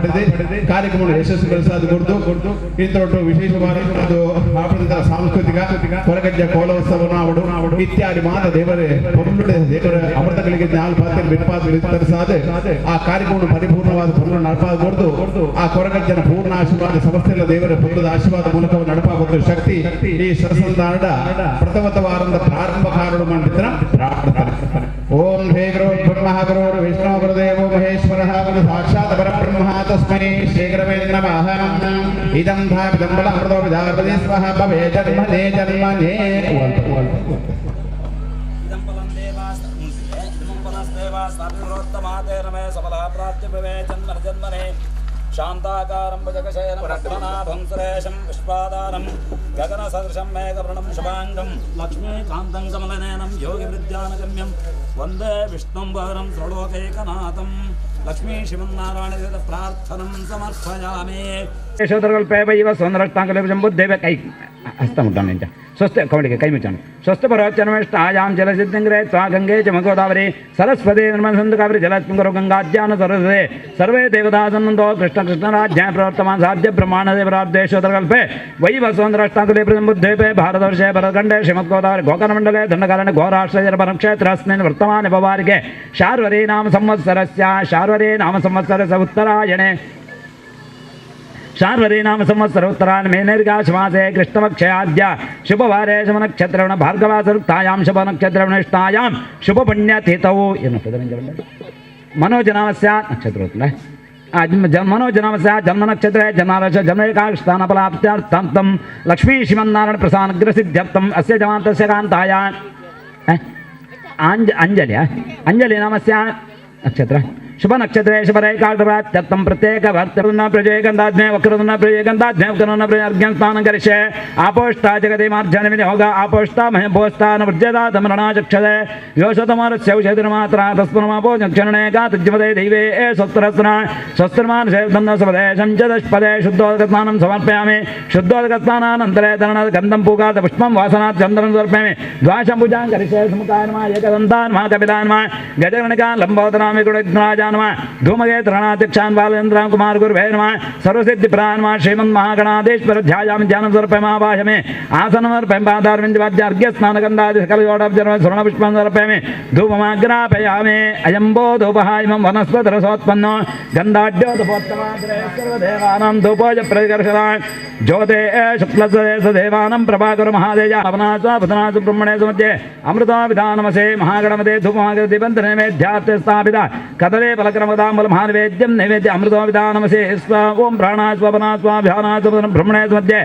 ಪಾಲ್ಪಡಿದೆ ಕಾರ್ಯಕ್ರಮ ಯಶಸ್ವಿಗೊಳಿಸಿದ್ದು ಇಂಥ ವಿಶೇಷವಾದ ಒಂದು ಆಡಳಿತ ಸಾಂಸ್ಕೃತಿಕ ಕೊರಗಜ್ಜ ಕೋಲೋತ್ಸವ ಇತ್ಯಾದಿ ಮಾತ ದೇವರೇ ದೇವರ ಅಮೃತಗಳಿಗೆ ನಾಲ್ಕು ಪಾತ್ರ ಬಿಟ್ಪಾದ ಆ ಕಾರ್ಯಕ್ರಮ ಪರಿಪೂರ್ಣವಾದ ಪೂರ್ಣ ನಡಪಾಗಬಹುದು ಆ ಕೊರಗಜ್ಜನ ಪೂರ್ಣ ಆಶೀರ್ವಾದ ಸಮಸ್ಯೆಲ್ಲ ದೇವರ ಪೂರ್ಣದ ಆಶೀರ್ವಾದ ಮೂಲಕ ನಡಪಾಗುವ ಶಕ್ತಿ ಈ ಸರಸಂಧಾನದ ಪ್ರಥಮವಾರದ ಪ್ರಾರಂಭ ಕಾರಣ ಮಾಡಿದ್ರ ಪ್ರಾರ್ಥನೆ ಓಂ ಹೇ ಗುರು ಬ್ರಹ್ಮ ಗುರು ವಿಷ್ಣು ಗುರುದೇವೋ ಮಹೇಶ್ವರ ಸಾಕ್ಷಾತ್ ಪರಬ್ರಹ್ಮ ತಸ್ಮೈ ಶ್ರೀ ಗುರವೇ ನಮಃ ಇದಂ ಧಾಪಿದಂಬಲ ಅಮೃತೋ ವಿಧಾಪತಿ ಸ್ವಹ ಭವೇ ಜನ್ಮನೇ ಜನ್ಮನೇ शांताकारं भजगशयनं पद्मनाभं सुरेशं विश्वाधारं गगनसदृशं मेघवर्णं शुभांगं लक्ष्मीकान्तं कमलनयनं योगिवृद्धानगम्यं वन्दे विष्णुं वरं त्रिलोकैकनाथं लक्ष्मी श्रीमन्नारायण प्रार्थनं समर्पयामि यशोधरकल्पे वैव सुन्दरष्टाङ्गलेभ्यं कई हस्तमुट्टानु स्वस्थ कवड़िगे कई मुच्चानु स्वस्थ परोचनमेष्टायां जलसिद्धिङ्ग्रे त्वा गंगे च गोदावरी सरस्वती निर्मलसन्धु कावेरी जलस्मिङ्गरो गंगाद्यान सरस्वते सर्वे देवता सन्नन्तो कृष्ण कृष्णराज्ञा प्रवर्तमान साध्य ब्रह्मांड देवराज्येश्वरकल्पे वैव सुन्दरष्टाङ्गलेभ्यं बुद्धेपे भारतवर्षे भरतखण्डे श्रीमद्गोदावरी गोकर्णमण्डले दण्डकारण्ये घोराष्ट्रये परमक्षेत्रस्मिन् वर्तमाने पवारिके शार्वरी नाम संवत्सरस्य उत्तरायणे शार्वरी नाम संवत्सर उत्तरायण मेनेर्गाशमासे कृष्णपक्षे आद्य शुभवारे शुभनक्षत्रवण भार्गवासरुक्तायां शुभनक्षत्रवणिष्ठायां शुभपुण्यतिथौ मनोजनामस्य नक्षत्रोत्तरे मनोजनामस्य जन्मनक्षत्रे जन्मारस्य जन्मरेखास्थानफलाप्त्यर्थं लक्ष्मी श्रीमन्नारायण प्रसादग्रसिद्ध्यर्थम् अस्य जमान्तस्य कान्तायां अंजलि नामस्य नक्षत्र शुभ नक्षत्रे शुभरेखार्थं प्रत्येक वर्तुन प्रजयगंधाज्ञे वक्रतुन प्रजयगंधाज्ञे वक्रतुन प्रजयर्घ्यं स्नानं करिष्ये आपोष्टा जगति मार्जनमिति होगा आपोष्टा महेभोस्तान वृज्यता तमरणा चक्षते योषतमरस्य औषधिर्मात्रा तस्मरमापो चक्षणे गातज्यमते दैवे स्वस्त्रस्ना स्वस्त्रमान सेवदन्न सपदेशं च दशपदे शुद्धोदकस्नानं समर्पयामि शुद्धोदकस्नानानन्तरे तरणं गन्धं पूगात् पुष्पं वासनात् चन्दनं समर्पयामि द्वादशं पूजां करिष्ये सुमुखाय नमः एकदन्ताय नमः कपिलाय नमः गजगणिकान् लम्बोदरामि गुणज्ञाय धूमगे त्रणाध्यक्षान् बालेन्द्रां कुमार गुरुवे नमः सर्वसिद्धिप्रदाय नमः श्रीमन्महागणाधीश्वर ध्यायामि ध्यानं समर्पयामि आसनमर्पयामि पादारविन्दवाद्यार्घ्य स्नानगन्धादि सकलयोडाब्जर्व स्वर्णपुष्पं समर्पयामि धूपमाग्रापयामि अयं वो धूपः इमं वनस्पतिरसोत्पन्नो गन्धाढ्योदपोत्तमाग्रे सर्वदेवानां धूपोज प्रतिकर्षणाय ज्योते शुक्लस्य देवानां प्रभाकर महादेजा अपनास्व ब्रह्मणे सुमध्ये अमृतो विधानमसे महागणपते धूपमाग्रदीपन्तनैवेद्यार्थे स्थापिता कदले फलक्रमदाम्बल महानैवेद्यं नैवेद्य अमृतो विधानमसे ओं प्राणास्वपनास्वाभ्यानास्व ब्रह्मणे मध्ये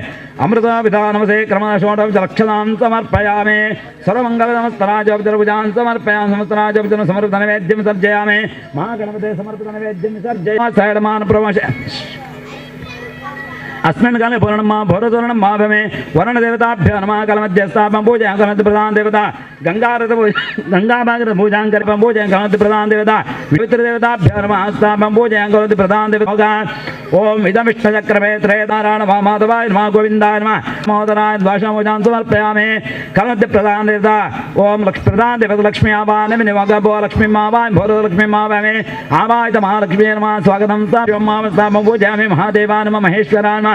अमृतो विधानमसे क्रमषोडशलक्षणां समर्पयामि सर्वमङ्गलनमस्तराजोपचारपूजां समर्पयामि समस्तराजोपचार समर्पित नैवेद्यं सर्जयामि महागणपते समर्पित नैवेद्यं सर्जयामि सैडमान प्रवश अस्मिन् काले पूर्णमा भोरतोरणं माभमे वर्णदेवताभ्यो नमः कालमध्यस्थापं पूजयां कालमध्य प्रधान देवता गंगारथ गंगाभागीरथ पूजां करिपं पूजयां कालमध्य प्रधान देवता पवित्र देवताभ्यो नमः स्थापं पूजयां कालमध्य प्रधान देवता ओम इदमिष्टचक्रमे त्रयनारायण माधवाय नमः गोविन्दाय नमः महोदराय द्वादशं पूजां समर्पयामि कालमध्य प्रधान देवता ओम प्रधान देवता लक्ष्मी आवाहयामि निवागो लक्ष्मीं आवाहयामि भोर लक्ष्मीं आवाहयामि आवाहित महालक्ष्मी नमः स्वागतं स्थापं पूजयामि महादेवाय नमः महेश्वराय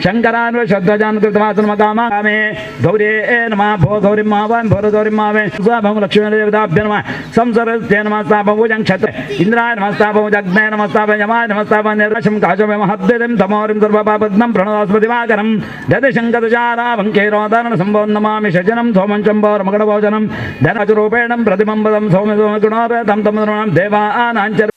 शंकरान्व श्रद्धाजान कृतवासनमकामे गौरी नमः भो गौरीं आवाहयामि भोर गौरीं आवाहयामि स्वाभं लक्ष्मी देवताभ्यो नमः संसरस्ते नमः स्थापं पूजां क्षत्र इंद्राय नमः स्थापं अग्ने नमः स्थापं यमाय नमः स्थापं निर्दशं काशवे महद्दें तमोरिं सर्वपापद्मं प्रणोदास्पतिवाकरं ददशङ्कतचारावं केरोदारण संभवं नमामि षजनं सोमं चम्बोरमगडभोजनं धनचरूपेण प्रतिबम्बदं सौम्य गुणोपेतं तं देवानाञ्च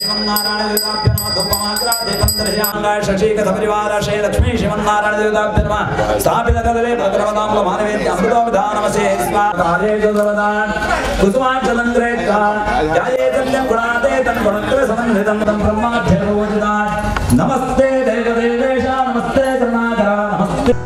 श्रीमन्नारायण देवताभ्यो नमः धूपमाग्रादेवन्द्रयाङ्गाय शशीकथपरिवार श्री लक्ष्मी श्रीमन्नारायण देवताभ्यो नमः स्थापित कदले भद्रवदाम्बल मानवेद्य अमृतो विधानमसे स्वाहारेषु सर्वदान् कुसुमाचलङ्ग्रेत्ता ध्यायेतल्यं गुणादे तन्गुणत्र समन्वितं तं ब्रह्माभ्यरोचिता नमस्ते देवदेवेश नमस्ते करुणाकरा नमस्ते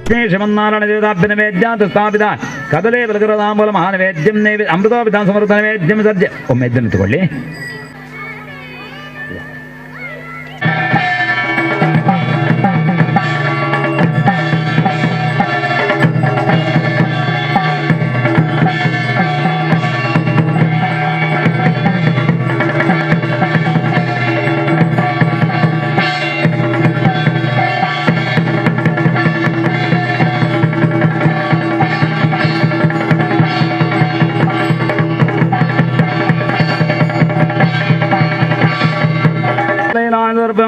ಲಕ್ಷ್ಮೀ ಶ್ರೀಮನ್ನಾರಾಯಣ ದೇವತಾಭ್ಯ ನೈವೇದ್ಯ ಸ್ಥಾಪಿತ ಕದಲೇ ಬಲಗರದಾಂಬಲ ಮಹಾನೈವೇದ್ಯಂ ನೈವೇದ್ಯ ಅಮೃತೋಪಿತ ಸಮೃದ್ಧ ನೈವೇದ್ಯಂ ಸಜ್ಜೆ. ಒಮ್ಮೆ ಎದ್ದನ್ನು ತಗೊಳ್ಳಿ.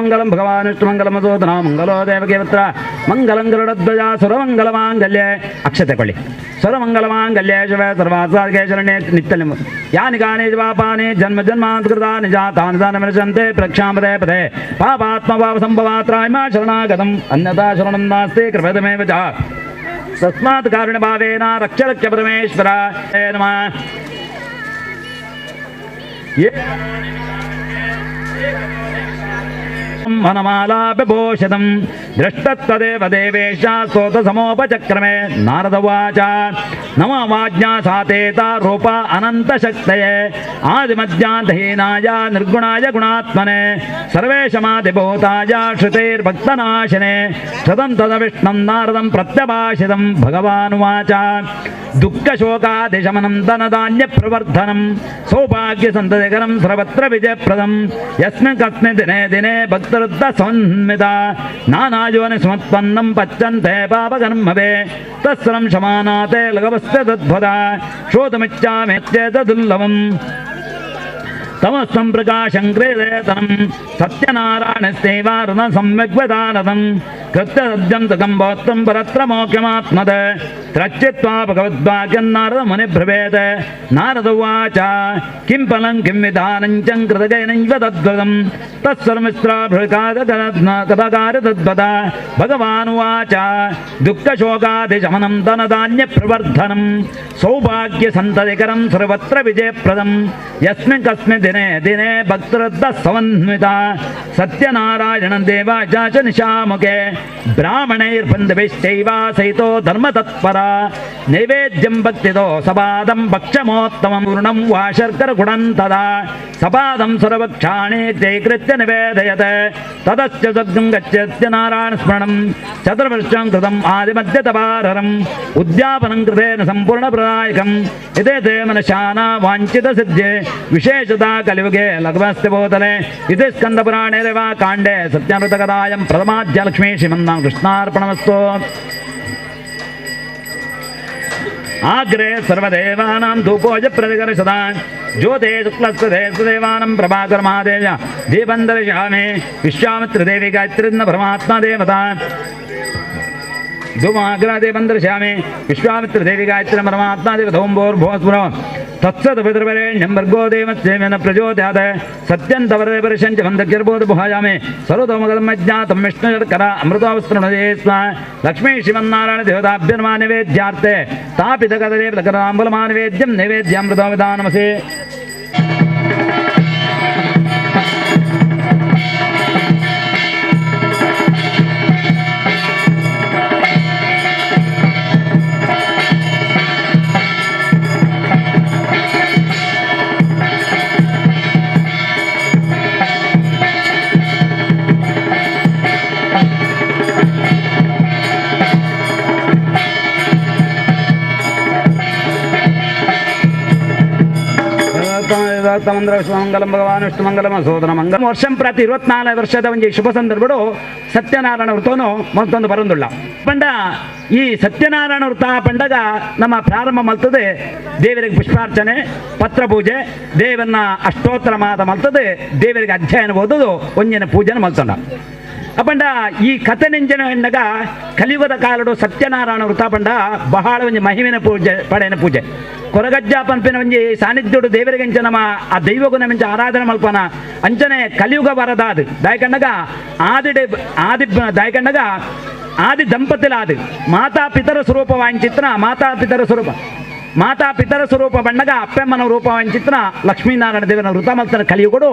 ಮಂಗಲಂ ಭಗವಾನ್ ವಿಷ್ಣುಮಂಗಲಂ ಮಧೋದನ ಮಂಗಲೋ ದೇವಕೇವತ್ರ ಮಂಗಲಂ ಗರುಡಧ್ವಜ ಸುರಮಂಗಲಮಾಂಗಲ್ಯ. ಅಕ್ಷತೆ ಕೊಳ್ಳಿ. ಸುರಮಂಗಲಮಾಂಗಲ್ಯ ಶಿವ ಸರ್ವಾಸಾರ್ಗೆ ಶರಣ್ಯೇ ನಿತ್ಯ ಯಾನಿ ಗಾನಿ ಪಾಪಾನಿ ಜನ್ಮ ಜನ್ಮಾಂತೃತಾನಿ ಜಾತಾನಿ ದಾನಮನಶಂತೆ ಪ್ರಕ್ಷಾಮದೆ ಪದೇ ಪಾಪಾತ್ಮಭಾವ ಸಂಭವಾತ್ರಾಯ ಮಾ ಶರಣಾಗತಂ ಅನ್ಯಥಾ ಶರಣಂ ನಾಸ್ತಿ ಕೃಪೇತಮೇವ ಚ ತಸ್ಮಾತ್ ಕಾರುಣ್ಯ ಭಾವೇನ ರಕ್ಷ ರಕ್ಷ ಪರಮೇಶ್ವರ ನಮಃ. ವನಮಾಲಾಭ್ಯಭೂಷಿತಂ ದೃಷ್ಟತ್ತದೇವ ದೇವೇಶ ಸ್ತೋತ ಸಮೋಪಚಕ್ರಮೆ. ನಾರದ ಉವಾಚ ನಮ ವಾಜ್ಞಾ ಸಾತೇತ ರೂಪ ಅನಂತ ಶಕ್ತಯೇ ಆದಿಮಧ್ಯಾಂತಹೀನಾಯ ನಿರ್ಗುಣಾಯ ಗುಣಾತ್ಮನೆ ಸರ್ವೇಶಮಾದಿಭೂತಾಯ ಶ್ರುತೈರ್ಭಕ್ತನಾಶನೆ ಸದಂ ತದ ವಿಷ್ಣಂ ನಾರದಂ ಪ್ರತ್ಯಭಾಷಿತಂ. ಭಗವಾನುವಾಚ ದುಃಖಶೋಕಾದಿಶಮನಂ ಧನಧಾನ್ಯ ಪ್ರವರ್ಧನಂ ಸೌಭಾಗ್ಯ ಸಂತತಿಕರಂ ಸರ್ವತ್ರ ವಿಜಯಪ್ರದಂ ಯಸ್ಮಿನ್ ಕಸ್ಮಿನ್ ದಿನೇ ದಿನೇ ಭಕ್ತರುದ್ಧ ಸಂಮಿತ ನಾನಾಯೋನಿ ಸಮತ್ಪನ್ನಂ ಪಚ್ಚಂತೆ ಪಾಪಕರ್ಮವೇ ತಸ್ಸರಂ ಶಮಾನಾತೆ ಲಘವಸ್ಯ ತದ್ಭದ ಶ್ರೋತಮಿಚ್ಛಾಮಿತ್ಯೇತದುಲ್ಲಭಂ ತಮಸ್ತಂ ಪ್ರಕಾಶಂ ಕ್ರೀಡೇತನಂ ಸತ್ಯನಾರಾಯಣಸ್ಯೈವಾರುಣ ಸಮ್ಯಗ್ವದಾನದಂ ಕೃತ್ಯ ಸದ್ಯಂ ತಗಂಬೋತ್ತಂ ಪರತ್ರ ಮೋಕ್ಷಮಾತ್ಮದ ತ್ರಚ್ಚಿತ್ವಾ ಭಗವದ್ವಾಕ್ಯನ್ನಾರದ ಮುನಿಭ್ರವೇದ. ನಾರದ ಉವಾಚ ಕಿಂ ಫಲಂ ಕಿಂ ವಿಧಾನಂ ಚ ಕೃತಗೈನೈವ ತದ್ವದಂ ತತ್ಸರ್ವಮಿಸ್ರಾಭೃಕಾದಕದಾಕಾರ ತದ್ವದ. ಭಗವಾನುವಾಚ ದುಃಖಶೋಕಾದಿಶಮನಂ ಧನಧಾನ್ಯ ಪ್ರವರ್ಧನಂ ಸೌಭಾಗ್ಯ ಸಂತತಿಕರಂ ಸರ್ವತ್ರ ವಿಜಯಪ್ರದಂ ಯಸ್ಮಿನ್ ಕಸ್ಮಿನ್ ದಿನೇ ದಿನೇ ಭಕ್ತರದ್ಧ ಸಮನ್ವಿತ ಸತ್ಯನಾರಾಯಣ ದೇವ ಚ ನಿಶಾಮುಖೆ ಬ್ರಾಹ್ಮಣೈರ್ಬಂಧುಭಿಶ್ಚೈವ ಸಹಿತೋ ಧರ್ಮತತ್ಪರ ನೈವೇದ್ಯಂ ಭಕ್ತಿದೋ ಸಪಾದಂ ಭಕ್ಷಮೋತ್ತಮಂ ಪೂರ್ಣಂ ವಾ ಶರ್ಕರ ಗುಣಂತದ ಸಪಾದಂ ಸರ್ವಕ್ಷಾಣಿ ಜೈಕೃತ್ಯ ನಿವೇದಯತ ತದಶ್ಚ ಸದ್ಗಂ ಗಚ್ಚತ್ಯ ನಾರಾಯಣ ಸ್ಮರಣಂ ಚತುರ್ವರ್ಷಂ ಕೃತಂ ಆದಿಮಧ್ಯತಪಾರರಂ ಉದ್ಯಾಪನಂ ಕೃತೇನ ಸಂಪೂರ್ಣ ಪ್ರದಾಯಕಂ ಇದೇ ತೇ ಮನಶಾನ ವಾಂಛಿತ ಸಿದ್ಧೆ ವಿಶೇಷತಾ ಕಲಿಯುಗೆ ಲಘುವಸ್ಯ ಬೋಧನೆ. ಇದೇ ಸ್ಕಂದ ಪುರಾಣೇ ರೇವಾ ಕಾಂಡೇ ಸತ್ಯಾಮೃತಕದಾಯಂ ಪ್ರಥಮಾಧ್ಯ ಲಕ್ಷ್ಮೀ ಶ್ರೀಮನ್ನಾಂ ಕೃಷ್ಣಾರ್ಪಣಮಸ್ತು. ಆಗ್ರೇ ಸರ್ವದೇವಾನಾಂ ಧೂಪೋಜ ಪ್ರತಿಕರ ಸದಾ ಜ್ಯೋತೆ ಶುಕ್ಲಸ್ವದೇ ದೇವಾನಂ ಪ್ರಭಾಕರ ಮಹಾದೇವ ದೀಪಂ ದರ್ಶಯಾಮಿ. ವಿಶ್ವಾಮಿತ್ರ ದೇವಿ ಗಾಯತ್ರಿನ್ನ ಪರಮಾತ್ಮ ದೇವತಾ ಧೂಮಾಗ್ರದೇವಂ ದರ್ಶಯಾಮಿ. ವಿಶ್ವಾಮಿತ್ರ ದೇವಿ ಗಾಯತ್ರಿ ಪರಮಾತ್ಮ ದೇವತ ಓಂ ಭೂರ್ಭುವಃ ತತ್ಸತ್ ಪಿತೃವರೇಣ್ಯಂ ಭರ್ಗೋ ದೇವಸ್ಯೇನ ಪ್ರಚೋದಯಾತ್ ಸತ್ಯಂ ತವರೇಪರಿಶಂಚ ವಂದಕ್ಯರ್ಬೋಧ ಭುಹಾಯಾಮಿ. ಸರ್ವತೋಮಗಲ್ಮಜ್ಞಾತಂ ವಿಷ್ಣುಶರ್ಕರ ಅಮೃತಾವಸ್ತ್ರಮದೇ ಸ್ಮ. ಲಕ್ಷ್ಮೀ ಶ್ರೀಮನ್ನಾರಾಯಣ ದೇವತಾಭ್ಯ ನಮಃ ನೈವೇದ್ಯಾರ್ತೆ ತಾಪಿತ ಕದಲೇ ಪ್ರಕರಾಂಬಲಮಾ ನೈವೇದ್ಯಂ ನೈವೇದ್ಯಾಮೃತೋವಿಧಾನಮಸೆ. ಮಂಗಲಂ ಭಗವಾನ್ ವಿಷ್ಣುಮಂಗಲಂ ಸೋದರ ಮಂಗಲ ವರ್ಷಂ ಪ್ರತಿ 24 ವರ್ಷದ ಒಂದು ಶುಭ ಸಂದರ್ಭಗಳು ಸತ್ಯನಾರಾಯಣ ವೃತವನ್ನು ಮತ್ತೊಂದು ಬರೋದಿಲ್ಲ ಪಂಡ. ಈ ಸತ್ಯನಾರಾಯಣ ವೃತ ಪಂಡಗ ನಮ್ಮ ಪ್ರಾರಂಭ ಮಲ್ತದೆ ದೇವರಿಗೆ ಪುಷ್ಪಾರ್ಚನೆ ಪತ್ರ ಪೂಜೆ ದೇವರನ್ನ ಅಷ್ಟೋತ್ತರ ಮಾತ ಮಲ್ತದೆ ದೇವರಿಗೆ ಅಧ್ಯಯನ ಓದೋದು ಒಂಜಿನ ಪೂಜೆನ ಮಲ್ತೊಂಡ ಅಪಂಡ. ಈ ಕಥೆ ನೆಂಜನ ಹೆಂಡಗ ಕಲಿಯುಗದ ಕಾಲಡು ಸತ್ಯನಾರಾಯಣ ವೃತ ಪಂಡ ಬಹಳ ಒಂದು ಮಹಿಮಿನ ಪೂಜೆ ಪಡೆಯನ ಪೂಜೆ ಕೊರಗಜ್ಜ ಪಂಪಿನ ಒಂಜಿ ಸಾನ್ನಿಧ್ಯುಡು ದೇವರಿಗೆ ಅಂಚ ನಮ್ಮ ಆ ದೈವಗುಣ ಮಿಂಚ ಆರಾಧನೆ ಮಲ್ಪನ ಅಂಚನೆ ಕಲಿಯುಗ ಬರದಾದು ದಾಯಕಂಡಗ ಆದಿ ದಾಯಕಂಡಗ ಆದಿ ದಂಪತಿಲಾದು ಮಾತಾ ಪಿತರ ಸ್ವರೂಪ ವಾಂಚಿತ್ರ ಮಾತಾ ಪಿತರ ಸ್ವರೂಪ ಬಣ್ಣಗ ಅಪ್ಪೆಮ್ಮನ ರೂಪ ವಾಂಚಿತ್ರ ಲಕ್ಷ್ಮೀನಾರಾಯಣ ದೇವನ ವೃತ ಮಲ್ತನ ಕಲಿಯುಗಡು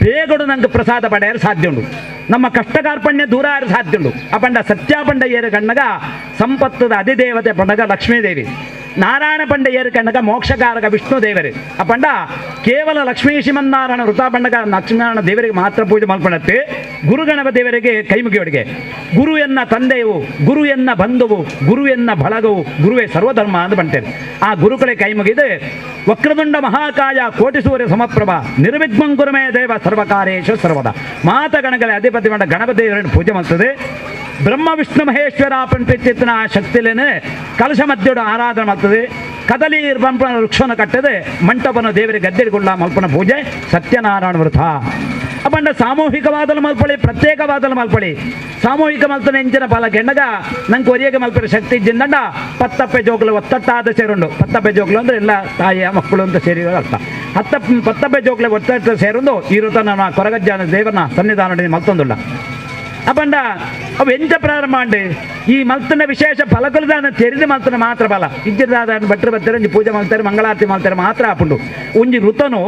ಬೇಗಡು ನಂಗೆ ಪ್ರಸಾದ ಪಡೆಯಲು ಸಾಧ್ಯ ಉಂಟು. ನಮ್ಮ ಕಷ್ಟ ಕಾರ್ಪಣ್ಯ ದೂರ ಸಾಧ್ಯ ಉಂಟು. ಅಪಂಡ ಸತ್ಯಾಪಂಡ ಏರ ಗಣ್ಣಗ ಸಂಪತ್ತದ ಅಧಿದೇವತೆ ಪಂಡಗ ಲಕ್ಷ್ಮೀದೇವಿ, ನಾರಾಯಣ ಪಂಡ ಏರು ಕಂಡಗ ಮೋಕ್ಷಕಾರಕ ವಿಷ್ಣು ದೇವರು. ಆ ಪಂಡ ಕೇವಲ ಲಕ್ಷ್ಮೀ ಶ್ರೀಮನ್ನಾರಾಯಣ ವೃತ ಪಂಡಗ ಲಕ್ಷ್ಮೀನಾರಾಯಣ ದೇವರಿಗೆ ಮಾತ್ರ ಪೂಜೆ ಮಾಡ್ಕೊಂಡತ್ತೆ. ಗುರುಗಣಪ ದೇವರಿಗೆ ಕೈಮುಗಿಯೊಳಗೆ ಗುರು ಎನ್ನ ತಂದೆಯು, ಗುರು ಎನ್ನ ಬಂಧುವು, ಗುರು ಎನ್ನ ಬಳಗವು, ಗುರುವೇ ಸರ್ವಧರ್ಮ ಅಂತ ಬಂತೇವೆ. ಆ ಗುರುಗಳೇ ಕೈ ಮುಗಿದು ವಕ್ರದುಂಡ ಮಹಾಕಾಯ ಕೋಟಿ ಸೂರ್ಯ ಸಮಪ್ರಭ ನಿರ್ವಿಘ್ನಂ ಕುರುಮೇ ದೇವ ಸರ್ವಕಾರ್ಯೇಷು ಸರ್ವದ ಮಾತಗಣಗಳ ಅಧಿಪತಿ ಮಂಡ ಗಣಪತಿ ದೇವರನ್ನು ಪೂಜೆ ಮಾಡ್ತದೆ. ಬ್ರಹ್ಮ ವಿಷ್ಣು ಮಹೇಶ್ವರ ಪಂಪಿತ್ತಿನ ಶಕ್ತಿಲೇನೆ ಕಲಶ ಮಧ್ಯೋಡ ಆರಾಧನೆ ಮಾಡ್ತದೆ. ಕದಲಿ ಪಂಪನ ವೃಕ್ಷನ ಕಟ್ಟದೆ ಮಂಟಪನ ದೇವರಿಗೆ ಗದ್ದೆಗೊಳ್ಳ ಮಲ್ಪನ ಪೂಜೆ ಸತ್ಯನಾರಾಯಣ ವೃತ. ಅಪ್ಪಂಡ ಸಾಮೂಹಿಕವಾದಲು ಮಲ್ಪಳಿ, ಪ್ರತ್ಯೇಕವಾದಲು ಮಲ್ಪಳಿ. ಸಾಮೂಹಿಕ ಮಲ್ಪನೆ ಎಂಚಿನ ಫಲ ಕೆಂಡಗ ನಂಗೆ ಒರಿಯಗೆ ಮಲ್ಪನೆ ಶಕ್ತಿ ಇದ್ದಿಂದಂಡ ಪತ್ತಪ್ಪೆ ಜೋಗ್ಲು ಒತ್ತಟ್ಟಾದ ಸೇರುಂಡು. ಪತ್ತಪ್ಪೆ ಜೋಗ್ಲು ಅಂದರೆ ಎಲ್ಲ ತಾಯಿಯ ಮಕ್ಕಳು ಅಂತ ಸೇರಿರೋ ಅರ್ಥ. ಪತ್ತಪ್ಪೆ ಜೋಗ್ಲೆ ಒತ್ತಟ್ಟ ಸೇರುಂಡು ಈ ವೃತ ನನ್ನ ಕೊರಗಜ್ಜನ ದೇವರನ್ನ ಸನ್ನಿಧಾನ ಮಲ್ತೊಂದುಲ್ಲ. ಅಪ್ಪಂಡ ಅವು ಎಂತ ಪ್ರಾರಂಭ ಮಾಡಿ ಈ ಮಲ್ತನ ವಿಶೇಷ ಫಲಕುಲದಾನ ತೆರೆದು ಮಲ್ತನ ಮಾತ್ರ ಫಲ ಇಜ್ಜದಾದ ಭಟ್ರು ಬರ್ತಾರೆ, ಒಂಜಿ ಪೂಜೆ ಮಾಡ್ತಾರೆ, ಮಂಗಳಾರತಿ ಮಾಡ್ತಾರೆ ಮಾತ್ರ ಆಪುಂಡು. ಒಂಜಿ ಋತನು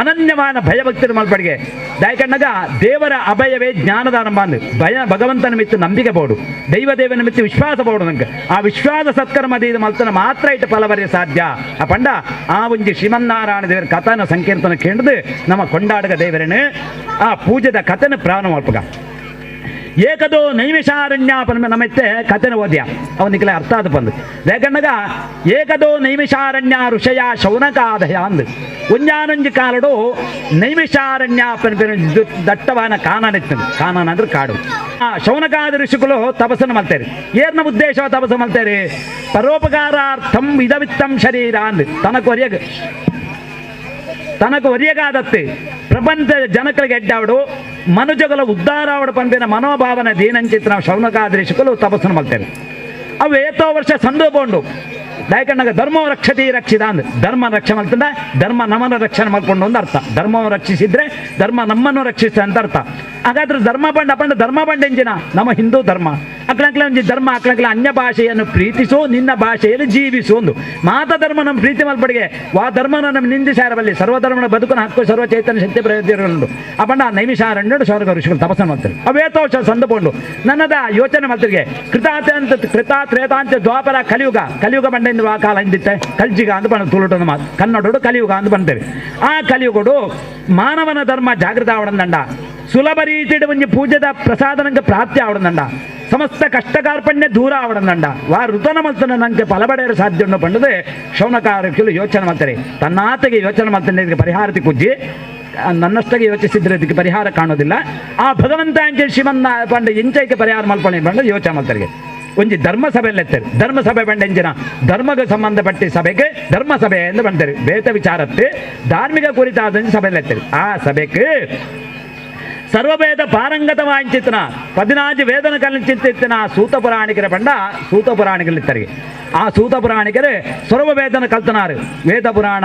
ಅನನ್ಯವಾದ ಭಯಭಕ್ತಿರ ಮಲ್ಪಡಿಗೆ ದಾಯಕಣ್ಣಗ ದೇವರ ಅಭಯವೇ ಜ್ಞಾನದಾನ ಬಂದು ಭಗವಂತನ ಮಿತ್ತು ನಂಬಿಕೆ ಬೋಡು, ದೈವ ದೇವನ ಮಿತ್ತು ವಿಶ್ವಾಸ ಬೋಡು. ನಂಗೆ ಆ ವಿಶ್ವಾಸ ಸತ್ಕರ್ಮದ ಇದು ಮಲ್ತನ ಮಾತ್ರ ಇಟ್ಟು ಫಲ ಬರೆಯ ಸಾಧ್ಯ. ಆ ಪಂಡ ಆ ಒಂಜಿ ಶ್ರೀಮನ್ನಾರಾಯಣ ದೇವರ ಕಥನ ಸಂಕೀರ್ತನ ಕೇಳಿದು ನಮ್ಮ ಕೊಂಡಾಡಗ ದೇವರನ್ನು ಆ ಪೂಜೆದ ಕಥನ ಪ್ರಾರಂಭ ಮಾಡ್ಪಗ. ಏಕದೋ ನೈಮಿಷಾರಣ್ಯಾಪನ ನಮ್ಮತ್ತೆ ಕಥೆನ ಓದ್ಯ ಅವನಿಗೆ ಅರ್ಥ ಅದು ಬಂದು ಯಾಕಂದಾಗ ಏಕದೋ ನೈಮಿಷಾರಣ್ಯ ಋಷಯ ಶೌನಕಾದಯ ಅಂದು ಒಂಜಾನೊಂಜಿ ಕಾಲಡು ನೈಮಿಷಾರಣ್ಯಾಪನ ದಟ್ಟವಾದ ಕಾನನ ಇರ್ತದೆ. ಕಾನನ ಅಂದ್ರೆ ಕಾಡು. ಆ ಶೌನಕಾದ ಋಷಿಗಳು ತಪಸ್ಸನ್ನು ಮಾಡ್ತಾರೆ. ಏರ್ನ ಉದ್ದೇಶ ತಪಸ್ಸು ಮಾಡ್ತಾರೆ? ಪರೋಪಕಾರಾರ್ಥಂ ಇದವಿತ್ತಂ ಶರೀರ ಅಂದು ತನಕ ಒರಿಯಗಾದತ್ತೆ ಪ್ರಪಂಚ ಜನಕರಿಗೆ ಎಡ್ಡಾವಡು ಮನುಜಗಳ ಉದ್ಧಾರ ಅವಡು ಪಂಪಿನ ಮನೋಭಾವನ ದೀನಂಚಿತ್ರ ಶೌನಕಾದೃಶಿಕಲು ತಪಸ್ಸನ್ನು ಮಾಡ್ತಾರೆ. ಅವು ಏತೋ ವರ್ಷ ಸಂದೋಬೊಂಡು ದಾಯಕಣ್ಣಗ ಧರ್ಮ ರಕ್ಷತಿ ರಕ್ಷಿತ ಅಂದ್ ಧರ್ಮ ರಕ್ಷಣೆ ಮಾಡ್ತಂದ ಧರ್ಮ ನಮ್ಮನ್ನು ರಕ್ಷಣೆ ಮಾಡ್ಕೊಂಡು ಒಂದು ಅರ್ಥ. ಧರ್ಮವನ್ನು ರಕ್ಷಿಸಿದ್ರೆ ಧರ್ಮ ನಮ್ಮನ್ನು ರಕ್ಷಿಸ ಅಂತ ಅರ್ಥ. ಹಾಗಾದ್ರೆ ಧರ್ಮ ಬಂಡ ಧರ್ಮ ಬಂಡ ಎಂಜಿನ ನಮ್ಮ ಹಿಂದೂ ಧರ್ಮ ಅಕ್ಳಕ್ಲ ಒಂಜಿ ಧರ್ಮ ಅಕ್ಳಕ್ಲ ಅನ್ಯ ಭಾಷೆಯನ್ನು ಪ್ರೀತಿಸು, ನಿನ್ನ ಭಾಷೆಯಲ್ಲಿ ಜೀವಿಸು ಒಂದು ಮಾತ ಧರ್ಮ ನಮ್ಮ ಪ್ರೀತಿ ಮಲ್ಪಡಿಗೆ ವಾ ಧರ್ಮನ ನಮ್ಮ ನಿಂದಿಸಾರಬಲ್ಲಿ ಸರ್ವಧರ್ಮನ ಬದುಕನ ಹಕ್ಕು ಸರ್ವ ಚೈತನ್ಯ ಶಕ್ತಿ ಪ್ರಯೋಜನಗಳು ಅಪ್ಪಣ್ಣ ನೈಮಿಷಾರಣ್ಯರು ಸ್ವರ್ಗ ಋಷಿಗಳು ತಪಸ್ಸನ್ನು ಮಾಡ್ತಾರೆ. ಅವೇತೋಷ ಸಂದುಕೊಂಡು ನನ್ನದ ಯೋಚನೆ ಮಾಡ್ತಿಗೆ ಕೃತ ತ್ರೇತಾಂತ ದ್ವಾಪರ ಕಲಿಯುಗ ಬಂಡೆಯಿಂದ ಆ ಕಾಲ ಹಿಂದಿತ್ತೆ ಕಲ್ಜಿಗ ಅಂತ ಬಂದ ತುಳುಟದ ಮಾತು ಕನ್ನಡೋಡು ಕಲಿಯುಗ ಅಂತ ಬಂತೇವೆ. ಆ ಕಲಿಯುಗಡು ಮಾನವನ ಧರ್ಮ ಜಾಗೃತ ಆವಡಂದಂಡ ಸುಲಭ ರೀತಿಯ ಒಂಜಿ ಪೂಜೆದ ಪ್ರಸಾದನಂಗೆ ಪ್ರಾಪ್ತಿ ಆವಡಂದಂಡ ಸಮಸ್ತ ಕಷ್ಟ ಕಾರ್ಪಣ್ಯ ದೂರ ಆವಡಂದಂಡ ವಾ ಋತನ ಮಲ್ತನ ನಂಗೆ ಫಲಬಡೆಯರು ಸಾಧ್ಯ ಉಂಡು ಪಂಡದೆ ಶೌನಕಾರಕ್ಕಿಲು ಯೋಚನೆ ಮಾಡ್ತಾರೆ. ತನ್ನಾತೆಗೆ ಯೋಚನೆ ಮಾಡ್ತಾನೆ ಇದಕ್ಕೆ ಪರಿಹಾರತಿ ಕುಜ್ಜಿ ನನ್ನಷ್ಟಾಗಿ ಯೋಚಿಸಿದ್ರೆ ಇದಕ್ಕೆ ಪರಿಹಾರ ಕಾಣೋದಿಲ್ಲ. ಆ ಭಗವಂತ ಅಂಚೆ ಶಿವನ್ನ ಪಂಡ ಎಂಚೈಕೆ ಪರಿಹಾರ ಮಲ್ಪಣೆ ಬಂದು ಯೋಚನೆ ಮಾಡ್ತಾರೆ. ಒಂಜಿ ಧರ್ಮಸಭೆಯಲ್ಲಿ ಎತ್ತಾರೆ. ಧರ್ಮಸಭೆ ಬಂಡ ಎಂಜಿನ ಧರ್ಮಕ್ಕೆ ಸಂಬಂಧಪಟ್ಟ ಸಭೆಗೆ ಧರ್ಮಸಭೆ ಎಂದು ಬಂತಾರೆ. ಬೇತ ವಿಚಾರತ್ತೆ ಧಾರ್ಮಿಕ ಕುರಿತಾದ ಸಭೆಯಲ್ಲಿ ಎತ್ತಾರೆ. ಆ ಸಭೆಗೆ ಸರ್ವವೇದ ಪಾರಂಗತ ವಾಂಚಿತನ 14 ವೇದನ ಕಲಿಚಿತ್ತಿನ ಸೂತ ಪುರಾಣಿಕರ ಬಂಡ ಸೂತ ಪುರಾಣಿಕರಿರ್ತಾರೆ. ಆ ಸೂತ ಪುರಾಣಿಕರು ಸರ್ವವೇದನ ಕಲ್ತನಾರು. ವೇದ ಪುರಾಣ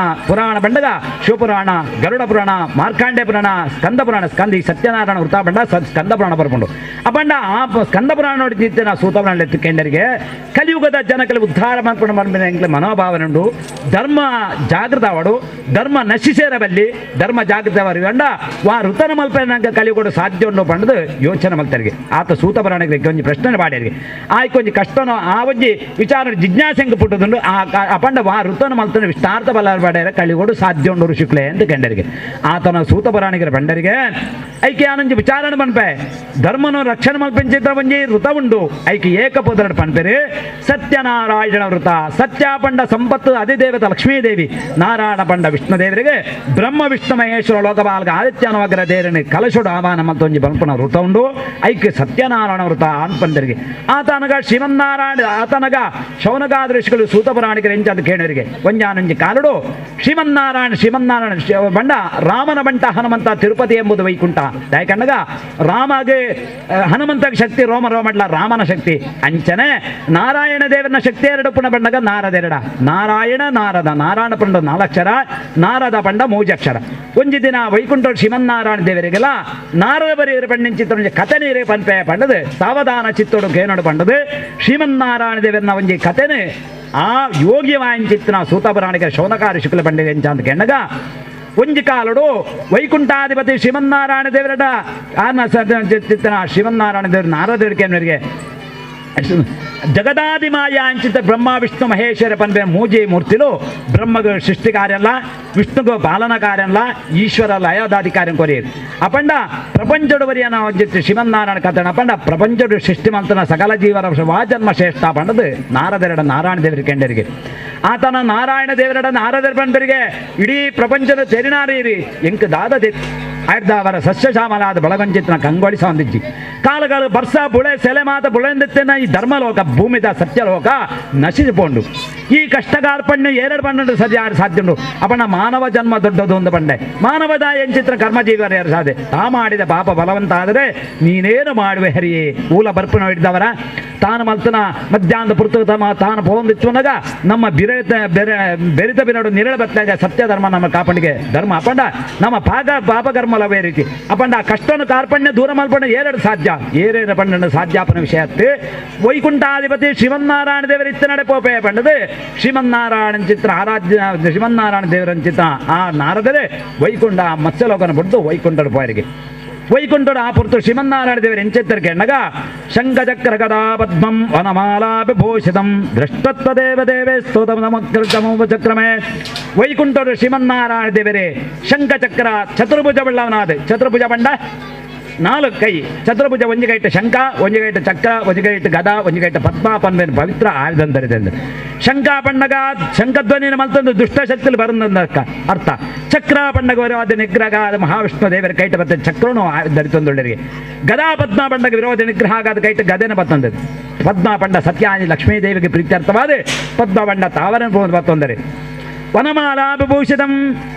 ಬಂಡಗ ಶಿವಪುರಾಣ, ಗರುಡ ಪುರಾಣ, ಮಾರ್ಕಾಂಡೆ ಪುರಾಣ, ಸ್ಕಂದ ಪುರಾಣ, ಸ್ಕಂದಿ ಸತ್ಯನಾರಾಯಣ ವೃತ ಬಂಡ ಸ್ಕಂದ ಪುರಾಣ ಬರ್ಕೊಂಡು ಆ ಬಂಡ ಆ ಸ್ಕಂದ ಪುರಾಣ ನೋಡಿದ್ದ ಸೂತ ಪುರಾಣ ಎತ್ತುಕೊಂಡರಿಗೆ ಕಲಿಯುಗದ ಜನಕಲ್ಲಿ ಉದ್ಧಾರ ಮಾಡ್ಕೊಂಡು ಬಂದ ಮನೋಭಾವನೆ ಉಂಡು. ಧರ್ಮ ಜಾಗೃತ ಅವಡು ಧರ್ಮ ನಶಿಸೇರಬಲ್ಲಿ ಧರ್ಮ ಜಾಗೃತ ಅವರಿಗಂಡ ವಾ ಋತನ ಮಲ್ಪ ನಂಗೆ ಕಲಿಯುಗ ಸಾಧ್ಯ ಉಂಡು ಪಂಡದು ಯೋಚನೆ ಮಲ್ತರಿಗೆ. ಆತ ಸೂತ ಪುರಾಣಿಕರಿಗೆ ಒಂಜಿ ಪ್ರಶ್ನೆ ಬಾಡ್ಯರಿಗೆ ಆಯ್ಕೊಂಜಿ ಕಷ್ಟನೋ ಆ ಒಂಜಿ ವಿಚಾರ ಜಿಜ್ಞಾಸೆಂಗೆ ಪುಟ್ಟದುಂಡು ಆ ಪಂಡ ವಾ ಋತನ ಮಲ್ತನ ವಿಸ್ತಾರ್ಥ ಬಲ ಬಾಡ್ಯಾರ ಕಳಿಗೋಡು ಸಾಧ್ಯ ಉಂಡು ಋಷಿಕ್ಲೆ ಅಂತ ಕಂಡರಿಗೆ. ಆತನ ಸೂತ ಪುರಾಣಿಕರ ಬಂಡರಿಗೆ ಐಕೆ ಆನಂಜಿ ವಿಚಾರಣೆ ಪನ್ಪೆ ಧರ್ಮನ ರಕ್ಷಣೆ ಮಲ್ಪೆಂಚಿದ್ರ ಒಂಜಿ ಋತ ಉಂಡು ಐಕೆ ಏಕಪೋದರ ಪನ್ಪೆರು ಸತ್ಯನಾರಾಯಣ ವೃತ. ಸತ್ಯ ಪಂಡ ಸಂಪತ್ತು ಅಧಿದೇವತ ಲಕ್ಷ್ಮೀದೇವಿ, ನಾರಾಯಣ ಪಂಡ ವಿಷ್ಣುದೇವರಿಗೆ ಬ್ರಹ್ಮ ವಿಷ್ಣು ಮಹೇಶ್ವರ ಲೋಕಪಾಲಕ ಆದಿತ್ಯನವಗ್ರ ದೇವರನ್ನು ಕಲಶೋಡು ಆಹ್ವಾನ ಮತ್ತೊಂಜಿ ಬಲ್ಪನ ವೃತ ಉಂಡು ಐಕ್ಯ ಸತ್ಯನಾರಾಯಣ ವೃತ ಅನ್ಪಂದರಿಗೆ. ಆತನಗ ಶ್ರೀಮನ್ನಾರಾಯಣ ಆತನಗ ಶೌನಕಾದ ಋಷಿಗಳು ಸೂತ ಪುರಾಣಿಕರು ಎಂಚಾದ ಕೇಳರಿಗೆ ಒಂಜಾನಂಜಿ ಕಾಲುಡು ಶ್ರೀಮನ್ನಾರಾಯಣ ಬಂಡ ರಾಮನ ಬಂಟ ಹನುಮಂತ ತಿರುಪತಿ ಎಂಬುದು ವೈಕುಂಠ ಯಾಕಂಡಗ ರಾಮಗೆ ಹನುಮಂತ ಶಕ್ತಿ ರೋಮಡ್ಲ ರಾಮನ ಶಕ್ತಿ ಅಂಚನೆ ನಾರಾಯಣ ದೇವರನ ಶಕ್ತಿ ಎರಡು ಪುಣ ಬಂಡಗ ನಾರದೆರಡ ನಾರಾಯಣ ನಾರಾಯಣ ಪಂಡ 4 ಅಕ್ಷರ, ನಾರದ ಪಂಡ 3 ಅಕ್ಷರ. ಒಂಜಿ ದಿನ ವೈಕುಂಠ ಶ್ರೀಮನ್ನಾರಾಯಣ ದೇವರಿಗೆಲ್ಲ ನಾರದ ಬರಿಯರು ಪಂಡಿನ ಚಿತ್ರ ಕಥೆ ನೀರೇ ಪನ್ಪೆ ಪಂಡದು ಸಾವಧಾನ ಚಿತ್ತೋಡು ಕೇನೋಡು ಪಂಡದು ಶ್ರೀಮನ್ನಾರಾಯಣ ದೇವರನ ಒಂಜಿ ಕಥೆನೆ ಆ ಯೋಗ್ಯವಾಂಚಿತ್ತಿನ ಸೂತ ಪುರಾಣಿಕರ ಶೌನಕಾರಿ ಶುಕ್ಲ ಪಂಡಿಗೆ ಎಂಚಾಂತ ಕೆಂಡಗ ಒಂಜಿ ಕಾಲುಡು ವೈಕುಂಠಾಧಿಪತಿ ಶ್ರೀಮನ್ನಾರಾಯಣ ದೇವರಡ ಚಿತ್ತನ ಶ್ರೀಮನ್ನಾರಾಯಣ ದೇವರು ನಾರದೇವರಿಗೆ జగదాదిమాయ అంచిత బ్రహ్మ విష్ణు మహేశ్వర పనిపే మూజీ మూర్తిలో బ్రహ్మకు సృష్టి కార్యంలా విష్ణుకు పాలన కార్యంలా ఈశ్వర లయాదాధికారం కొరియరు అపండ ప్రపంచడు వరి అన్న వచ్చి శివనారాయణ కథ అపండ ప్రపంచడు సృష్టిమంతున సకల జీవన వాజన్మ ಶ್ರೇಷ್ಠ ಪಂಡದು ನಾರದರಡ ನಾರಾಯಣ ದೇವರ ಕೆಂಡರಿಗೆ ಆತನ ನಾರಾಯಣ ದೇವರಡ ನಾರದರ ಪಂಡರಿಗೆ ಇಡೀ ಪ್ರಪಂಚದ ತೆರಿನಾರೀರಿ ಎಂಕ ದಾದದೆ ಆಯ್ದ ಅವರ ಸಸ್ಯಶ್ಯಾಮಲಾದ ಬಳಗಂಚಿತ್ನ ಕಂಗೊಳಿಸ ಹೊಂದಿಜ್ಜಿ ಕಾಲಗಳು ಬರ್ಸ ಬುಳೆ ಸೆಲೆ ಮಾತ ಬುಳೆಂದಿತ್ತೇನ ಈ ಧರ್ಮಲೋಕ ಭೂಮಿದ ಸತ್ಯಲೋಕ ನಶಿಸಿಕೊಂಡು ಈ ಕಷ್ಟ ಕಾರ್ಪಣ್ಯ ಎರಡು ಪಂಡು ಸರಿ ಸಾಧ್ಯ ಉಂಟು ಅಪಣ ಮಾನವ ಜನ್ಮ ದೊಡ್ಡದು ಒಂದು ಬಂಡೆ ಮಾನವದ ಎಂಚಿತ್ರ ಕರ್ಮಜೀವರ ಯಾರು ಸಾಧ್ಯ ತಾ ಮಾಡಿದ ಪಾಪ ಬಲವಂತ ಆದರೆ ನೀನೇನು ಮಾಡುವೆ ಹರಿಯೇ ಊಲ ಬರ್ಪನ ಹಿಡಿದವರ ತಾನು ಮಲ್ತನ ಮಧ್ಯಾಹ್ನದ ಪುರ್ತಕ ತಾನು ಪೋಂದಿಚ್ಚುನಗ ನಮ್ಮ ಬೆರಿತ ಬಿನೋಡು ನಿರಳ ಬತ್ತಾಗ ಸತ್ಯ ಧರ್ಮ ನಮ್ಮ ಕಾಪಣಿಗೆ ಧರ್ಮ ಅಪಂಡ ನಮ್ಮ ಪಾಪಕರ್ಮಲವೇ ರೀತಿ ಅಪಂಡ ಕಷ್ಟನು ಕಾರ್ಪಣ್ಯ ದೂರ ಮಲ್ಪಣ್ಣ ಎರಡು ಸಾಧ್ಯ ಏರೇನ ಪಂಡ ಸಾಧ್ಯಾಪನ ವಿಷಯ ವೈಕುಂಠಾಧಿಪತಿ ಶ್ರೀಮನ್ನಾರಾಯಣ ದೇವರ ಇತ್ತ ನಡೆ ಪೋಪೆ ಪಂಡದು ಶ್ರೀಮನ್ನಾರಾಯಣ ಚಿತ್ರ ಆರಾಧ್ಯ ಶ್ರೀಮನ್ನಾರಾಯಣ ದೇವರ ಚಿತ್ರ ಆ ನಾರದರೆ ವೈಕುಂಠ ಮತ್ಸ್ಯಲೋಕನ ಬಿಡ್ದು ವೈಕುಂಠದ ಪೋಯರಿಗೆ ವೈಕುಂಠದ ಆ ಪುರ್ತು ಶ್ರೀಮನ್ನಾರಾಯಣ ದೇವರ ಎಂಚೆತ್ತರಿಕೆ ಎಣ್ಣಗ ಶಂಖಚಕ್ರ ಗದಾ ಪದ್ಮಂ ವನಮಾಲಾ ವಿಭೂಷಿತಂ ದೃಷ್ಟತ್ವ ದೇವ ದೇವೇ ಸ್ತೋತಂ ನಮಕ್ರಮೇ ವೈಕುಂಠದ ಶ್ರೀಮನ್ನಾರಾಯಣ ದೇವರೇ ಶಂಖಚಕ್ರ ಚತುರ್ಭುಜ ಬಳ್ಳವನಾದ ಚತುರ್ಭುಜ ಬಂಡ ನಾಲ್ಕು ಕೈ ಚತುರ್ಭುಜ ಒಂಜಿಗೈಟ ಶಂಖ ಒಂಜಿಗೈಟ ಚಕ್ರ ಒಂಜಿಗೈಟ ಗದಾ ಒಂಜಿಗೈಟ ಪದ್ಮ ಪನ್ವೇನು ಪವಿತ್ರ ಆಯುಧಂ ಧರಿಸಿದೆ ಶಂಖ ಪಂಡಗ ಶಂಖಧ್ವನಿನ ಮಲ್ತೊಂದು ದುಷ್ಟಶಕ್ತಿಲಿ ಬರಂದಕ್ಕ ಅರ್ಥ ಚಕ್ರ ಪಂಡಗ ವಿರೋಧ ನಿಗ್ರಹ ಆದ ಮಹಾವಿಷ್ಣು ದೇವರ ಕೈಟ ಬರ್ತದೆ ಚಕ್ರನು ಧರಿತೊಂದೊಳ್ಳರಿಗೆ ಗದಾ ಪದ್ಮ ಪಂಡಗ ವಿರೋಧ ನಿಗ್ರಹ ಆಗಾದ ಕೈಟ ಗದೆನ ಬರ್ತಂದದು ಪದ್ಮ ಪಂಡ ಸತ್ಯಾನಿ ಲಕ್ಷ್ಮೀ ದೇವಿಗೆ ಪ್ರೀತ್ಯರ್ಥವಾದ ಪದ್ಮ ಪಂಡ ತಾವರನ ಬರ್ತೊಂದರೆ ವನಮಾಲಾ ವಿಭೂಷಿತಂ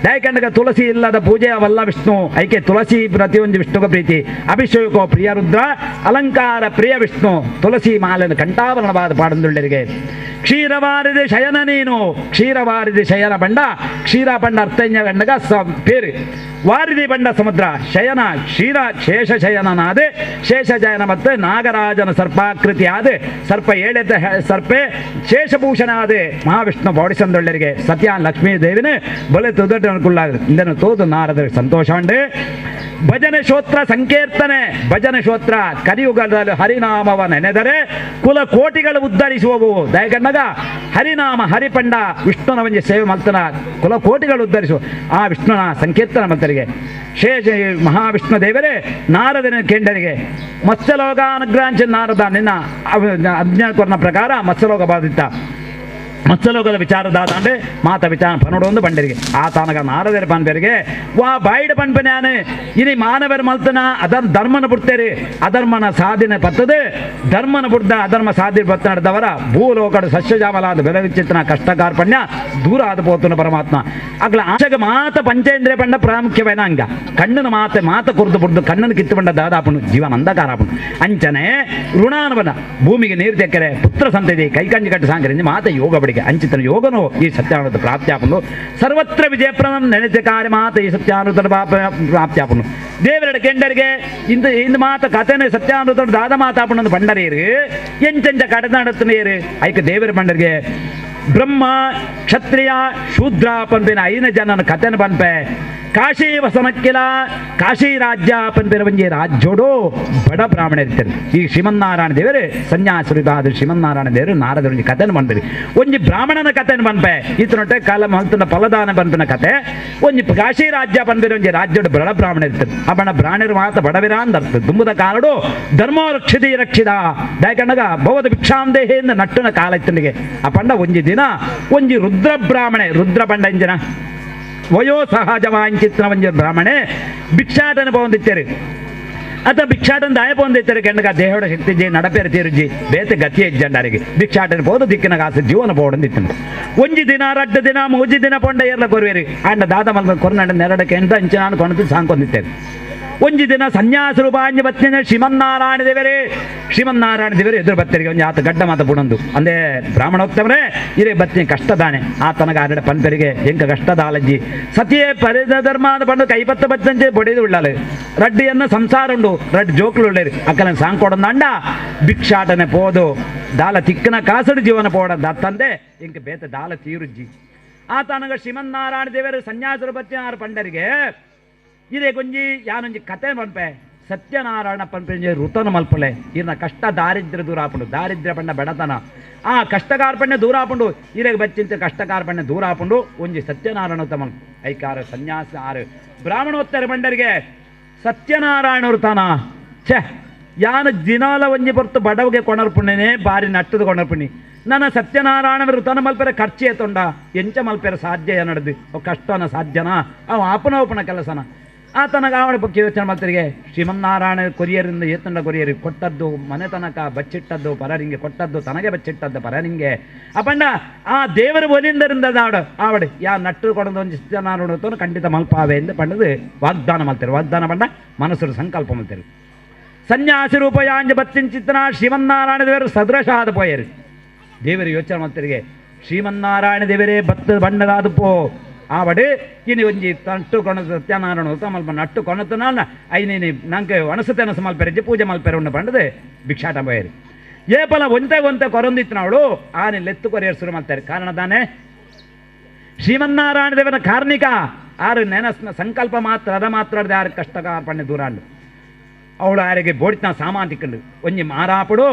ದಯಕಂಡಗ ತುಳಸಿ ಇಲ್ಲದ ಪೂಜೆ ಅವಲ್ಲ ವಿಷ್ಣು ಐಕೆ ತುಳಸಿ ಪ್ರತಿಯೊಂದು ವಿಷ್ಣುಗ ಪ್ರೀತಿ ಅಭಿಷೇಕೋ ಪ್ರಿಯ ರುದ್ರ ಅಲಂಕಾರ ಪ್ರಿಯ ವಿಷ್ಣು ತುಳಸಿ ಮಾಲೆನ ಕಂಠಾವರಣವಾದ ಪಾಡಂದುಳ್ಳರಿಗೆ ಕ್ಷೀರವಾರಿದೆ ಶಯನ ನೀನು ಕ್ಷೀರವಾರಿದೆ ಶಯನ ಬಂಡ ಕ್ಷೀರ ಬಂಡ ಅರ್ಥಜ್ಞ ಗಂಡಗ ಪೇರು ವಾರಿದಿ ಬಂಡ ಸಮುದ್ರ ಶಯನ ಕ್ಷೀರ ಶೇಷ ಶಯನನಾದೆ ಶೇಷ ಜಯನ ಮತ್ತೆ ನಾಗರಾಜನ ಸರ್ಪಾಕೃತಿ ಆದೆ ಸರ್ಪ ಏಳೆದ ಸರ್ಪೆ ಶೇಷಭೂಷಣ ಆದೆ ಮಹಾವಿಷ್ಣು ಬೌಡಿಸಂದೊಳ್ಳರಿಗೆ ಸತ್ಯ ಲಕ್ಷ್ಮೀ ದೇವಿನೇ ಬಲೆ ತುದಟ ಅನುಕೂಲ ಇದನ್ನು ತೋದು ನಾರದ ಸಂತೋಷ ಉಂಡೆ ಭಜನೆ ಶ್ರೋತ್ರ ಸಂಕೀರ್ತನೆ ಭಜನೆ ಶ್ರೋತ್ರ ಕಲಿಯುಗದಲ್ಲಿ ಹರಿನಾಮವ ನೆನೆದರೆ ಕುಲ ಕೋಟಿಗಳು ಉದ್ಧರಿಸುವವು ದಯಗಣ್ಣಗ ಹರಿನಾಮ ಹರಿಪಂಡ ವಿಷ್ಣುನ ಒಂಜಿ ಸೇವೆ ಮಲ್ತನ ಕುಲ ಕೋಟಿಗಳು ಉದ್ಧರಿಸುವ ಆ ವಿಷ್ಣುನ ಸಂಕೀರ್ತನ ಮಲ್ತರಿಗೆ ಶೇಷ ಮಹಾವಿಷ್ಣು ದೇವರೇ ನಾರದನ ಕೆಂಡರಿಗೆ ಮತ್ಸ್ಯಲೋಕ ಅನುಗ್ರಹಿಂಚ ನಾರದ ನಿನ್ನ ಅಜ್ಞಾನ ಪ್ರಕಾರ ಮತ್ಸ್ಯಲೋಕ ಬಾಧಿತ ಮತ್ಸ್ಯಲೋಕದ ವಿಚಾರದಾದ ಅಂದ್ರೆ ಮಾತ ವಿಚಾರ ಪನೋಡೊಂದು ಬಂಡರಿಗೆ ಆ ತಾನಗ ನಾರದರ ಪನ್ಪೆರಿಗೆ ವಾ ಬಾಯಿಡ ಪನ್ಪನ್ಯಾನು ಇನಿ ಮಾನವರ ಮಲ್ತನ ಅದರ್ ಧರ್ಮನ ಬಿಡ್ತೇರಿ ಅಧರ್ಮನ ಸಾಧನೆ ಪತ್ತದು ಧರ್ಮನ ಬಿಡ್ದ ಅಧರ್ಮ ಸಾಧನೆ ಪತ್ತ ನಡೆದವರ ಭೂಲೋಕದ ಸಸ್ಯಜಾಮಲಾದ ಬೆಲೆ ವಿಚಿತ್ರನ ಕಷ್ಟ ಕಾರ್ಪಣ್ಯ ದೂರ ಆದ ಪೋತುನ ಪರಮಾತ್ಮ ಅಗ್ಲ ಆಚೆಗೆ ಮಾತ ಪಂಚೇಂದ್ರಿಯ ಪಂಡ ಪ್ರಾಮುಖ್ಯವೇನ ಹಂಗ ಕಣ್ಣನ ಮಾತ ಕುರ್ದು ಬಿಡ್ದು ಕಣ್ಣನ ಕಿತ್ತು ಬಂಡ ದಾದಾಪುನು ಜೀವನ ಅಂಧಕಾರಾಪುನು ಅಂಚನೆ ಋಣಾನವನ ಭೂಮಿಗೆ ನೀರು ತೆಕ್ಕರೆ ಪುತ್ರ ಸಂತತಿ ಕೈಕಂಜಿ ಕಟ್ಟು ಸಾಂಗ್ರೆ ಮಾತ ಯೋಗ ಬಡಿಗೆ ಅಂಚಿತನ ಯೋಗನು ಈ ಸತ್ಯಾನುತ ಪ್ರಾಪ್ತ್ಯಾಪನು ಸರ್ವತ್ರ ವಿಜಯಪ್ರದಂ ನೆನೆತ ಕಾರ್ಯ ಮಾತ ಈ ಸತ್ಯಾನುತ ಪ್ರಾಪ್ತ್ಯಾಪನು ದೇವರ ಕೆಂಡರಿಗೆ ಇಂದು ಮಾತ ಕಥೆನೆ ಸತ್ಯಾನುತ ದಾದ ಮಾತಾಪನ ಬಂಡರೇರು ಎಂಚಂಚ ಕಡೆ ನಡತ್ತನೇರು ಐಕ ದೇವರ ಬಂಡರಿಗೆ ಬ್ರಹ್ಮ ಕ್ಷತ್ರಿಯ ಶೂದ್ರ ಪನ್ಪಿನ 5 ಜನನ ಕಥೆನ ಪನ್ಪೆ ಕಾಶಿ ವಸನಕ್ಕಿಲ ಕಾಶಿ ರಾಜ್ಯ ಪನ್ಪಿನ ಒಂಜಿ ರಾಜ್ಯೋಡು ಬಡ ಬ್ರಾಹ್ಮಣ ಇರ್ತಾರೆ ಈ ಶ್ರೀಮನ್ನಾರಾಯಣ ದೇವರು ಸನ್ಯಾಸುರಿದಾದ ಶ್ರೀಮನ್ನಾರಾಯಣ ದೇವರು ನಾರದ ಒಂಜಿ ಕಥೆನ ಪನ್ಪರಿ ಒಂಜಿ ಬ್ರಾಹ್ಮಣನ ಕಥೆನ ಪನ್ಪೆ ಈತನೊಟ್ಟೆ ಕಾಲ ಮಲ್ತನ ಫಲದಾನ ಪನ್ಪಿನ ಕಥೆ ಒಂಜಿ ಕಾಶಿ ರಾಜ್ಯ ಪನ್ಪಿನ ಒಂಜಿ ರಾಜ್ಯೋಡು ಬಡ ಬ್ರಾಹ್ಮಣ ಇರ್ತಾರೆ ಆ ಬಣ ಬ್ರಾಹ್ಮಣರು ಮಾತ ಬಡವಿರ ಅಂದರ್ಥ ದುಂಬುದ ಕಾಲಡು ಧರ್ಮೋ ರಕ್ಷಿತಿ ರಕ್ಷಿತ ದಾಯಕಂಡಗ ಭವದ ಭಿಕ್ಷಾಂದೇಹೆಯಿಂದ ನಟ್ಟನ ಕಾಲ ಇತ್ತನಿಗೆ ಆ ಪಂಡ ಒಂಜಿ ದಿನ ಒಂಜಿ ರುದ್ರ ಬ್ರಾಹ್ಮಣೆ ರುದ್ರ ಪಂಡ ಇಂಜನ ವಯೋ ಸಹಜವಾಂಚಿತ್ರ ಒಂಜಿ ಬ್ರಾಹ್ಮಣೆ ಭಿಕ್ಷಾಟನ ಪೋಂದಿತ್ತೇರಿ ಅತ ಭಿಕ್ಷಾಟನ ದಾಯ ಪೋಂದಿತ್ತೇರಿ ಕೆಂಡಗ ದೇಹದ ಶಕ್ತಿ ನಡಪೇರು ತೀರುಜಿ ಬೇತೆ ಗತಿ ಇಜ್ಜಂಡರಿಗೆ ಭಿಕ್ಷಾಟನ ಪೋದು ದಿಕ್ಕಿನ ಕಾಸು ಜೀವನ ಪೋಡಂದಿತ್ತು ಒಂಜಿ ದಿನ 2 ದಿನ 3 ದಿನ ಪೊಂಡ ಏರ್ಲ ಕೊರುವೇರಿ ಅಂಡ ದಾದ ಮಲ್ಕ ಕೊರ್ನಾಡ ನೆರಡಕ್ಕೆ ಎಂತ ಅಂಚೆ ನಾನು ಕೊಣದು ಸಾಂಕೊಂಡಿತ್ತೇನೆ ಒಂಜಿ ದಿನ ಸನ್ಯಾಸರು ಬಾಂಜಿ ಬತ್ತಿನ ಶ್ರೀಮನ್ನಾರಾಯಣ ದೇವರೇ ಎದುರು ಬತ್ತರಿಗೆ ಒಂಜಿ ಆತ ಗಡ್ಡ ಮಾತ ಬುಡಂದು ಅಂದೇ ಬ್ರಾಹ್ಮಣೋತ್ತಮರೇ ಇರೇ ಬತ್ತಿನ ಕಷ್ಟದಾನೆ ಆತನಗ ಆರಡ ಪನ್ಪರಿಗೆ ಎಂಕ ಕಷ್ಟದಾಲಜ್ಜಿ ಸತಿಯೇ ಪರಿದ ಧರ್ಮಾದ ಪಂಡು ಕೈಪತ್ತ ಬತ್ತಂಚೆ ಬೊಡೆದು ಉಳ್ಳಾಲು ರಡ್ಡಿಯನ್ನ ಸಂಸಾರ ಉಂಡು ರಡ್ಡಿ ಜೋಕ್ಲು ಉಳ್ಳೇರಿ ಅಕ್ಕನ ಸಾಂಕೊಡಂದ ಅಂಡ ಭಿಕ್ಷಾಟನೆ ಪೋದು ದಾಲ ತಿಕ್ಕನ ಕಾಸಡು ಜೀವನ ಪೋಡ ದತ್ತಂದೆ ಎಂಕ ಬೇತ ದಾಲ ತೀರುಜ್ಜಿ ಆತನಗ ಶ್ರೀಮನ್ನಾರಾಯಣ ದೇವರು ಸನ್ಯಾಸರು ಬತ್ತಿನ 6 ಪಂಡರಿಗೆ ಇದೇ ಗೊಂಜಿ ಯಾನೊಂಜಿ ಕತೆ ಪನ್ಪೆ ಸತ್ಯನಾರಾಯಣ ಪಂಪೆ ಋತನ ಮಲ್ಪಲೆ ಇನ್ನ ಕಷ್ಟ ದಾರಿದ್ರ್ಯ ದೂರ ಹಾಪುಂಡು ದಾರಿದ್ರ್ಯ ಪಂಡ ಬಡತನ ಆ ಕಷ್ಟಕಾರ್ಪಣ್ಯ ದೂರ ಹಾಪುಂಡು ಇರೆಗೆ ಬಚ್ಚಿಂತ ಕಷ್ಟಕಾರ್ಪಣ್ಯ ದೂರ ಹಾಪುಂಡು ಒಂಜಿ ಸತ್ಯನಾರಾಯಣ ಋತ ಮಲ್ಪ ಐಕಾರು ಸನ್ಯಾಸ ಆರು ಬ್ರಾಹ್ಮಣೋತ್ತರ ಬಂಡರಿಗೆ ಸತ್ಯನಾರಾಯಣ ಋತನ ಛೆ ಯಾನು ದಿನಾಲ ಒಂಜಿ ಹೊರ್ತು ಬಡವಗೆ ಕೊಣರ್ಪುಣ್ಣೇನೆ ಬಾರಿ ನಟ್ಟದ ಕೊಣರ್ಪುಣ್ಣಿ ನನ್ನ ಸತ್ಯನಾರಾಯಣ ಋತನ ಮಲ್ಪೆರೆ ಖರ್ಚು ಏತೊಂಡ ಎಂಚ ಮಲ್ಪೆರೆ ಸಾಧ್ಯ ನಡೆದು ಕಷ್ಟನ ಸಾಧ್ಯನಾ ಅವ ಆಪನ ಕೆಲಸನ ಆತನಗ ಅವಳ ಬಗ್ಗೆ ಯೋಚನೆ ಮಾಡ್ತಿರಿಗೆ ಶ್ರೀಮನ್ನಾರಾಯಣ ಕೊರಿಯರಿಂದ ಏತಂಡ ಕೊರಿಯರಿ ಕೊಟ್ಟದ್ದು ಮನೆ ತನಕ ಬಚ್ಚಿಟ್ಟದ್ದು ಪರರಿಂಗೆ ಕೊಟ್ಟದ್ದು ತನಗೆ ಬಚ್ಚಿಟ್ಟದ್ದು ಪರರಿಂಗೆ ಅಪಂಡ ಆ ದೇವರ ಒಲಿಂದರಿಂದ ಆವಡು ಯಾ ನಟ್ಟು ಕೊಡೋದು ಒಂದು ಸತ್ಯನಾರಾಯಣ ಖಂಡಿತ ಮಲ್ಪಾವೆ ಎಂದು ಪಂಡದು ವಾಗ್ದಾನ ಮಾಡ್ತಾರೆ ವಾಗ್ದಾನ ಪಂಡ ಮನಸ್ಸರು ಸಂಕಲ್ಪ ಮಾಡ್ತಾರೆ ಸನ್ಯಾಸಿ ರೂಪಯಾಂಜ ಬತ್ತಿಂಚಿತ್ತನ ಶ್ರೀಮನ್ನಾರಾಯಣ ದೇವರು ಸದೃಶಾದ ಪೋಯರು ದೇವರು ಯೋಚನೆ ಮಾಡ್ತಿರಿಗೆ ಶ್ರೀಮನ್ನಾರಾಯಣ ದೇವರೇ ಬತ್ತ ಬಣ್ಣದಾದ ಪೋ ಆವಡು ಇನಿ ಒಂಜಿ ನಟ್ಟು ಕೊಣದು ಸತ್ಯನಾರಾಯಣ ಮಲ್ಪ ನಟ್ಟು ಕೊಣತನ ಐನೇನಿ ನಂಗೆ ಒಣಸತೆನಸ ಮಲ್ಪೆರೆ ಪೂಜೆ ಮಲ್ಪೆರೆ ಉಂಡು ಪಂಡದು ಭಿಕ್ಷಾಟ ಪೋಯರು ಏಪಲ ಒಂತೆ ಕೊರೊಂದಿತ್ತಿನವಳು ಆನೆ ಲೆತ್ತು ಕೊರಿಯರು ಶುರು ಮಾಡ್ತಾರೆ ಕಾರಣ ತಾನೆ ಶ್ರೀಮನ್ನಾರಾಯಣ ದೇವರ ಕಾರ್ಣಿಕ ಆರು ನೆನಸ್ನ ಸಂಕಲ್ಪ ಮಾತ್ರ ಅದ ಮಾತ್ರ ಯಾರು ಕಷ್ಟಕಾರ್ಪಣ್ಯ ದೂರಾಂಡು ಅವಳು ಯಾರಿಗೆ ಬೋಡಿನ ಸಾಮಾನು ತಿಕ್ಕೊಂಡು ಒಂಜಿ ಮಾರಾಪುಡು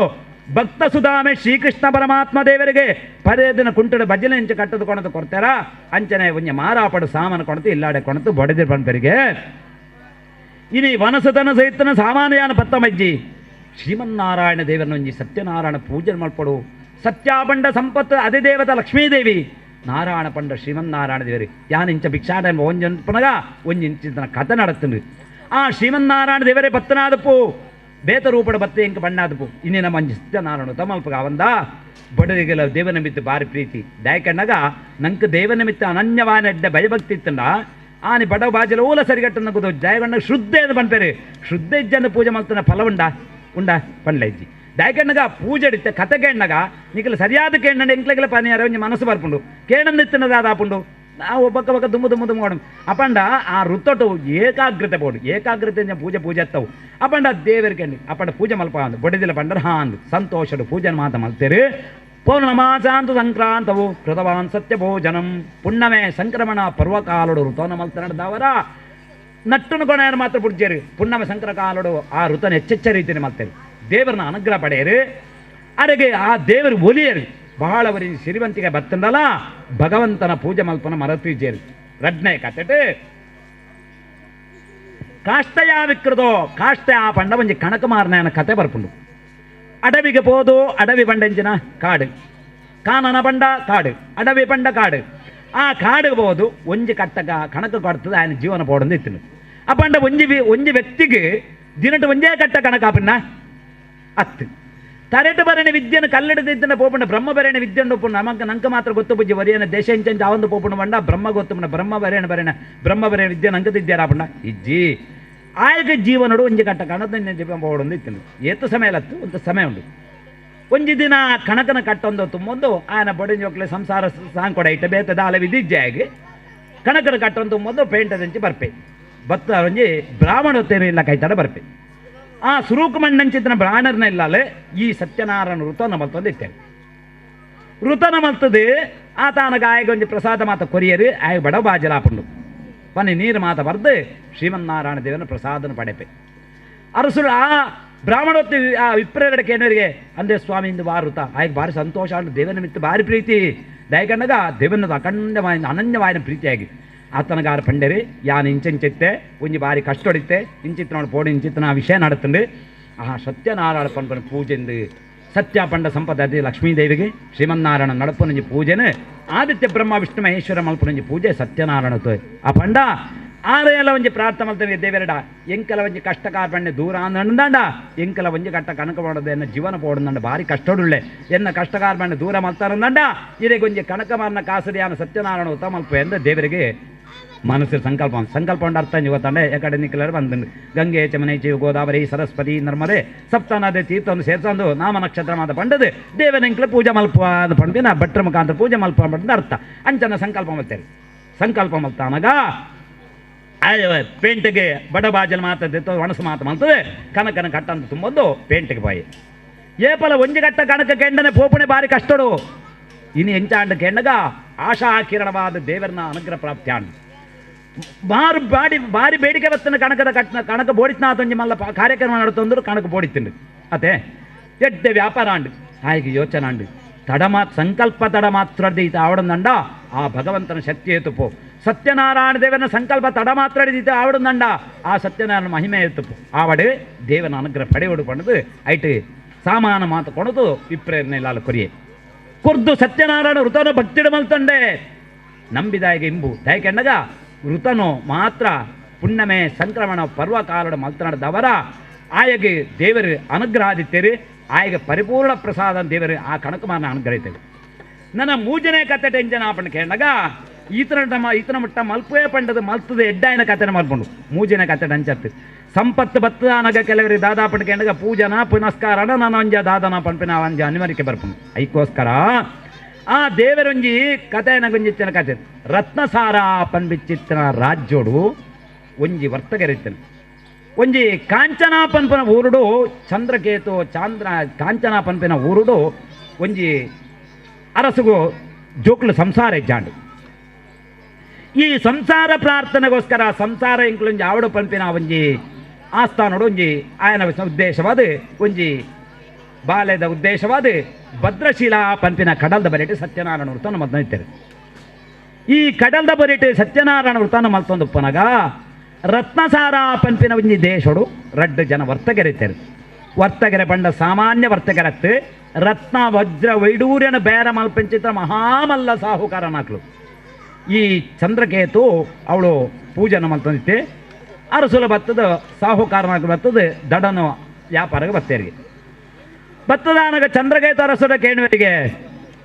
ಭಕ್ತ ಸುಧಾಮೆ ಶ್ರೀಕೃಷ್ಣ ಪರಮಾತ್ಮ ದೇವರಿಗೆ ಪದೇ ದಿನ ಕುಂಟುಡು ಭಜನೆ ಇಂಚು ಕಟ್ಟದು ಕೊಣದು ಕೊಡ್ತಾರ ಅಂಚನೆ ಒಂಜಿ ಮಾರಾಪಡು ಸಾಮಾನು ಕೊಣತು ಇಲ್ಲಾಡೆ ಕೊಣತು ಬಡದಿರ್ ಬಂದರಿಗೆ ಇನಿ ವನಸತನ ಸಹಿತನ ಸಾಮಾನ್ಯಾನ ಪತ್ತಮಜ್ಜಿ ಶ್ರೀಮನ್ನಾರಾಯಣ ದೇವರನ್ನ ಒಂಜಿ ಸತ್ಯನಾರಾಯಣ ಪೂಜೆ ಮಲ್ಪಡು ಸತ್ಯಾಪಂಡ ಸಂಪತ್ತು ಅಧಿದೇವತ ಲಕ್ಷ್ಮೀದೇವಿ ನಾರಾಯಣ ಪಂಡ ಶ್ರೀಮನ್ನಾರಾಯಣ ದೇವರಿ ಯಾನ್ ಇಂಚ ಭಿಕ್ಷಾಟ ಒಂಜಂಪನಗ ಒಂಜಿ ಇಂಚಿನ ಕಥೆ ನಡತ್ತುಂಡು ಆ ಶ್ರೀಮನ್ನಾರಾಯಣ ದೇವರೇ ಪತ್ತನಾದಪ್ಪು ಬೇತ ರೂಪಡ ಬತ್ತೆ ಇಂಕ ಬಣ್ಣಾದಪ್ಪು ಇನ್ನಿನ ಮಂಜಿ ಸತ್ಯನಾರಾಯಣ ತಮಲ್ಪಗ ಅವಂದ ಬಡರಿಗೆಲ್ಲ ದೇವನಮಿತ್ತು ಬಾರಿ ಪ್ರೀತಿ ದಾಯಕಣ್ಣಗ ನಂಕ ದೇವನಮಿತ್ತ ಅನನ್ಯವಾನಡ್ಡ ಭಯಭಕ್ತಿ ಇತ್ತಂಡ ಆನೆ ಬಡ ಬಾಜಲ ಓಲ ಸರಿಗಟ್ಟನ್ನು ಕೂತು ಜಯಗಣ್ಣ ಶುದ್ಧೆ ಎಂದು ಬಂಪೇರು ಶುದ್ಧ ಇಜ್ಜನ್ನು ಪೂಜೆ ಮಾಡ್ತಾನೆ ಫಲ ಉಂಡ ಪಂಡ್ಲ ಇಜ್ಜಿ ದಾಯಕಣ್ಣಗ ಪೂಜೆ ಇತ್ತೆ ಕತೆ ಕೇಣ್ಣಗ ನಿಖಲ ಸರಿಯಾದ ಕೇಣ್ಣ ಎಂಕ್ಲೆಗೆಲ್ಲ ಪನಿಯಾರ ಒಂಜಿ ಮನಸ್ಸು ಬರ್ಪುಂಡು ಕೇಣಂದಿತ್ತಿನದಾದ ಆಪುಂಡು ನಾವು ಒಬ್ಬಕ್ಕ ದುಮ್ಮು ಮಾಡು ಅಪಂಡ ಆ ಋತೊಟ್ಟು ಏಕಾಗ್ರತೆ ಬೋಡು ಏಕಾಗ್ರತೆ ಪೂಜೆ ಎತ್ತವು ಅಪಂಡ ದೇವರಿಗೆ ಅಪಂಡ ಪೂಜೆ ಮಲ್ಪ ಅಂದು ಬಡಿದಿಲ್ಲ ಪಂಡರ ಹಾಂದು ಸಂತೋಷಡು ಪೂಜೆ ಮಾತ ಮಲ್ತೇರು ಪೌರ್ಣಮಾಸಾಂತು ಸಂಕ್ರಾಂತವು ಕೃತವಾನ್ ಸತ್ಯ ಭೋಜನಂ ಪುಣ್ಣಮೆ ಸಂಕ್ರಮಣ ಪರ್ವಕಾಲಡು ಋತವನ ಮಲ್ತನಡ್ದವರ ನಟ್ಟನು ಕೊನೆಯರು ಮಾತ್ರ ಪುಡ್ಜೇರು ಪುಣ್ಣಮೆ ಸಂಕ್ರಕಾಲಡು ಆ ಋತನ ಹೆಚ್ಚೆಚ್ಚ ರೀತಿಯಲ್ಲಿ ಮಲ್ತೇರು ದೇವರನ್ನ ಅನುಗ್ರಹ ಪಡೆಯರು ಅರೆಗೆ ಆ ದೇವರು ಒಲಿಯರು ಬಹಳವರಿಗೆ ಸಿರಿವಂತಿಗೆ ಬತ್ತಂದಲ್ಲ ಭಗವಂತನ ಪೂಜೆ ಮಲ್ಪನ ಮರತೀಜೇರು ರಡ್ನೆ ಕತೆಟು ಕಾಷ್ಟಯ ವಿಕ್ರದೋ ಕಾಷ್ಟ ಆ ಪಂಡ ಒಂಜಿ ಕಣಕಮಾರನ ಕತೆ ಬರ್ಪುಂಡು ಅಡವಿಗೆ ಪೋದು ಅಡವಿ ಪಂಡಂಚಿನ ಕಾಡು ಕಾನನ ಪಂಡ ಕಾಡು ಅಡವಿ ಪಂಡ ಕಾಡು ಆ ಕಾಡಿಗೆ ಹೋದು ಒಂಜಿ ಕಟ್ಟಗ ಕಣಕ ಕೊಡ್ತದೆ ఆయన ಜೀವನ ಪೋಡಂದು ಇತ್ತು ಆ ಪಂಡ ಒಂಜಿ ವ್ಯಕ್ತಿಗೆ ದಿನಟ್ಟು ಒಂಜೇ ಕಟ್ಟ ಕಣಕಾಪಣ್ಣ ಅತ್ತು ತರೆಟು ಬರಣೆ ವಿದ್ಯೆಯನ್ನು ಕಲ್ಲಡಿದ್ದ ಪೋಪಣ್ಣ ಬ್ರಹ್ಮ ಬರೇಣ ವಿದ್ಯೆಂಡು ಒಪ್ಪು ನಮಗ ನಂಕ ಮಾತ್ರ ಗೊತ್ತು ಬುಜ್ಜಿ ವರಿಯನ ದೇಶ ಇಂಚಂಚ ಅವಂದು ಪೋಪಣ್ಣ ಬಂಡ ಬ್ರಹ್ಮ ಗೊತ್ತು ಬ್ರಹ್ಮ ಬರೇಣ ಬ್ರಹ್ಮ ಬರೇಣ ವಿದ್ಯೆ ನಂಕದಿದ್ದಾರಾಪಣ್ಣ ಇಜ್ಜಿ ಆಯ್ಕೆ ಜೀವನಡು ಒಂಜಿ ಕಟ್ಟ ಕಣದ ಜೀವನ ಪೋಡೊಂದು ಇತ್ತು ಏತು ಸಮಯ ಲತ್ತು ಒಂದು ಸಮಯ ಉಂಡು ಒಂಜಿ ದಿನ ಕಣಕನ ಕಟ್ಟೊಂದು ತುಂಬೊಂದು ಆಯನ ಬೊಡಿನ ಜೋಕ್ಲೆ ಸಂಸಾರ ಸಾಂಕೊಡ ಇಟ್ಟ ಬೇತದ ಅಲೆ ವಿಧಿಜ್ಜಾಗಿ ಕಣಕನ ಕಟ್ಟೊಂದು ತುಂಬೊಂದು ಪೇಂಟದಂಚಿ ಬರ್ಪೆ ಬತ್ತ ಒಂಜಿ ಬ್ರಾಹ್ಮಣೋತ್ತೇನು ಇಲ್ಲ ಕೈತಾಡ ಬರ್ಪೆ ಆ ಸುರೂಕು ಮಣ್ಣಂಚಿತನ ಬ್ರಾಹ್ಮಣರ್ನ ಇಲ್ಲಲೆ ಈ ಸತ್ಯನಾರಾಯಣ ಋತನ ಮಲ್ತೊಂದು ಇತ್ತೇನೆ ಋತನ ಮಲ್ತದು ಆತನ ಆಯ್ಗೆ ಒಂಜಿ ಪ್ರಸಾದ ಮಾತ ಕೊರಿಯರು ಆಯ್ ಬಡ ಬಾಜಲಾಪುಂಡು ಪನಿ ನೀರು ಮಾತ ಬರ್ದು ಶ್ರೀಮನ್ನಾರಾಯಣ ದೇವನ ಪ್ರಸಾದನ ಪಡೆಪೆ ಅರಸುರು ಆ ಬ್ರಾಹ್ಮಣೋತ್ತಿ ಆ ವಿಪ್ರಗಡೆ ಕೇನವರಿಗೆ ಅಂದೇ ಸ್ವಾಮಿ ಇಂದು ವಾರುತ ಆಯ್ಕೆ ಭಾರಿ ಸಂತೋಷ ಅಂಡು ದೇವನ ಮಿತ್ತು ಭಾರಿ ಪ್ರೀತಿ ದಯಕಂಡಗ ದೇವನದು ಅಖಂಡವಾದ ಅನನ್ಯವಾದ ಪ್ರೀತಿಯಾಗಿ ಆತನಗಾರ ಪಂಡರಿ ಯಾನ್ ಇಂಚೆಂಚಿತ್ತೆ ಒಂಜಿ ಬಾರಿ ಕಷ್ಟೊಡಿತ್ತೆ ಇಂಚಿತ್ತನ ಪೋಡಿ ಇಂಚಿತ್ತನ ವಿಷಯ ನಡತ್ತುಂಡು ಆ ಸತ್ಯನಾರಾಯಣ ಪಂಪನ ಪೂಜೆಂದು ಸತ್ಯ ಪಂಡ ಸಂಪದ ಲಕ್ಷ್ಮೀದೇವಿಗೆ ಶ್ರೀಮನ್ನಾರಾಯಣ ನಡಪನಂಜಿ ಪೂಜೆನು ಆದಿತ್ಯ ಬ್ರಹ್ಮ ವಿಷ್ಣು ಮಹೇಶ್ವರ ಮಲ್ಪನಂಜಿ ಪೂಜೆ ಸತ್ಯನಾರಾಯಣತ್ತು ಆ ಪಂಡ ಆರೆಲ್ಲ ಒಂಜಿ ಪ್ರಾರ್ಥನೆ ಮಲ್ತೇವೆ ದೇವರಡ ಎಂಕಲ ಒಂಜಿ ಕಷ್ಟಕಾರ್ಪಣ್ಯ ದೂರ ಅಂದಂಡ ಎಂಕಲ ಒಂಜಿ ಕಟ್ಟ ಕನಕ ಮಾಡೋದು ಎನ್ನ ಜೀವನ ಪೋಡಂದಂಡ ಭಾರಿ ಕಷ್ಟೊಡುಳ್ಳೆ ಎನ್ನ ಕಷ್ಟಕಾರ್ಪಣ್ಯ ದೂರ ಮಲ್ತಾರಂದಂಡ ಇರೆಗೊಂಜಿ ಕನಕ ಮಾರನ ಕಾಸರಿ ಆನ ಸತ್ಯನಾರಾಯಣ ಉತ್ತ ಮಲ್ಪೆ ಎಂದು ದೇವರಿಗೆ ಮನಸ್ಸು ಸಂಕಲ್ಪ ಉಂಡು ಅರ್ಥ ಗೊತ್ತಂಡೆ ಎಕಡೆ ನಿಕ್ಕಲರು ಬಂದು ಗಂಗೆ ಚಮನೈಚಿ ಗೋದಾವರಿ ಸರಸ್ವತಿ ನರ್ಮದೆ ಸಪ್ತನದಿ ತೀರ್ಥವನ್ನು ಸೇರ್ಸೊಂದು ನಾಮ ನಕ್ಷತ್ರ ಮಾತ ಪಂಡದು ದೇವನೆಂಕ್ಲೆ ಪೂಜೆ ಮಲ್ಪ ಅಂತ ಪಂಡಿ ನಾ ಭಟ್ರ ಮುಖಾಂತರ ಪೂಜೆ ಮಲ್ಪ ಪಂಡ ಅರ್ಥ ಅಂಚನ ಸಂಕಲ್ಪ ಮಲ್ತೇವೆ ಸಂಕಲ್ಪ ಮಲ್ತಾನಾಗ ಪೇಂಟ್ಗೆ ಬಡ ಬಾಜಲ್ ಮಾತದ್ದು ಒಣಸು ಮಾತು ಮಲ್ತದೆ ಕನಕನ ಕಟ್ಟ ಅಂತ ತುಂಬೊಂದು ಪೇಂಟ್ಗೆ ಬಾಯಿ ಏಪಲ ಒಂಜಿ ಕಟ್ಟ ಕನಕ ಕೆಂಡನೆ ಪೋಪಣೆ ಬಾರಿ ಕಷ್ಟಡು ಇನ್ನು ಎಂಚಾಂಡ ಕೆಂಡಗ ಆಶಾ ಕಿರಣವಾದ ದೇವರನ್ನ ಅನುಗ್ರಹ ಪ್ರಾಪ್ತಿ ಆಂಡು ಭಾರಿ ಬೇಡಿಕೆ ಬರ್ತನೆ ಕಣಕದ ಕಣಕ ಬೋಡಿತ್ನಾಥಂಜಿ ಮಲ್ಲ ಕಾರ್ಯಕ್ರಮ ನಡುತ್ತಂದ್ರು ಕಣಕ ಬೋಡಿತ್ತಿಂಡು ಅತೆ ಎಡ್ಡೆ ವ್ಯಾಪಾರ ಅಂಡು ಹಾಗೆ ಯೋಚನೆ ಅಂಡು ಸಂಕಲ್ಪ ತಡ ಮಾತ್ರ ಈತ ಆವಡಂದಂಡ ಆ ಭಗವಂತನ ಶಕ್ತಿ ಏತುಪು ಸತ್ಯನಾರಾಯಣ ದೇವನ ಸಂಕಲ್ಪ ತಡ ಮಾತ್ರ ಈತ ಆವಡಂದಂಡ ಆ ಸತ್ಯನಾರಾಯಣ ಮಹಿಮೆ ಏತುಪು ಆವಡೆ ದೇವನ ಅನುಗ್ರಹ ಪಡೆಯೋಡು ಪಣದು ಐಟು ಸಾಮಾನ ಮಾತು ಕೊಣದು ವಿಪ್ರೇರಣೆ ಲಾಲು ಕೊರಿಯೆ ಕುರ್ದು ಸತ್ಯನಾರಾಯಣ ವೃತನು ಭಕ್ತಿಡು ಮಲ್ತಂಡೆ ನಂಬಿದಾಯಿಗೆ ಇಂಬು ದಯಕೆಂಡಗ ವೃತನು ಮಾತ್ರ ಪುಣ್ಯಮೇ ಸಂಕ್ರಮಣ ಪರ್ವಕಾಲದ ಮಲ್ತನಾಡದವರ ಆಯಗೆ ದೇವರು ಅನುಗ್ರಹಾದಿತ್ತೇರಿ ಆಯಗೆ ಪರಿಪೂರ್ಣ ಪ್ರಸಾದ ದೇವರು ಆ ಕಣಕಮಾನ ಅನುಗ್ರಹಿತೇವೆ ನನ್ನ ಮೂಜನೆ ಕತೆ ಟೆಂಜನ್ ಆಪಣ ಕೇಂಡಗ ಈತನ ಮುಟ್ಟ ಮಲ್ಪೇ ಪಂಡದ ಮಲ್ತದ ಎಡ್ಡಾಯನ ಕತೆನ ಮಲ್ಪುಂಡು ಮೂಜನೆ ಕತೆ ಅಂಚತ್ತು ಸಂಪತ್ತು ಬತ್ತದಾನಗ ಕೆಲವರಿಗೆ ದಾದಾಪಣ ಕೇಂಡಗ ಪೂಜನ ಪುನಸ್ಕಾರನ ನಾನು ಅಂಜ ದಾದನ ಪಂಪಿನ ಅಂಜ ಅನಿವಾರ್ಯಕ್ಕೆ ಬರ್ಪುಂಡು ಐಕೋಸ್ಕರ ಆ ದೇವರೊಂಜಿ ಕಥೆನ ಗುಂಜಿತ್ತಿನ ಕತೆ ರತ್ನಸಾರ ಪನ್ಬಿಚ್ಚಿತ್ತಿನ ರಾಜ್ಯೋಡು ಒಂಜಿ ವರ್ತಗೆರಿತ್ತನು ಒಂಜಿ ಕಾಂಚನ ಪನ್ಪನ ಊರುಡು ಚಂದ್ರಕೇತು ಕಾಂಚನ ಪನ್ಪಿನ ಊರುಡು ಒಂಜಿ ಅರಸುಗು ಜೋಕ್ಲು ಸಂಸಾರ ಇಜ್ಜಾಂಡು ಈ ಸಂಸಾರ ಪ್ರಾರ್ಥನೆಗೋಸ್ಕರ ಸಂಸಾರ ಇಂಕ್ಲೊಂಜಿ ಆವಡು ಪನ್ಪಿನ ಒಂಜಿ ಆಸ್ಥಾನೋಡು ಒಂಜಿ ಆಯನ ಉದ್ದೇಶವಾದ ಒಂಜಿ ಬಾಲ್ಯದ ಉದ್ದೇಶವಾದ ಭದ್ರಶೀಲಾ ಪಂಪಿನ ಕಡಲ್ದ ಬರೇಟು ಸತ್ಯನಾರಾಯಣ ವೃತನ ಮಲ್ತಂದಿದ್ದಾರೆ ಈ ಕಡಲ್ದ ಬರೇಟು ಸತ್ಯನಾರಾಯಣ ವೃತನ ಮಲ್ತೊಂದು ಪನಗ ರತ್ನಸಾರ ಪಂಪಿನ ಒಂಜಿ ದೇಶೋಡು ರಡ್ಡು ಜನ ವರ್ತಗೆರಿತಾರೆ ವರ್ತಗೆರೆ ಬಂಡ ಸಾಮಾನ್ಯ ವರ್ತಗೆರತ್ತು ರತ್ನ ವಜ್ರ ವೈಡೂರ್ಯನ ಬೇರ ಮಲ್ಪಂಚಿತ ಮಹಾಮಲ್ಲ ಸಾಹುಕಾರನಾಕ್ಲು ಈ ಚಂದ್ರಕೇತು ಅವಳು ಪೂಜನ ಮಲ್ತಂದಿತ್ತೆ ಅರಸುಲ ಬತ್ತದ ಸಾಹುಕಾರನಾಕ್ಲು ಬತ್ತದ ದಡನು ವ್ಯಾಪಾರಕ್ಕೆ ಬತ್ತೇರಿಗೆ ಬತ್ತದಾನಗ ಚಂದ್ರಕೇತು ಅರಸುಡ ಕೇಣುವರಿಗೆ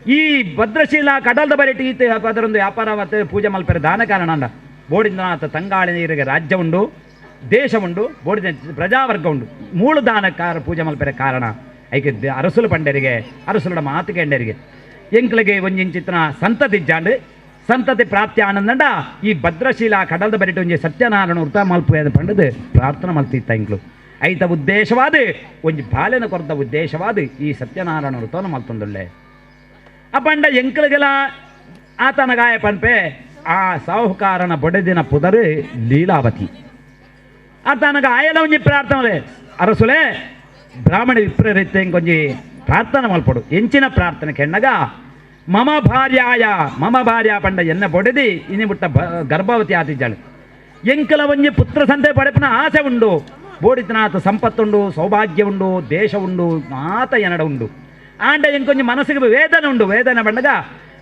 ಈ ಭದ್ರಶೀಲ ಕಡಲ್ದ ಬರಿಟಿ ಈತ ಅದರೊಂದು ವ್ಯಾಪಾರ ಮತ್ತು ಪೂಜೆ ಮಲ್ಪರೆ ದಾನ ಕಾರಣ ಅಂದ ಬೋಡಿನಾಥ ತಂಗಾಳಿ ನೀರಿಗೆ ರಾಜ್ಯ ಉಂಡು ದೇಶ ಉಂಡು ಬೋಡಿನ ಪ್ರಜಾವರ್ಗ ಉಂಡು ಮೂಳು ದಾನಕಾರ ಪೂಜೆ ಮಲ್ಪರೆ ಕಾರಣ ಐಕೆ ಅರಸುಲು ಪಂಡರಿಗೆ ಅರಸುಲಡ ಮಾತು ಕೆಂಡರಿಗೆ ಎಂಕ್ಲಿಗೆ ಒಂಜಿಂಚಿತ್ರ ಸಂತತಿ ಜಾಂಡು ಸಂತತಿ ಪ್ರಾಪ್ತಿ ಆನಂದಂಡ ಈ ಭದ್ರಶೀಲ ಕಡಲ್ದ ಬರಿಟಿ ಒಂಜಿ ಸತ್ಯನಾರಾಯಣ ವೃತ ಮಲ್ಪು ಪಂಡದು ಪ್ರಾರ್ಥನೆ ಮಲ್ತಿತ್ತ ಇಂಕ್ಲು ಐತ ಉದ್ದೇಶವಾದ ಒಂಜಿ ಬಾಲ್ಯನ ಕೊರದ ಉದ್ದೇಶವಾದ ಈ ಸತ್ಯನಾರಾಯಣ ವೃತವನ್ನು ಮಲ್ತೊಂದುಳ್ಳೆ ಆ ಪಂಡ ಎಂಕ್ಲಿಗೆಲ್ಲ ಆತನಗಾಯ ಪನ್ಪೆ ಆ ಸಾಹುಕಾರನ ಬೊಡೆದಿನ ಪುದರು ಲೀಲಾವತಿ ಆತನಗ ಆಯಲ ಒಂಜಿ ಪ್ರಾರ್ಥನೆ ಅರಸುಲೆ ಬ್ರಾಹ್ಮಣ ವಿಪ್ರರಿತ್ತೆ ಕೊಂಜಿ ಪ್ರಾರ್ಥನೆ ಮಲ್ಪಡು ಎಂಚಿನ ಪ್ರಾರ್ಥನೆ ಕೆಣ್ಣಗ ಮಮ ಭಾರ್ಯ ಪಂಡ ಎನ್ನ ಬೊಡೆದಿ ಇನಿ ಬಿಟ್ಟ ಗರ್ಭವತಿ ಆತಿದ್ದಾಳು ಎಂಕಲ ಒಂಜಿ ಪುತ್ರ ಸಂತೆ ಪಡೆಪನ ಆಸೆ ಉಂಡು ಬೋಡಿತನಾಥ ಸಂಪತ್ತುಂಡು ಸೌಭಾಗ್ಯ ಉಂಡು ದೇಶ ಉಂಡು ಮಾತ ಎನಡ ಉಂಡು ಆಂಡ ಎಂಕೊಂಜಿ ಮನಸ್ಸಿಗೆ ವೇದನೆ ಬಂಡಗ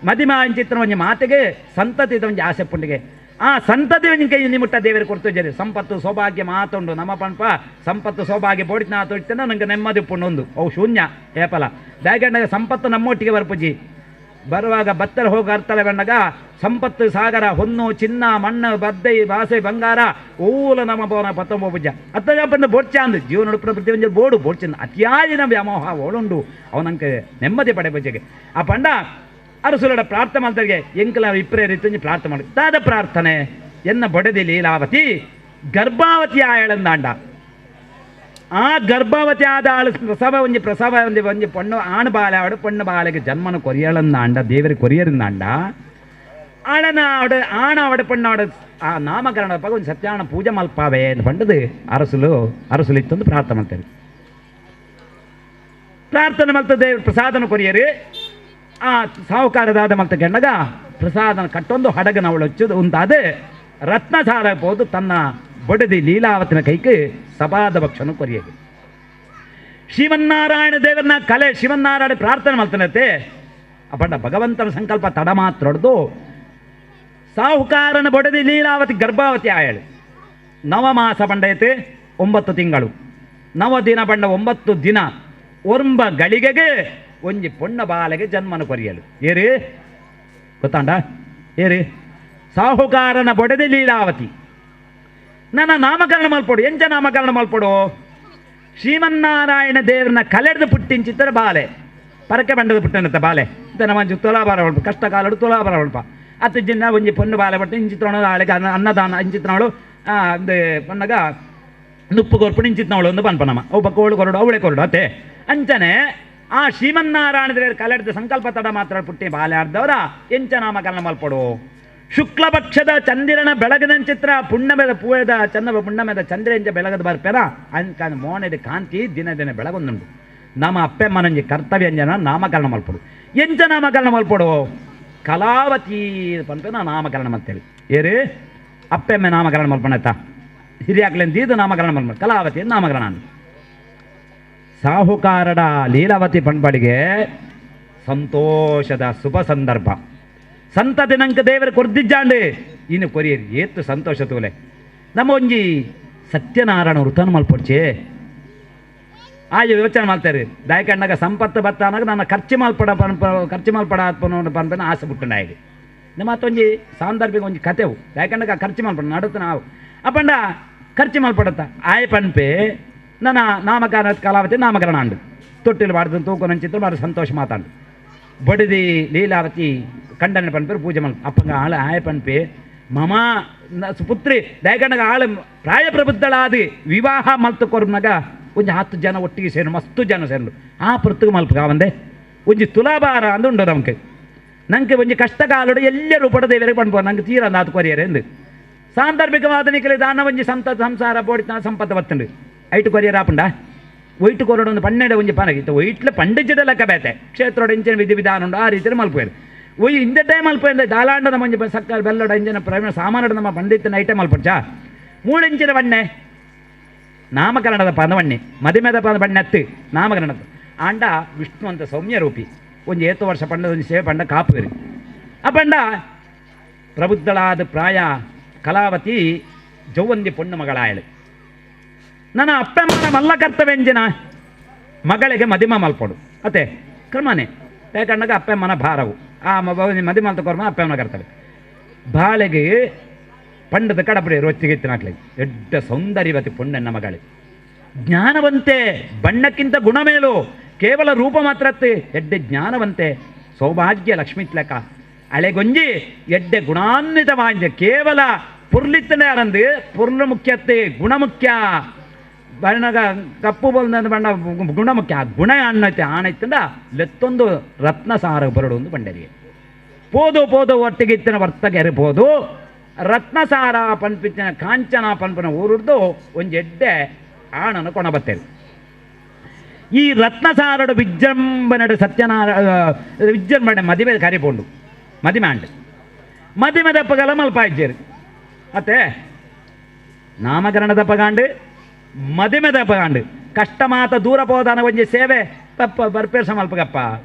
ಮದಿಮ ಅಂಚಿತ್ರ ಒಂಜಿ ಮಾತೆಗೆ ಸಂತತಿ ಒಂಜಿ ಆಸೆ ಪುಂಡಿಗೆ ಆ ಸಂತತಿ ಒಂಜಿ ಕೈ ನಿಮುಟ್ಟ ದೇವರು ಕೊಡ್ತಿದ್ದಾರೆ ಸಂಪತ್ತು ಸೌಭಾಗ್ಯ ಮಾತುಂಡು ನಮ್ಮ ಪಂಪ ಸಂಪತ್ತು ಸೌಭಾಗ್ಯ ಬೋಡಿತನಾಥ ಇಡ್ತೇನೆ ನಂಗೆ ನೆಮ್ಮದಿ ಪುಂಡು ಅವು ಶೂನ್ಯ ಏಪಲ ಬ್ಯಾಗಂಡಾಗ ಸಂಪತ್ತು ನಮ್ಮೊಟ್ಟಿಗೆ ಬರ್ಪುಜಿ ಬರುವಾಗ ಬತ್ತಲ ಹೋಗಿ ಅರ್ಥಲೆ ಬಂಡಾಗ ಸಂಪತ್ತು ಸಾಗರ ಹೊನ್ನು ಚಿನ್ನ ಮಣ್ಣು ಬದ್ದೈ ಬಾಸೆ ಬಂಗಾರ ಓಲ ನಮ್ಮ ಭವನ ಪತ್ತೊಂಬ ಪೂಜ ಅತ್ತ ಬಂದು ಬೋಡ್ಚಾಂದು ಜೀವನ ನಡುಪಿನ ಪ್ರತಿ ಒಂದು ಬೋಡು ಬೋಡ್ಚಂದು ಅತ್ಯಾಜಿನ ವ್ಯಾಮೋಹ ಓಳುಂಡು ಅವನಂಗೆ ನೆಮ್ಮದಿ ಪಡೆ ಬಜ್ಜೆಗೆ ಆ ಪಂಡ ಅರಸುಲಡ ಪ್ರಾರ್ಥನೆ ಮಾಡ್ತಾರೆ ಎಂಕಲ ವಿಪ್ರೇ ರೀತಿ ಪ್ರಾರ್ಥನೆ ಮಾಡಿ ತಾದ ಪ್ರಾರ್ಥನೆ ಎನ್ನ ಬೊಡೆದಿ ಲೀಲಾವತಿ ಗರ್ಭಾವತಿ ಆಯಳಂದಾಂಡ ಆ ಗರ್ಭವತಿ ಆದ ಆಳು ಪ್ರಸವ ಒಂಜಿ ಪೊಣ್ಣು ಆಣು ಬಾಲೆ ಆವಡು ಪೊಣ್ಣು ಬಾಲೆಗೆ ಜನ್ಮನ ಕೊರಿಯಳಂದಾಂಡ ದೇವರಿ ಕೊರಿಯರಿಂದಾಂಡ ಆಣ ಅವಡ ಪೊಣ್ಣ ಅವಡ ಆ ನಾಮಕರಣ ಪಗ ಒಂದು ಸತ್ಯಾಣ ಪೂಜೆ ಮಲ್ಪಾವೆ ಅಂತ ಪಂಡದು ಅರಸುಲು ಇತ್ತೊಂದು ಪ್ರಾರ್ಥನೆ ಮಾಡ್ತಾರೆ ಪ್ರಾರ್ಥನೆ ಮಲ್ತದೆ ಪ್ರಸಾದನ ಕೊರಿಯರು ಆ ಸಾಹುಕಾರದಾದ ಮಲ್ತ ಕೆಂಡಗ ಪ್ರಸಾದನ ಕಟ್ಟೊಂದು ಹಡಗನ ಅವಳು ಹಚ್ಚೋದು ಉಂಟಾದ ರತ್ನಸಾರ ಹೋದು ತನ್ನ ಬೊಡೆದಿ ಲೀಲಾವತಿನ ಕೈಗೆ ಸಭಾದ ಭಕ್ಷನು ಕೊರಿಯಗೆ ಶ್ರೀಮನ್ನಾರಾಯಣ ದೇವರನ್ನ ಕಲೆ ಶ್ರೀಮನ್ನಾರಾಯಣ ಪ್ರಾರ್ಥನೆ ಮಾಡ್ತಾನತ್ತೆ ಅಪಂಡ ಭಗವಂತನ ಸಂಕಲ್ಪ ತಡ ಮಾತ್ರ ಹೊಡೆದು ಸಾಹುಕಾರನ ಬೊಡೆದಿ ಲೀಲಾವತಿ ಗರ್ಭಾವತಿ ಆಯಳು ನವಮಾಸ ಪಂಡೈತೆ 9 ತಿಂಗಳು ನವದಿನ ಪಂಡ 9 ದಿನ ಒರ್ಂಬ ಗಳಿಗೆಗೆ ಒಂಜಿ ಪೊಣ್ಣ ಬಾಲೆಗೆ ಜನ್ಮನ ಕೊರಿಯಲು ಏರಿ ಗೊತ್ತಾಂಡ ಏರಿ ಸಾಹುಕಾರನ ಬೊಡೆದಿ ಲೀಲಾವತಿ ನನ್ನ ನಾಮಕರಣ ಮಲ್ಪಡು ಎಂಚ ನಾಮಕರಣ ಮಲ್ಪಡು ಶ್ರೀಮನ್ನಾರಾಯಣ ದೇವರನ್ನ ಕಲೆಡ್ದು ಪುಟ್ಟಿಂಚಿತ್ತರ ಬಾಲೆ ಪರಕೆ ಬಂಡದ ಪುಟ್ಟನತ್ತ ಬಾಲೆ ಇಂತ ಮಂಜು ತುಲಾಭಾರ ಹೊಲ್ಪ ಕಷ್ಟ ಕಾಲಡು ತುಲಾಭಾರ ಹೊಲ್ಪ ಅತ್ತು ಜಿನ್ನ ಒಂಜಿ ಪೊಣ್ಣು ಬಾಲೆ ಪಟ್ಟು ಇಂಚಿತ್ರೋಣ ಆಳೆಗೆ ಅನ್ನದಾನ ಇಂಚಿತ್ನವಳು ಒಂದು ಪನ್ನಗ ನುಪ್ಪು ಕೊರ್ಪುಡು ಇಂಚಿತ್ನವಳು ಒಂದು ಪನ್ಪನಮ್ಮ ಒಬ್ಬ ಕೋಳು ಕೊರಡು ಅವಳೆ ಕೊರಡು ಅತ್ತೆ ಅಂಚನೆ ಆ ಶ್ರೀಮನ್ನಾರಾಯಣ ದೇವರ ಕಲೆಡ್ದು ಸಂಕಲ್ಪ ತಡ ಮಾತ್ರ ಪುಟ್ಟಿ ಬಾಲೆ ಆಡ್ದವರ ಎಂಚ ನಾಮಕರಣ ಮಲ್ಪಡು ಶುಕ್ಲಪಕ್ಷದ ಚಂದಿರನ ಬೆಳಗಿನ ಚಿತ್ರ ಪುಣ್ಣಮೆದ ಪೂಯದ ಚಂದ ಪುಣ್ಣಮೆದ ಚಂದ್ರೆಂಜ ಬೆಳಗದ ಬರ್ಪೆರ ಅಂಕ ಮೋನೆದ ಕಾಂತಿ ದಿನ ದಿನ ಬೆಳಗೊಂದುಂಡು ನಮ್ಮ ಅಪ್ಪೆಮ್ಮನಂಜಿ ಕರ್ತವ್ಯಂಜನ ನಾಮಕರಣ ಮಲ್ಪಡು ಎಂಚ ನಾಮಕರಣ ಮಲ್ಪಡು ಕಲಾವತಿ ಪಂಪನ ನಾಮಕರಣ ಮಲ್ತೇಳಿ ಏರು ಅಪ್ಪೆಮ್ಮೆ ನಾಮಕರಣ ಮಲ್ಪಣತ್ತ ಹಿರಿಯಾಕ್ಲೆಂದು ಇದು ನಾಮಕರಣ ಮಲ್ಪಣ ಕಲಾವತಿ ನಾಮಕರಣ ಸಾಹುಕಾರಡ ಲೀಲಾವತಿ ಪಂಪಡಿಗೆ ಸಂತೋಷದ ಶುಭ ಸಂದರ್ಭ ಸಂತ ದಿನಾಂಕ ದೇವರು ಕೊರ್ದಿಜ್ಜಾಂಡು ಇನ್ನು ಕೊರಿಯರು ಏತ್ತು ಸಂತೋಷ ತೂಲೆ ನಮ್ಮ ಒಂಜಿ ಸತ್ಯನಾರಾಯಣ ವೃತನ ಮಲ್ಪೊಡ್ಚೆ ಯೋಚನೆ ಮಾಡ್ತಾರೆ ದಾಯಕಣ್ಣಾಗ ಸಂಪತ್ತು ಬತ್ತ ಅನ್ನೋದು ನನ್ನ ಖರ್ಚು ಮಲ್ಪಡ ಪನ್ಪನ ಆಸೆ ಬಿಟ್ಟು ಆಯ್ತು ನಮ್ಮ ಮತ್ತೊಂಜಿ ಸಾಂದರ್ಭಿಕ ಒಂಜಿ ಕತೆವು ದಾಯಕಣ್ಣಾಗ ಖರ್ಚು ಮಲ್ಪಡ ನಡುತ್ತ ನಾವು ಅಪ್ಪಂಡ ಖರ್ಚು ಮಲ್ಪಡತ್ತ ಆಯ್ ಪನ್ಪೆ ನನ್ನ ನಾಮಕರಣ ಕಲಾವತಿ ನಾಮಕರಣ ಅಂಡು ತೊಟ್ಟಿಲು ಬಾಡ್ದು ತೂಕು ಚಿತ್ರ ಬಾಡ ಸಂತೋಷ ಮಾತಾಡು ಬಡಿದಿ ಲೀಲಾವತಿ ಕಂಡನೆ ಪನ್ಪೇರು ಪೂಜೆ ಮಲ್ಪ ಅಪ್ಪಂಗ ಆಳ ಆಯ ಪನ್ಪೆ ಮಮ ಪುತ್ರಿ ದಾಯಕಣ್ಣಾಗ ಆಳು ಪ್ರಾಯ ಪ್ರಬುದ್ಧಳಾದಿ ವಿವಾಹ ಮಲ್ತು ಕೊರ್ನಾಗ ಒಂಜಿ 10 ಜನ ಒಟ್ಟಿಗೆ ಸೇರು ಮಸ್ತು ಜನ ಸೇರು ಆ ಪೃಥ್ಗೆ ಮಲ್ಪ ಕಾವಂದೆ ಒಂಜಿ ತುಲಾಭಾರ ಅಂದು ಉಂಡು ನಮ್ಗೆ ನಂಗೆ ಒಂಜಿ ಕಷ್ಟ ಕಾಲೋಡು ಎಲ್ಲರೂ ಪಡದೇವರಿಗೆ ಪಣ್ಪೋ ನಂಗೆ ತೀರ ಅಂದ ಅದು ಕೊರಿಯರೆ ಎಂದು ಸಾಂದರ್ಭಿಕವಾದ ನಿಖಲೆ ದಾನ ಒಂಜಿ ಸಂಸಾರ ಬೋಡಿತ ಸಂಪತ್ತು ಬತ್ತಂಡು ಐಟು ಕೊರಿಯರ್ ಆಪುಂಡ ಒಯ್ಟು ಕೊರೋಡು ಒಂದು ಪನ್ನೆಡೆ ಒಂಜಿ ಪನಗಿತ್ತು ಒಯ್ಟ್ಲೆ ಪಂಡಿಜಿಡ ಲೆಕ್ಕ ಬೇತೆ ಕ್ಷೇತ್ರೋಡ ಇಂಚಿನ ವಿಧಾನ ಉಂಡು ಆ ರೀತಿಯಲ್ಲಿ ಮಲ್ಪೋರು ಒಯ್ ಇಂದ ಟೈಮ್ ಮಲ್ಪೋದ್ರೆ ದಾಲಾಂಡದ ಮಂಜಿ ಸಕ್ಕರೆ ಬೆಲ್ಲೋಡ ಇಂಜಿನ ಪ್ರವೀಣ ಸಾಮಾನ್ಯದ ನಮ್ಮ ಪಂಡಿತನ ಐಟೆ ಮಲ್ಪೊಚ್ಚ 3 ಇಂಚಿನ ಬಣ್ಣೆ ನಾಮಕರಣದ ಪದವಣ್ಣೆ ಮದಿಮೆದ ಪದ ಬಣ್ಣೆತ್ತು ನಾಮಕರಣದ ಆಂಡ ವಿಷ್ಣು ಅಂತ ಸೌಮ್ಯ ರೂಪಿ ಒಂದು 7 ವರ್ಷ ಪಂಡದ ಒಂದು ಸೇವೆ ಪಂಡ ಕಾಪುವಿರಿ ಆ ಪಂಡ ಪ್ರಬುದ್ಧಳಾದ ಪ್ರಾಯ ಕಲಾವತಿ ಜೌವಂದಿ ಪೊಣ್ಣು ಮಗಳಾಯಳು ನನ್ನ ಅಪ್ಪಮ್ಮನ ಮಲ್ಲ ಕರ್ತವ್ಯಂಜಿನ ಮಗಳಿಗೆ ಮದಿಮ ಮಲ್ಪೊಡು ಅತ್ತೆ ಕ್ರಮನೆ ಯಾಕಂಡಾಗ ಅಪ್ಪಮ್ಮನ ಭಾರವು ಆ ಮದಿ ಮಲ್ತ ಕೊರ್ಮ ಅಪ್ಪಮ್ಮನ ಕರ್ತವ್ಯ ಬಾಳೆಗೆ ಪಂಡದ ಕಡಪಡೆ ರೊಚ್ಚಿಗೆತ್ತಿನಾಕ್ಲಿ ಎಡ್ಡ ಸೌಂದರ್ಯವತಿ ಪುಣ್ಯನ ಮಗಳೇ ಜ್ಞಾನವಂತೆ ಬಣ್ಣಕ್ಕಿಂತ ಗುಣಮೇಲು ಕೇವಲ ರೂಪ ಮಾತ್ರತ್ತೆ ಎಡ್ಡೆ ಜ್ಞಾನವಂತೆ ಸೌಭಾಗ್ಯ ಲಕ್ಷ್ಮಿತ್ಲಕ ಅಳೆಗೊಂಜಿ ಎಡ್ಡೆ ಗುಣಾನ್ವಿತವಾಂಜ ಕೇವಲ ಪುರ್ಲಿತ್ತನೆ ಅರಂದು ಪುರ್ಲು ಮುಖ್ಯತ್ತೆ ಗುಣ ಮುಖ್ಯ ಬಣ್ಣಗ ಕಪ್ಪು ಬೋಲ್ದ ಬಣ್ಣ ಗುಣ ಮುಖ್ಯ ಗುಣ ಅಣ್ಣತೆ ಆಣೈತಂದ ಲೆತ್ತೊಂದು ರತ್ನಸಾರ ಬರಡು ಒಂದು ಬಂಡರಿಗೆ ಪೋದು ಒಟ್ಟಿಗಿತ್ತಿನ ವರ್ತಗೆರೆ ಪೋದು ರತ್ನಸಾರ ಪನ್ಪಿತ್ತಿನ ಕಾಂಚನ ಪನ್ಪನ ಊರುಡ್ದು ಒಂದು ಎಡ್ಡೆ ಆಣನ ಕೊಣಬತ್ತೇವೆ ಈ ರತ್ನಸಾರಡು ವಿಜೃಂಭಣೆ ವಿಜೃಂಭಣೆ ಮದುವೆ ಕರಿಪೊಂಡು ಮದಿಮೆ ಅಂಡು ಮದಿಮೆ ದಪ್ಪಗಲ ಮಲ್ಪಾಯ್ಜೇರು ಅತ್ತೆ ನಾಮಕರಣ ದಪ್ಪಗಾಂಡು ಮದಿಮೆ ದಪ್ಪಗಾಂಡು ಕಷ್ಟ ಮಾತ ದೂರ ಪೋದಾನ ಒಂಜಿ ಸೇವೆ ಪಪ್ಪ ಬರ್ಪೇರ್ಸ ಮಲ್ಪಗಪ್ಪ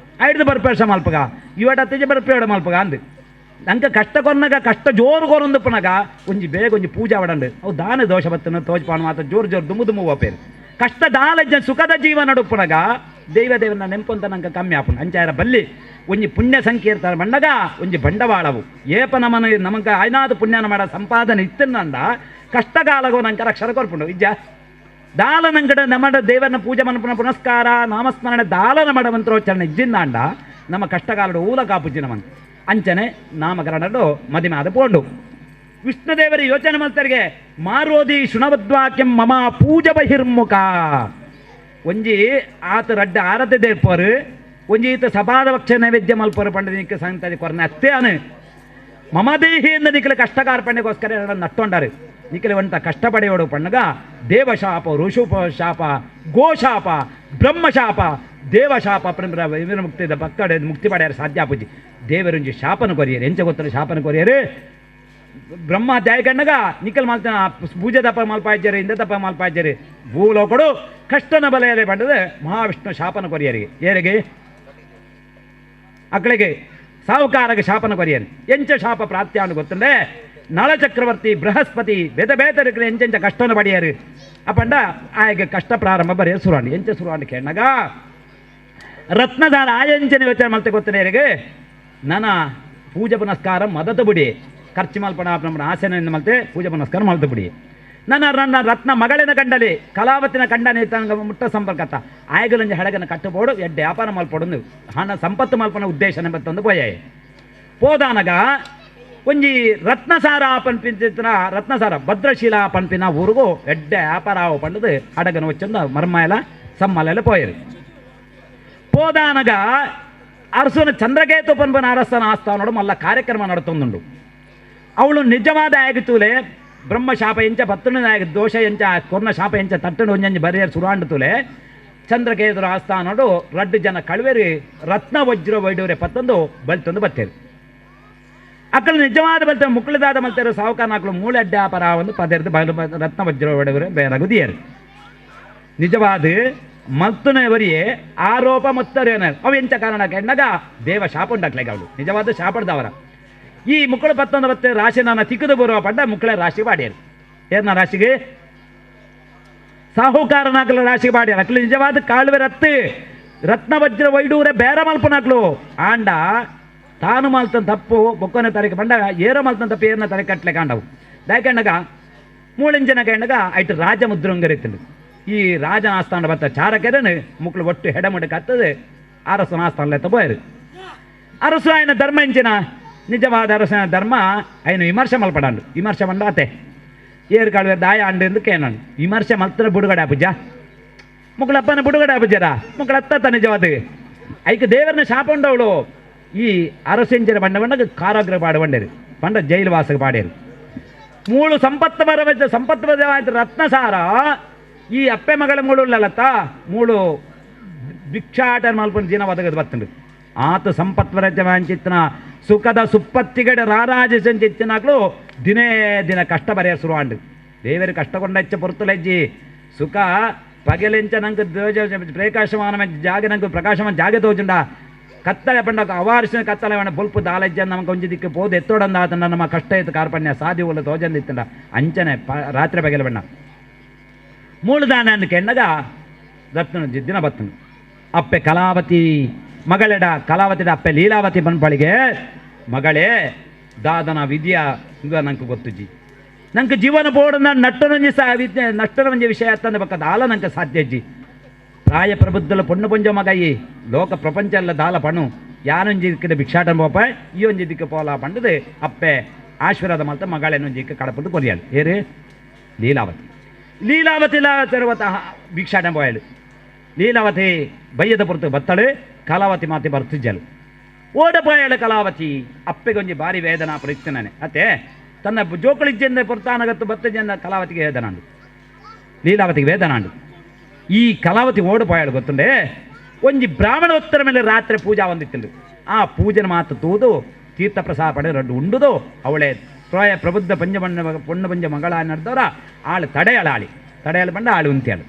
ಐಡ್ದು ಬರ್ಪೇರ್ಸ ಮಲ್ಪಗ ಇವತ್ತತ್ತಿಗೆ ಬರ್ಪೇಡ ಮಲ್ಪಗ ಅಂದು ನಂಗೆ ಕಷ್ಟ ಕೊನ್ನಾಗ ಕಷ್ಟ ಜೋರು ಕೊರೊಂದು ಪುನಗ ಒಂಜಿ ಬೇಗ ಒಂಜಿ ಪೂಜಾ ವಡಂಡು ಅವು ದಾನ ದೋಷ ಬತ್ತನ ತೋಜ್ಪಾಣ ಮಾತ ಜೋರು ದುಮ್ಮು ಒಪ್ಪೇರು ಕಷ್ಟ ದಾಲಜ್ಜ ಸುಖದ ಜೀವನ ನಡುಪುನಗ ದೇವನ ನೆಂಪಂತ ನಂಗೆ ಕಮ್ಮಿ ಆಪುಂಡು ಅಂಚಾರ ಬಲ್ಲಿ ಒಂಜಿ ಪುಣ್ಯ ಸಂಕೀರ್ತ ಬಂಡಗ ಒಂಜಿ ಬಂಡವಾಳವು ಏಪ ನಮಗೆ ಐನಾದು ಪುಣ್ಯನ ಮಾಡ ಸಂಪಾದನೆ ಇತ್ತಂದ ಕಷ್ಟಕಾಲಗೋ ನಂಗೆ ಅಕ್ಷರ ಕೊರ್ಪುಂಡು ಇಜ್ಜ ದಾಲನ ಅಂಗಡ ನಮ್ಮ ದೇವರನ್ನ ಪೂಜೆ ಮನಪುನ ಪುನಸ್ಕಾರ ನಾಮಸ್ಮರಣೆ ದಾಲನ ಮಡವಂತ್ರೋಚ್ಚಾರಣೆ ಇಜ್ಜಿಂದಾಂಡ ನಮ್ಮ ಕಷ್ಟಕಾಲಡು ಊಲ ಕಾಪುಜ್ಜಿನವಂತ ಅಂಚನೆ ನಾಮಕರಣಡು ಮದಿಮೆ ಆದ ಪೋಂಡು ವಿಷ್ಣುದೇವರ ಯೋಚನೆ ಮಾಡ್ತಾರಿಗೆ ಮಾರೋದಿ ಶುಣವದ್ವಾಕ್ಯಂ ಮಮ ಪೂಜ ಬಹಿರ್ಮುಖ ಒಂಜಿ ಆತ ರಡ್ಡ ಆರತೆ ದೇರ್ಪರು ಒಂಜಿ ಈತ ಸಭಾದ ಪಕ್ಷ ನೈವೇದ್ಯ ಮಲ್ಪರು ಪಂಡ ನಿಕ್ಕ ಸಂತದಿ ಕೊರನೆ ಅತ್ತೇ ಅನು ಮಮ ದೇಹಿಯಿಂದ ನಿಖಲೆ ಕಷ್ಟಕಾರ್ಪಣ್ಯಗೋಸ್ಕರ ಎರಡು ನಟ್ಟೊಂಡಾರು ನಿಖಲೆ ಒಂಟ ಕಷ್ಟಪಡೆಯೋಡು ಪಣ್ಣಗ ದೇವಶಾಪ ಋಷುಪ ಶಾಪ ಗೋಶಾಪ ಬ್ರಹ್ಮಶಾಪ ದೇವಶಾಪ ಮುಕ್ತಿ ಭಕ್ತಡೆ ಮುಕ್ತಿ ಪಡೆಯಾರು ಸಾಧ್ಯ ಪೂಜಿ ದೇವರುಂಜಿ ಶಾಪನ ಕೊರಿಯರು ಎಂಚ ಗೊತ್ತಲ್ಲ ಶಾಪನ ಕೊರಿಯರು ಬ್ರಹ್ಮ ಧ್ಯಾಯಕಣ್ಣಗ ನಿಖಲ್ ಮಾಲ್ತ ಪೂಜೆ ದಪ್ಪ ಮಲ್ಪಾಯ್ಜರು ಇಂದ ದಪ್ಪ ಮಲ್ಪಾಯ್ಜರು ಭೂಲೋಕಡು ಕಷ್ಟನ ಬಲೆಯದೆ ಪಂಡದೆ ಮಹಾವಿಷ್ಣು ಶಾಪನ ಕೊರಿಯರಿಗೆ ಏರಿಗೆ ಅಕ್ಕಳಿಗೆ ಸಾಹುಕಾರಗೆ ಶಾಪನ ಕೊರಿಯರು ಎಂಚ ಶಾಪ ಪ್ರಾಪ್ತ್ಯಾನು ಗೊತ್ತಂದ್ರೆ ನಳಚಕ್ರವರ್ತಿ ಬೃಹಸ್ಪತಿ ಬೇತರಿಕಲು ಎಂಚೆಂಚ ಕಷ್ಟನ ಪಡೆಯರು ಅಪ್ಪಂಡ ಆಯ್ಕೆ ಕಷ್ಟ ಪ್ರಾರಂಭ ಬರೆಯ ಸುರಾಂಡಿ ಎಂಚ ಸುರಾಂಡಿ ಕೇಳನಾಗ ರತ್ನದಾರ ಆಯಂಚನೆ ಯೋಚನೆ ಮಲ್ತೆ ಗೊತ್ತನೇ ಯಾರಿಗೆ ನನ್ನ ಪೂಜೆ ಪುನಸ್ಕಾರ ಮದತ ಬಿಡಿ ಖರ್ಚು ಮಲ್ಪಣ ನಮ್ಮ ಆಸೆನ ಮಲ್ತೆ ಪೂಜೆ ಪುನಸ್ಕಾರ ಮಲ್ತು ಬಿಡಿ ನನ್ನ ರತ್ನ ಮಗಳಿನ ಕಂಡಲಿ ಕಲಾವತಿನ ಕಂಡನೆ ಮುಟ್ಟ ಸಂಪರ್ಕತ್ತ ಆಯ್ಗಲಂಜ ಹಡಗನ ಕಟ್ಟಬೋಡು ಎಡ್ಡೆ ವ್ಯಾಪಾರ ಮಲ್ಪೊಡು ಹಣ ಸಂಪತ್ತು ಮಲ್ಪನ ಉದ್ದೇಶನ ಬತ್ತೊಂದು ಪೋಯೆ ಪೋದಾನಗ ಒಂಜಿ ರತ್ನಸಾರ ಪನ್ಪಿನ ರತ್ನಸಾರ ಭದ್ರಶೀಲ ಪನ್ಪಿನ ಊರಿಗೂ ಎಡ್ಡೆ ವ್ಯಾಪಾರ ಪಂಡದು ಹಡಗನ ವಚ್ಚಂದು ಮರ್ಮಾಯಲ ಸಮ್ಮಲೆಲ್ಲ ಪೋಯರು ಪೋದಾನಗ ಅರಸನ ಚಂದ್ರಕೇತು ಪನ್ಪನ ಅರಸನ ಆಸ್ಥಾನೋಡು ಮಲ್ಲ ಕಾರ್ಯಕ್ರಮ ನಡತೊಂದುಂಡು ಅವಳು ನಿಜವಾದ ಆಗಿತೂಲೆ ಬ್ರಹ್ಮ ಶಾಪ ಎಂಚ ಪತ್ತನ ದೋಷ ಎಂಚ ಕೊರ್ನ ಶಾಪ ಎಂಚ ತಟ್ಟನು ಒಂಜಂಜಿ ಬರೆಯರ್ ಸುರಾಂಡುತೂಲೆ ಚಂದ್ರಕೇತುರ ಆಸ್ಥಾನೋಡು ರಡ್ಡು ಜನ ಕಳುವೆರಿ ರತ್ನ ವಜ್ರ ವೈಡೂರೆ ಪತ್ತೊಂದು ಬಲ್ತೊಂದು ಬತ್ತೇರು ಅಕ್ಕಳು ನಿಜವಾದ ಬಲ್ತ ಮುಕ್ಕಳದಾದ ಮಲ್ತೇರು ಸಾವುಕಾರ ಮಕ್ಕಳು ಮೂಳೆ ಅಡ್ಡಾಪರ ಒಂದು ಪದರ್ದು ರತ್ನ ವಜ್ರ ವೈಡೂರೆ ಬೇರಗುದಿಯರು ನಿಜವಾದ ಮಲ್ತುನವರಿಯೇ ಆರೋಪ ಮತ್ತರೇನ ಅವು ಎಂಚ ಕಾರಣಕ್ಕೆ ಎಣ್ಣಗ ದೇವ ಶಾಪ ಉಂಡಾಕ್ಲೆಗ ಅವಳು ನಿಜವಾದ ಶಾಪಡ್ದವರ ಈ ಮುಕ್ಕಳು ಪತ್ತೊಂದು ಬತ್ತೆ ರಾಶಿ ನಾನು ತಿಕ್ಕದು ಬರುವ ಪಡ್ಡ ಮುಕ್ಕಳ ರಾಶಿ ಬಾಡ್ಯಾರು ಏನ ರಾಶಿಗೆ ಸಾಹುಕಾರನಾಕಲು ರಾಶಿ ಬಾಡ್ಯಾರ ಅಕ್ಲು ನಿಜವಾದ ಕಾಳುವೆ ರತ್ನ ವಜ್ರ ವೈಡೂರೆ ಬೇರೆ ಮಲ್ಪನಾಕ್ಲು ಆಂಡ ತಾನು ಮಲ್ತನ ತಪ್ಪು ಬೊಕ್ಕನ ತಾರೀಕು ಬಂಡ ಏರೋ ಮಲ್ತನ ತಪ್ಪು ಏನ ತಾರೀಕು ಕಟ್ಲೆ ಕಾಂಡವು ಯಾಕೆಂಡಗ ಮೂಳಿಂಜನ ಕಂಡಗ ಐಟು ರಾಜ ಮುದ್ರಂಗರಿತಿಂಡು ಈ ರಾಜನ ಆಸ್ಥಾನ ಬತ್ತ ಚಾರಕೆರನು ಮುಕ್ಕಳು ಒಟ್ಟು ಹೆಡಮುಡ ಕತ್ತದು ಅರಸನ ಆಸ್ಥಾನ ತಗೋಯರು ಅರಸು ఆయన ಧರ್ಮ ಇಂಚಿನ ನಿಜವಾದ ಅರಸನ ಧರ್ಮ ఆయన ವಿಮರ್ಶೆ ಮಲ್ಪಡಾಂಡು ವಿಮರ್ಶೆ ಮಂಡಾತೆ ಏರು ಕಾಳುವೆ ದಾಯ ಅಂಡು ಎಂದು ಕೇಳಾಂಡು ವಿಮರ್ಶೆ ಮಲ್ತರ ಬುಡುಗಡೆ ಪೂಜ ಮುಕ್ಕಳಪ್ಪನ ಬುಡುಗಡೆ ಪೂಜರ ಮುಕ್ಕಳತ್ತ ನಿಜವಾದ ಐಕ ದೇವರನ್ನ ಶಾಪ ಉಂಡವಳು ಈ ಅರಸೆಂಚರ ಬಂಡ ಬಂಡ ಕಾರಾಗೃಹ ಪಾಡು ಬಂಡೇರು ಬಂಡ ಜೈಲು ವಾಸಕ್ಕೆ ಪಾಡೇರು ಮೂಳು ಸಂಪತ್ತು ಬರವಾಯ್ತು ರತ್ನಸಾರ ಈ ಅಪ್ಪೆ ಮಗಳ ಮೂಳುಲ್ಲತ್ತ ಮೂಳು ಭಿಕ್ಷಾಟ ಮಲ್ಪನ ಜೀನ ಒದಗದು ಬರ್ತಂಡು ಆತ ಸಂಪತ್ವರಚಿತ್ತಿನ ಸುಖದ ಸುಪ್ಪತ್ತಿಗಡೆ ರಾರಾಜಿಸಿತ್ತಿನಾಗ್ಲು ದಿನೇ ದಿನ ಕಷ್ಟ ಬರೆಯ ಶುರುವಾಂಡು ದೇವರು ಕಷ್ಟಕೊಂಡಚ್ಚ ಪೊರ್ತುಲೆಜ್ಜಿ ಸುಖ ಪಗೆಲೆಂಚ ನಂಗೆ ಪ್ರಕಾಶಮಾನ ಜಾಗ ನಂಗೆ ಪ್ರಕಾಶಮಾನ ಜಾಗ ತೋಜುಂಡ ಕತ್ತಲೆ ಪಂಡ ಅವಾರ್ಷ ಕತ್ತಲೆ ಪಂಡ ಬೊಲ್ಪು ದಾಲಜ್ಜ ನಮಗೆ ಒಂಜಿ ದಿಕ್ಕೆ ಪೋದು ಎತ್ತೋಡಂದ ಆತಂಡ ನಮ್ಮ ಕಷ್ಟ ಇತ್ತು ಕಾರ್ಪಣ್ಯ ಸಾಧಿ ಒಳ್ಳೆ ತೋಜಂದಿತ್ತಂಡ ಅಂಚನೆ ರಾತ್ರಿ ಬಗೆಲೆ ಬಣ್ಣ ಮೂಳುದಾನ ಕೆಂಡಗ ರತ್ನ ದಿನ ಬತ್ತನು ಅಪ್ಪೆ ಕಲಾವತಿ ಮಗಳೆಡ ಕಲಾವತಿಡ ಅಪ್ಪೆ ಲೀಲಾವತಿ ಬನ್ಪಳಿಗೆ ಮಗಳೇ ದಾದನ ವಿದ್ಯಾ ಇದು ನಂಗೆ ಗೊತ್ತುಜಿ ನಂಗೆ ಜೀವನ ಬೋರ್ಡ್ ನಟ್ಟನೊಂಜಿ ನಷ್ಟನೊಂಜಿ ವಿಷಯ ತಂದ ಬಕ್ಕ ದಾಲ ನಂಗೆ ಸಾಧ್ಯಜ್ಜಿ ಪ್ರಾಯ ಪ್ರಬುದ್ಧಲು ಪೊಣ್ಣು ಪೊಂಜ ಮಗಯಿ ಲೋಕ ಪ್ರಪಂಚ ಎಲ್ಲ ದಾಲ ಪಣು ಯಾನೊಂಜಿ ದಿಕ್ಕಿದ ಭಿಕ್ಷಾಟನ್ ಪೋಪ ಈ ಒಂಜಿ ದಿಕ್ಕು ಪೋಲ ಪಂಡದು ಅಪ್ಪೆ ಆಶೀರ್ವಾದ ಮಲ್ತ ಮಗಳನ್ನೊಂಜಿ ದಿಕ್ಕ ಕಡಪಟ್ಟು ಕೊರಿಯಾಳು ಏರು ಲೀಲಾವತಿ ತರುವತ ಭಿಕ್ಷಾಟನ್ ಪೋಯಳು ಲೀಲಾವತಿ ಬಯ್ಯದ ಪುರತು ಬತ್ತಳು ಕಲಾವತಿ ಮಾತಿ ಬರ್ತಿಜ್ಜಲು ಓಡಪಾಯಳು ಕಲಾವತಿ ಅಪ್ಪೆಗೊಂಜಿ ಭಾರಿ ವೇದನಾ ಪರಿಸ್ಥಿತಿನೇ ಅತ್ತೆ ತನ್ನ ಜೋಕಳಿಜ್ಜೆಂದ ಪುರ್ತಾನಗತ್ತು ಬತ್ತಜೆಂದ ಕಲಾವತಿಗೆ ವೇದನಾಂಡು ಲೀಲಾವತಿಗೆ ವೇದನಾಂಡು ಈ ಕಲಾವತಿ ಓಡಪಾಯಳು ಗೊತ್ತುಂಡೆ ಒಂಜಿ ಬ್ರಾಹ್ಮಣೋತ್ತರ ಮೇಲೆ ರಾತ್ರಿ ಪೂಜಾ ಹೊಂದಿತ್ತುಂಡು ಆ ಪೂಜೆನ ಮಾತು ತೂದು ತೀರ್ಥ ಪ್ರಸಾದ ಪಡೆ ರಡ್ಡು ಉಂಡುದು ಅವಳೆ ಪ್ರಾಯ ಪ್ರಬುದ್ಧ ಪೊಣ್ಣು ಪಂಜ ಮಗಳ ನಡೆದವರ ಆಳು ತಡೆಯಳು ಬಂಡ ಆಳು ಉಂತ್ಯಾಳು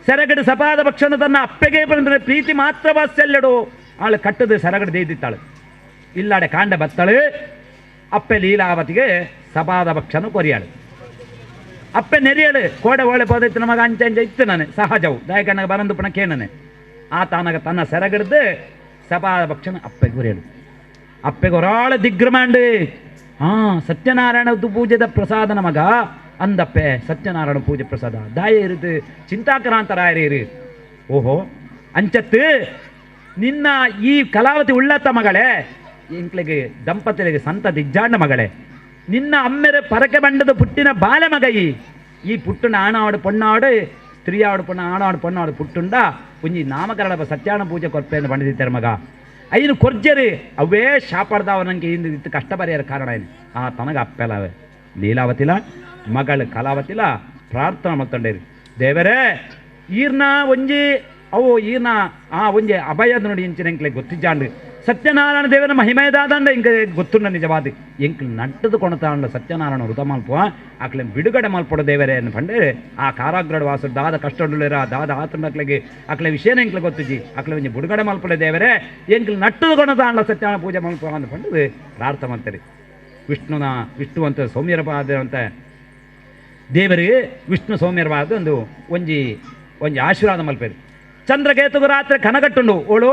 ಸೆರಗಡು ಸಪಾದ ಪಕ್ಷನು ತನ್ನ ಅಪ್ಪೆಗೆ ಬಂದರೆ ಪ್ರೀತಿ ಮಾತ್ರ ವಾತ್ಸಲ್ಯಡು ಆಳು ಕಟ್ಟದು ಸೆರಗಡು ದೇದಿತ್ತಾಳು ಇಲ್ಲಾಡೆ ಕಾಂಡ ಬತ್ತಳು ಅಪ್ಪೆ ಲೀಲಾವತಿಗೆ ಸಪಾದ ಪಕ್ಷನು ಕೊರಿಯಾಳು ಅಪ್ಪೆ ನೆರಿಯಳು ಕೋಡೆ ಒಳ್ಳೆ ಪೋದೈತಿ ನಮಗ ಅಂಚೆ ಇತ್ತು ನಾನು ಸಹಜವು ದಾಯಕಣ್ಣಗೆ ಬರಂದು ಪುಣ ಕೇಳನೆ ಆ ತಾನಾಗ ತನ್ನ ಸೆರಗಡ್ದು ಸಪಾದ ಪಕ್ಷನ ಅಪ್ಪೆಗೆ ಕೊರಿಯಳು ಅಪ್ಪೆಗೆ ಒರಾಳು ದಿಗ್ರಮಾಂಡು ಸತ್ಯನಾರಾಯಣ ಪೂಜೆದ ಪ್ರಸಾದ ನಮಗ ಅಂದಪ್ಪೆ ಸತ್ಯನಾರಾಯಣ ಪೂಜೆ ಪ್ರಸಾದ ದಾಯ ಇರುದು ಚಿಂತಾಕ್ರಾಂತರಾಯರು ಓಹೋ ಅಂಚತ್ತು ನಿನ್ನ ಈ ಕಲಾವತಿ ಉಳ್ಳತ್ತ ಮಗಳೇ ಇಂಕ್ಳಿಗೆ ದಂಪತಿಗಳಿಗೆ ಸಂತ ದಿಜ್ಜಾಂಡ ಮಗಳೇ ನಿನ್ನ ಅಮ್ಮೆರೆ ಪರಕೆ ಬಂಡದ ಪುಟ್ಟಿನ ಬಾಲೆ ಮಗಯಿ ಈ ಪುಟ್ಟನ ಆಣಾಡು ಪೊಣ್ಣಾಡು ಸ್ತ್ರೀಯಾಡು ಪೊಣ್ಣ ಆಣಾಡು ಪೊಣ್ಣಾಡು ಪುಟ್ಟುಂಡ ಒಂಜಿ ನಾಮಕರಣ ಸತ್ಯಾನ ಪೂಜೆ ಕೊರ್ಪೆಯನ್ನು ಬಂದಿದ್ದಾರೆ ಮಗ ಐನು ಕೊರ್ಜರಿ ಅವೇ ಶಾಪಡ್ದವ ನನಗೆ ಇಂದು ಕಷ್ಟ ಬರೆಯರ ಕಾರಣ ಏನು ಆ ತನಗ ಅಪ್ಪೆಲವೆ ಲೀಲಾವತಿಲ ಮಗಳು ಕಲಾವತಿಲ ಪ್ರಾರ್ಥನೆ ಮಾಡ್ಕೊಂಡೇರಿ ದೇವರೇ ಈರ್ನ ಒಂಜಿ ಅವು ಈರ್ನ ಒಂಜಿ ಅಭಯದ ನೋಡಿ ಇಂಚಿನ ಎಂಕ್ಲೆ ಗೊತ್ತಿಜ್ಜಾಂಡು ಸತ್ಯನಾರಾಯಣ ದೇವರ ಮಹಿಮೆದಾದಂಡ ಇಂಕ ಗೊತ್ತುಂಡ ನಿಜವಾದ ಎಂಕ್ಲು ನಟ್ಟದು ಕೊಣತಾಂಡ ಸತ್ಯನಾರಾಯಣ ವೃತ ಮಲ್ಪುವ ಆಕ್ಲೆ ಬಿಡುಗಡೆ ಮಲ್ಪಡ ದೇವರೇ ಅನ್ಪಂಡೆ ಆ ಕಾರಾಗೃಹ ವಾಸ ದಾದ ಕಷ್ಟಡುಳಿರ ದಾದ ಆತಂಡಕ್ಲೆಗೆ ಆಕ್ಲೆ ವಿಷಯನ ಎಂಕ್ಲೆ ಗೊತ್ತಿಜಿ ಆಕ್ಲೆ ಒಂಜಿ ಬಿಡುಗಡೆ ಮಲ್ಪಡೆ ದೇವರೇ ಎಂಕ್ಲು ನಟ್ಟದು ಕೊಣತಾಂಡ ಸತ್ಯನಾರಾಯಣ ಪೂಜೆ ಮಲ್ಪುವ ಅಂದ್ಪಂಡು ಪ್ರಾರ್ಥನೆ ಮಾಡ್ತಾರೆ ವಿಷ್ಣು ಅಂತ ಸೌಮ್ಯರಪಾದ ಅಂತ ದೇವರಿಗೆ ವಿಷ್ಣು ಸೌಮ್ಯರವಾದ ಒಂಜಿ ಆಶೀರ್ವಾದ ಮಲ್ಪೇರು ಚಂದ್ರಕೇತುಗು ರಾತ್ರಿ ಕನಕಟ್ಟುಂಡು ಓಳು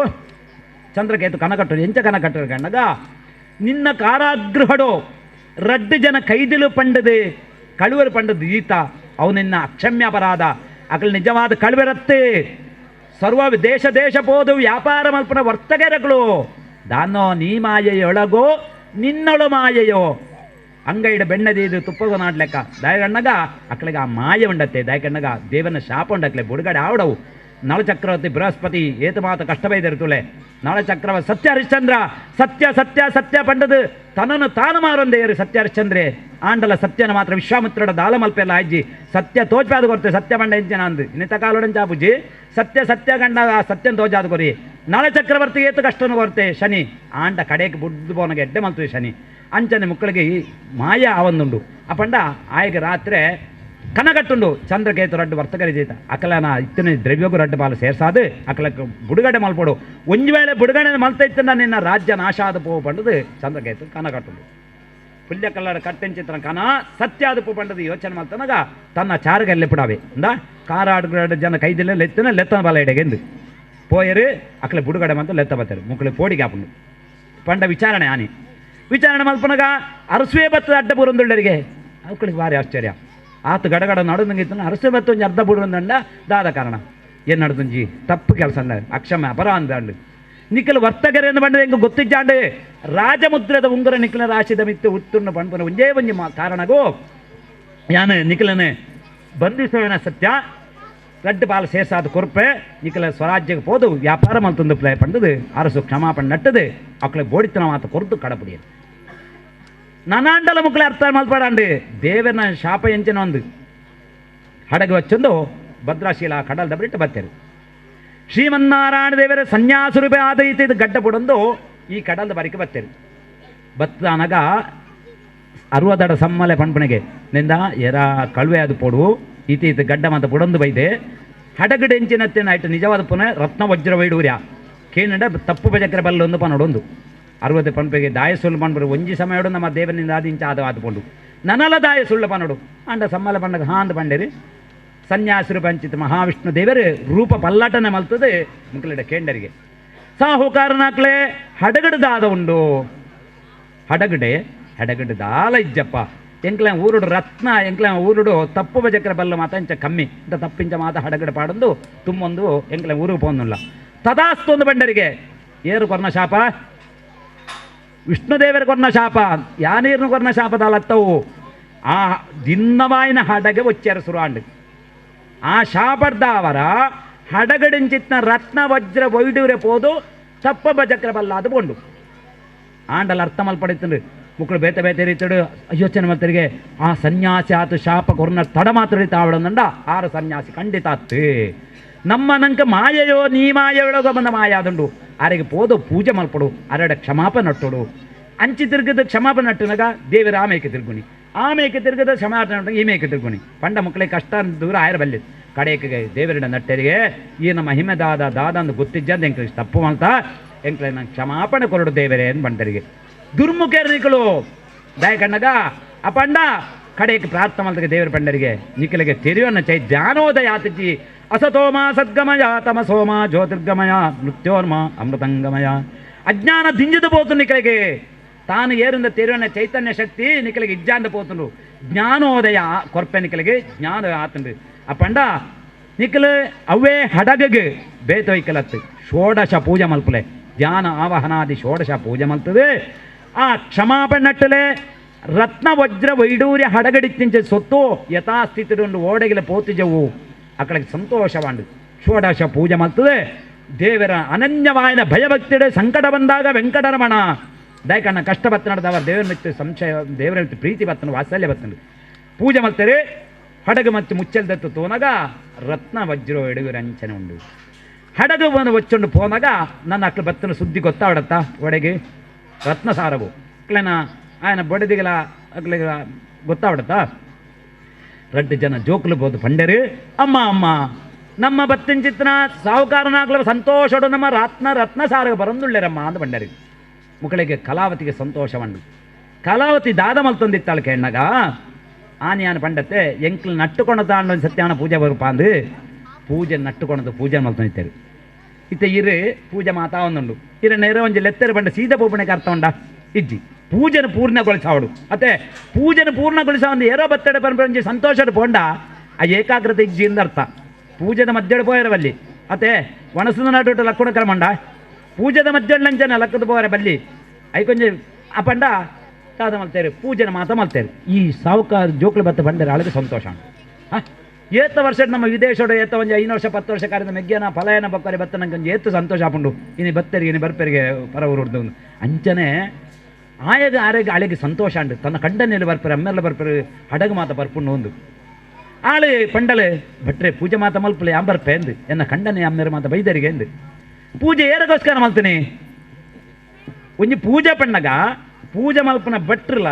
ಚಂದ್ರಕೇತು ಕನಕಟ್ಟು ಎಂಚ ಕನಕಟ್ಟು ಕಂಡಗ ನಿನ್ನ ಕಾರಾಗೃಹಡು ರಡ್ಡು ಜನ ಕೈದಿಲು ಪಂಡದು ಕಳುವರು ಪಂಡದು ಈತ ಅವು ನಿನ್ನ ಅಕ್ಷಮ್ಯ ಅಪರಾಧ ಅಕಲ್ ನಿಜವಾದ ಕಳುವೆರತ್ತೆ ಸರ್ವ ದೇಶ ಪೋದು ವ್ಯಾಪಾರ ಮಲ್ಪನ ವರ್ತಕರಗಳು ದಾನೋ ನೀ ಮಾಯೆಯೊಳಗೋ ನಿನ್ನೊಳು ಮಾಯೆಯೋ ಅಂಗೈಡ ಬೆಣ್ಣದೀದು ತುಪ್ಪಗೋ ನಾಡ್ಲೆಕ್ಕ ದಾಯಗಣ್ಣಗ ಅಕ್ಕಳಿಗೆ ಆ ಮಾಯ ಉಂಡತ್ತೆ ದಾಯಕಣ್ಣಗ ದೇವನ ಶಾಪ ಉಂಡಕ್ಲೆ ಬುಡುಗಡೆ ಆವಡವು ನಳಚಕ್ರವರ್ತಿ ಬೃಹಸ್ಪತಿ ಏತ ಮಾತ ಕಷ್ಟಬೈದಿರ್ತುಲೆ ನಳಚಕ್ರವ ಸತ್ಯ ಹರಿಶ್ಚಂದ್ರ ಸತ್ಯ ಸತ್ಯ ಸತ್ಯ ಪಂಡದು ತನ್ನನ್ನು ತಾನು ಮಾರೊಂದೇರು ಸತ್ಯ ಹರಿಶ್ಚಂದ್ರೆ ಆಂಡಲ ಸತ್ಯನ ಮಾತ್ರ ವಿಶ್ವಾಮಿತ್ರಡ ದಾಲ ಮಲ್ಪೆಲ್ಲ ಅಜ್ಜಿ ಸತ್ಯ ತೋಚ್ಪಾದ ಕೊರ್ತೆ ಸತ್ಯ ಪಂಡ ಎಂಚಿನ ಅಂದು ಇನ್ನಿತ ಕಾಲೋಡಂಚ ಪೂಜಿ ಸತ್ಯ ಸತ್ಯ ಗಂಡ ಸತ್ಯನ ತೋಜಾದ ಕೊರಿ ನಳಚಕ್ರವರ್ತಿ ಏತು ಕಷ್ಟನು ಕೊರ್ತೆ ಶನಿ ಆಂಡ ಕಡೆಗೆ ಬುಡ್ದು ಬೋನಗೆ ಎಡ್ಡೆ ಮಲ್ತದೆ ಶನಿ ಅಂಚನೆ ಮಕ್ಕಳಿಗೆ ಈ ಮಾಯ ಆವಂದುಂಡು ಆ ಪಂಡ ಆಯ್ಗೆ ರಾತ್ರಿ ಕನಗಟ್ಟುಂಡು ಚಂದ್ರಕೇತು ರಡ್ಡು ವರ್ತಕರಿ ಜೀತ ಅಕಲನ ಇತ್ತಿನ ದ್ರವ್ಯಗೂ ರಡ್ಡು ಬಾಲು ಸೇರ್ಸಾದು ಅಕಲಕ್ಕೆ ಬುಡುಗಡೆ ಮಲ್ಪಡು ಒಂಜು ವೇಳೆ ಬುಡುಗಡೆ ಮಲ್ತ ಇತ್ತಿನ ನಿನ್ನ ರಾಜ್ಯ ನಾಶ ಆದ ಪೋ ಪಂಡದು ಚಂದ್ರಕೇತು ಕನಗಟ್ಟುಂಡು ಪುಲ್ಯ ಕಲ್ಲಡ ಕಟ್ಟೆಂಚಿತ್ರ ಕನ ಸತ್ಯ ಆದ ಪೋ ಪಂಡದು ಯೋಚನೆ ಮಲ್ತನಾಗ ತನ್ನ ಚಾರಗಲ್ಲಿ ಬಿಡಾವೆ ಅಂದ ಕಾರಾಡು ಜನ ಕೈದಿಲ್ಲ ಲೆತ್ತಿನ ಲೆತ್ತನ ಬಲ ಎಡೆಗೆಂದು ಪೋಯರು ಅಕಲೆ ಬುಡುಗಡೆ ಮಂತ ಲೆತ್ತ ಬರ್ತಾರೆ ಮುಕ್ಕಳು ಪೋಡಿಗೆ ಹಾಪುಂಡು ಪಂಡ ವಿಚಾರಣೆ ಆನಿ ವಿಚಾರಣೆ ಮಲ್ಪನಾಗ ಅರಸುವೆ ಬತ್ತದ ಅಡ್ಡ ಬುರಂದುಳ್ಳರಿಗೆ ಅವಕ್ಕಳಿಗೆ ಭಾರಿ ಆಶ್ಚರ್ಯ ಆತು ಗಡಗಡ ನಡುದಂಗಿತ್ತು ಅರಸೆ ಬತ್ತು ಒಂಜಿ ಅರ್ಧ ಬುಡುಂದಂಡ ದಾದ ಕಾರಣ ಏನು ನಡ್ದುಂಜಿ ತಪ್ಪು ಕೆಲಸ ಅಂದ ಅಕ್ಷಮ ಅಪರ ಅಂದಂಡು ನಿಖಿಲ್ ವರ್ತಕರೆ ಎಂದು ಬಂದ್ರೆ ಹೆಂಗೆ ಗೊತ್ತಿಜ್ಜಾಂಡು ರಾಜಮುದ್ರದ ಉಂಗುರ ನಿಖಿಲ ರಾಶಿದ ಮಿತ್ತು ಉತ್ತುರ್ನ ಪಂಪನ ಒಂಜೇ ಒಂಜಿ ಕಾರಣಗೂ ಯಾನು ನಿಖಿಲನೆ ಬಂಧಿಸುವನ ಸತ್ಯ ರಡ್ಡು ಪಾಲು ಸೇರ್ಸಾದ ಕೊರ್ಪೆ ನಿಖಿಲ ಸ್ವರಾಜ್ಯಕ್ಕೆ ಹೋದು ವ್ಯಾಪಾರ ಮಲ್ತೊಂದು ಪ್ಲೇ ಪಂಡದು ಅರಸು ಕ್ಷಮಾಪಣೆ ನಟ್ಟದು ಅಕ್ಕಳಿಗೆ ಬೋಡಿತನ ಮಾತು ಕೊರತು ಕಡಪುಡಿಯದು ನನಾಂಡಲ ಮುಕ್ಕಳ ಅರ್ಥ ಮಲ್ಪಡಾಂಡು ದೇವರನ ಶಾಪ ಎಂಚಿನ ಒಂದು ಹಡಗು ವಚ್ಚೊಂದು ಭದ್ರಾಶೀಲ ಕಡಲ್ದ ಬಿಟ್ಟು ಬರ್ತೇರು ಶ್ರೀಮನ್ನಾರಾಯಣ ದೇವರ ಸನ್ಯಾಸ ರೂಪ ಆದೈತೆ ಇದು ಗಡ್ಡ ಬಿಡೊಂದು ಈ ಕಡಲ್ದ ಬರಿಕೆ ಬರ್ತೇರು ಬತ್ತನಗ 60 ಸಮ್ಮಲೆ ಪಂಪನೆಗೆ ನಿಂದ ಎರ ಕಳುವೆ ಅದು ಪೋಡು ಈತ ಗಡ್ಡ ಮಾತ ಬುಡೊಂದು ಬೈದೆ ಹಡಗಡು ಎಂಚಿನತ್ತೇನ ಆಯ್ತು ನಿಜವಾದ ಪುನಃ ರತ್ನ ವಜ್ರ ವೈಡೂರ್ಯ ಕೇನಡ ತಪ್ಪು ಬಜಕ್ರ ಬಲ್ಲೊಂದು ಪನೊಡೊಂದು 60 ಪಂಪೆಗೆ ದಾಯ ಸುಳ್ಳು ಪಂಡ್ಬರು ಒಂಜಿ ಸಮಯ ನಮ್ಮ ದೇವನಿಂದ ಆದಿಂಚ ಆದವಾದುಕೊಂಡು ನನಲ ದಾಯ ಸುಳ್ಳು ಪನೋಡು ಅಂಡ ಸಮ್ಮಲ ಪಂಡಗ ಹಾಂದ್ ಪಂಡೇರಿ ಸನ್ಯಾಸರು ಪಂಚಿತ ಮಹಾವಿಷ್ಣು ದೇವರು ರೂಪ ಪಲ್ಲಾಟನೆ ಮಲ್ತದೆ ಮುಕ್ಕಲಿಡ ಕೇಂಡರಿಗೆ ಸಾಹುಕಾರನಾಕ್ಲೆ ಹಡಗಡು ದಾದ ಉಂಡು ಹಡಗಡು ದಾಲ ಇಜ್ಜಪ್ಪ ಎಂಕ್ಲ ಊರುಡು ರತ್ನ ಎಂಕ್ಲ ಊರುಡು ತಪ್ಪು ಬಜಕ್ರ ಬಲ್ಲ ಮಾತ ಇಂಚ ಕಮ್ಮಿ ಇಂತ ತಪ್ಪಿಂಚ ಮಾತ ಹಡಗಡು ಪಾಡೊಂದು ತುಂಬೊಂದು ಎಂಕ್ಲ ಊರಿಗೆ ಪೋಂದುಲ್ಲ ತದಾಸ್ತೊಂದು ಬಂಡರಿಗೆ ಏರು ಕೊರ್ನ ಶಾಪ ವಿಷ್ಣುದೇವರ ಕೊರ್ನ ಶಾಪ ಯಾನೀರ್ನ ಕೊರ್ನ ಶಾಪದಲ್ಲತ್ತವು ಆ ದಿನ್ನವಾಯಿನ ಹಡಗೆ ಒಚ್ಚಾರ ಸುರಾಂಡು ಆ ಶಾಪರ್ದಾವರ ಹಡಗಡಿಂಚಿತ್ನ ರತ್ನ ವಜ್ರ ವೈಡೂರೆ ಪೋದು ತಪ್ಪ ಬಜಕ್ರ ಬಲ್ಲ ಅದು ಕೊಂಡು ಆಂಡಲ್ ಅರ್ಥ ಮಲ್ಪಡಿತಂಡು ಮುಕ್ಕಳು ಬೇತೆ ರೀತಿಡು ಯೋಚನೆ ಮಾಡ್ತರಿಗೆ ಆ ಸನ್ಯಾಸಿ ಆತು ಶಾಪ ಕೊರ್ನ ತಡ ಮಾತ್ರ ತಾವಡಂದ ಆರು ಸನ್ಯಾಸಿ ಖಂಡಿತ ಆತು ನಮ್ಮ ನಂಕ ಮಾಯೆಯೋ ನೀ ಮಾಯೊಳಗ ಬಂದ ಮಾಯ ಆದುಂಡು ಆರೆಗೆ ಪೋದು ಪೂಜೆ ಮಲ್ಪಡು ಅರಡ ಕ್ಷಮಾಪಣೆ ನಟ್ಟೋಡು ಅಂಚಿ ತಿರುಗದ ಕ್ಷಮಾಪಣೆ ನಟ್ಟನಾಗ ದೇವರ ಆಮೇಕೆ ತಿರುಗುನಿ ಆಮೇಕೆ ತಿರುಗದ ಕ್ಷಮಾಪಣೆ ನಟ್ಟ ಈ ಮೇಕೆ ತಿರುಗುನಿ ಪಂಡ ಮಕ್ಕಳಿಗೆ ಕಷ್ಟ ದೂರ ಆಯ್ರ ಬಲ್ಲಿದ್ದು ಕಡೆಗೆ ದೇವರಿಡ ನಟ್ಟರಿಗೆ ಈ ನಮ್ಮ ಹಿಮೆ ದಾದ ಅಂದು ಗೊತ್ತಿಜ್ಜಂದು ಎಂಕ್ಲಿಗೆ ತಪ್ಪು ಅಂತ ಎಂಕ್ಲೆ ನಂಗೆ ಕ್ಷಮಾಪಣೆ ಕೊರಡು ದೇವರೇ ಅಂತ ಬಂಡರಿಗೆ ದುರ್ಮುಖರು ದಯ ಕಣ್ಣಗ ಆ ಪಂಡ ಕಡೆಗೆ ಪ್ರಾರ್ಥನೆ ಮಾಡ್ತಕ್ಕೆ ದೇವರ ಪಂಡರಿಗೆ ನಿಖಿಲಿಗೆ ತೆರೆಯೋನ್ನ ಚೈ ಜ್ಞಾನೋದಯ ಆತಜಿ ಅಸತೋಮ ಸದ್ಗಮಯ ತಮಸೋಮ ಜ್ಯೋತಿರ್ಗಮಯ ಮೃತ್ಯೋರ್ಮ ಅಮೃತಂಗಮಯ ಅಜ್ಞಾನ ದಿಂಜದು ಪೋತು ನಿಖಲಿಗೆ ತಾನು ಏರಿಂದ ತೆರೆಯೋನ್ನ ಚೈತನ್ಯ ಶಕ್ತಿ ನಿಖಲಿಗೆ ಇಜ್ಜಾಂದ ಪೋತುಂಡು ಜ್ಞಾನೋದಯ ಕೊರ್ಪೆ ನಿಖಲಿಗೆ ಜ್ಞಾನ ಆತುಂಡು ಆ ಪಂಡ ನಿಖಲು ಅವೇ ಹಡಗಗೆ ಬೇತೊಯ್ಕಲತ್ತು ಷೋಡಶ ಪೂಜೆ ಮಲ್ಪಲೆ ಧ್ಯಾನ ಆವಾಹನಾದಿ ಷೋಡಶ ಪೂಜೆ ಮಲ್ತದೆ ಆ ಕ್ಷಮಾಪಣೆ ನಟ್ಟಲೆ ರತ್ನ ವಜ್ರ ವೈಡೂರ್ಯ ಹಡಗಡಿತ್ತಿಂಚ ಸೊತ್ತು ಯಥಾಸ್ಥಿತಿಗೊಂಡು ಓಡಗಿಲ ಪೋತಿಜವು ಅಕ್ಕಳಿಗೆ ಸಂತೋಷವಾಂಡು ಷೋಡಶ ಪೂಜೆ ಮಲ್ತದೆ ದೇವರ ಅನನ್ಯವಾಯನ ಭಯಭಕ್ತಿಡೆ ಸಂಕಟ ಬಂದಾಗ ವೆಂಕಟರಮಣ ದಯಕಣ್ಣ ಕಷ್ಟ ಬತ್ತನಡದವ ದೇವರ ಮಿತ್ತು ಸಂಶಯ ದೇವರ ಮಿತ್ತು ಪ್ರೀತಿ ಬತ್ತನು ವಾತ್ಸಲ್ಯ ಬತ್ತನು ಪೂಜೆ ಮಲ್ತಾರೆ ಹಡಗು ಮತ್ತು ಮುಚ್ಚಲ್ದತ್ತು ತೋನಾಗ ರತ್ನ ವಜ್ರ ವೈಡೂರ್ಯ ಅಂಚನೆ ಉಂಡು ಹಡಗು ಬಂದು ಒಚ್ಚೊಂಡು ಪೋನಾಗ ನನ್ನ ಅಕ್ಳು ಬತ್ತನ ಸುದ್ದಿ ಗೊತ್ತಾವಡತ್ತ ಒಡೆಗೆ ರತ್ನ ಸಾರವು ಅಕ್ಳನ ಆಯನ ಬಡದಿಗಳ ಅಕ್ಳಿಗ ಗೊತ್ತಾವಡತ್ತ ರಡ್ಡು ಜನ ಜೋಕ್ಲು ಬೋದು ಪಂಡರು ಅಮ್ಮ ನಮ್ಮ ಬತ್ತಿನ ಚಿತ್ರ ಸಾಹುಕಾರನಾಗ್ಲ ಸಂತೋಷಡು ನಮ್ಮ ರತ್ನ ಸಾರಗ ಬರಂದುಳ್ಳೆರಮ್ಮ ಅಂದ ಪಂಡರಿ ಮುಕ್ಕಳಿಗೆ ಕಲಾವತಿಗೆ ಸಂತೋಷವಂಡು ಕಲಾವತಿ ದಾದ ಮಲ್ತೊಂದಿತ್ತಾಳು ಕೆಣ್ಣಗ ಆನೆಯಾನ ಪಂಡತ್ತೆ ಎಂಕ್ಲು ನಟ್ಟುಕೊಂಡು ತಾಂಡು ಸತ್ಯಾನ ಪೂಜೆ ಬರುಪ ಅಂದು ಪೂಜೆ ನಟ್ಟುಕೊಂಡು ಪೂಜೆ ಮಲ್ತೊಂದಿತ್ತೇರು ಇತ್ತ ಇರು ಪೂಜೆ ಮಾತಾ ಒಂದುಂಡು ಇರ ನೇರ ಒಂಜಿ ಲೆತ್ತರ ಬಂಡ ಸೀದ ಪೂಪಣೆಗೆ ಅರ್ಥ ಉಂಡ ಇಜ್ಜಿ ಪೂಜೆನ ಪೂರ್ಣಗೊಳಿಸಾವಡು ಅತ್ತೆ ಪೂಜೆನ ಪೂರ್ಣಗೊಳಿಸ ಒಂದು ಏರೋ ಬತ್ತಡೆ ಪಂಪಂಜಿ ಸಂತೋಷದ ಪೋಂಡ ಆ ಏಕಾಗ್ರತೆ ಇಜ್ಜಿಯಿಂದ ಅರ್ಥ ಪೂಜೆದ ಮಧ್ಯೆ ಪೋಯರವಲ್ಲಿ ಅತ್ತೆ ಒಣಸದ ನಾಟು ಲಕ್ಕುಣ ಕ್ರಮಂಡ ಪೂಜೆದ ಮಧ್ಯೆ ಲಂಚನ ಲಕ್ಕದ ಪೋಯರ ಬಲ್ಲಿ ಐಕೊಂಜಿ ಆ ಪಂಡ ಸಾಧ ಮಲ್ತೇರು ಪೂಜೆನ ಮಾತ ಮಲ್ತೇರು ಈ ಸಾವುಕಾರ ಜೋಕ್ಳು ಬತ್ತ ಬಂದರೆ ಅಳಗೆ ಸಂತೋಷ ಹಾಂ ಏತ ವರ್ಷ ನಮ್ಮ ವಿದೇಶೋಡು ಏತ ಒಂಜಿ 5 ವರ್ಷ 10 ವರ್ಷ ಕಾರಿಂದ ಮೆಗ್ಗಿಯನ ಫಲಯನ ಬಕ್ಕರೆ ಬತ್ತ ನಂಗೆ ಒಂಜಿ ಏತು ಸಂತೋಷ ಆಪುಂಡು ಇನಿ ಬತ್ತೆರಿಗೆ ಇನಿ ಬರ್ಪೆರಿಗೆ ಪರ ಊರುಡ್ದು ಅಂಚನೆ ಆಯಗ ಆರೆಗೆ ಆಳೆಗೆ ಸಂತೋಷ ಉಂಡು ತನ್ನ ಕಂಡನೆಯಲ್ಲಿ ಬರ್ಪರೆ ಅಮ್ಮೆಲ್ಲ ಬರ್ಪರೆ ಹಡಗು ಮಾತ ಬರ್ಪುಂಡು ಒಂದು ಆಳು ಪಂಡಲೆ ಭಟ್ರೆ ಪೂಜೆ ಮಾತ ಮಲ್ಪಲೆ ಯಾಂ ಬರ್ಪೆ ಎಂದು ಎನ್ನ ಕಂಡನೆ ಅಮ್ಮೆರ ಮಾತ ಬೈದರಿಗೆ ಎಂದು ಪೂಜೆ ಏರಗೋಸ್ಕರ ಮಲ್ತೀನಿ ಒಂಜಿ ಪೂಜೆ ಪಣ್ಣಗ ಪೂಜೆ ಮಲ್ಪನ ಭಟ್ರಲ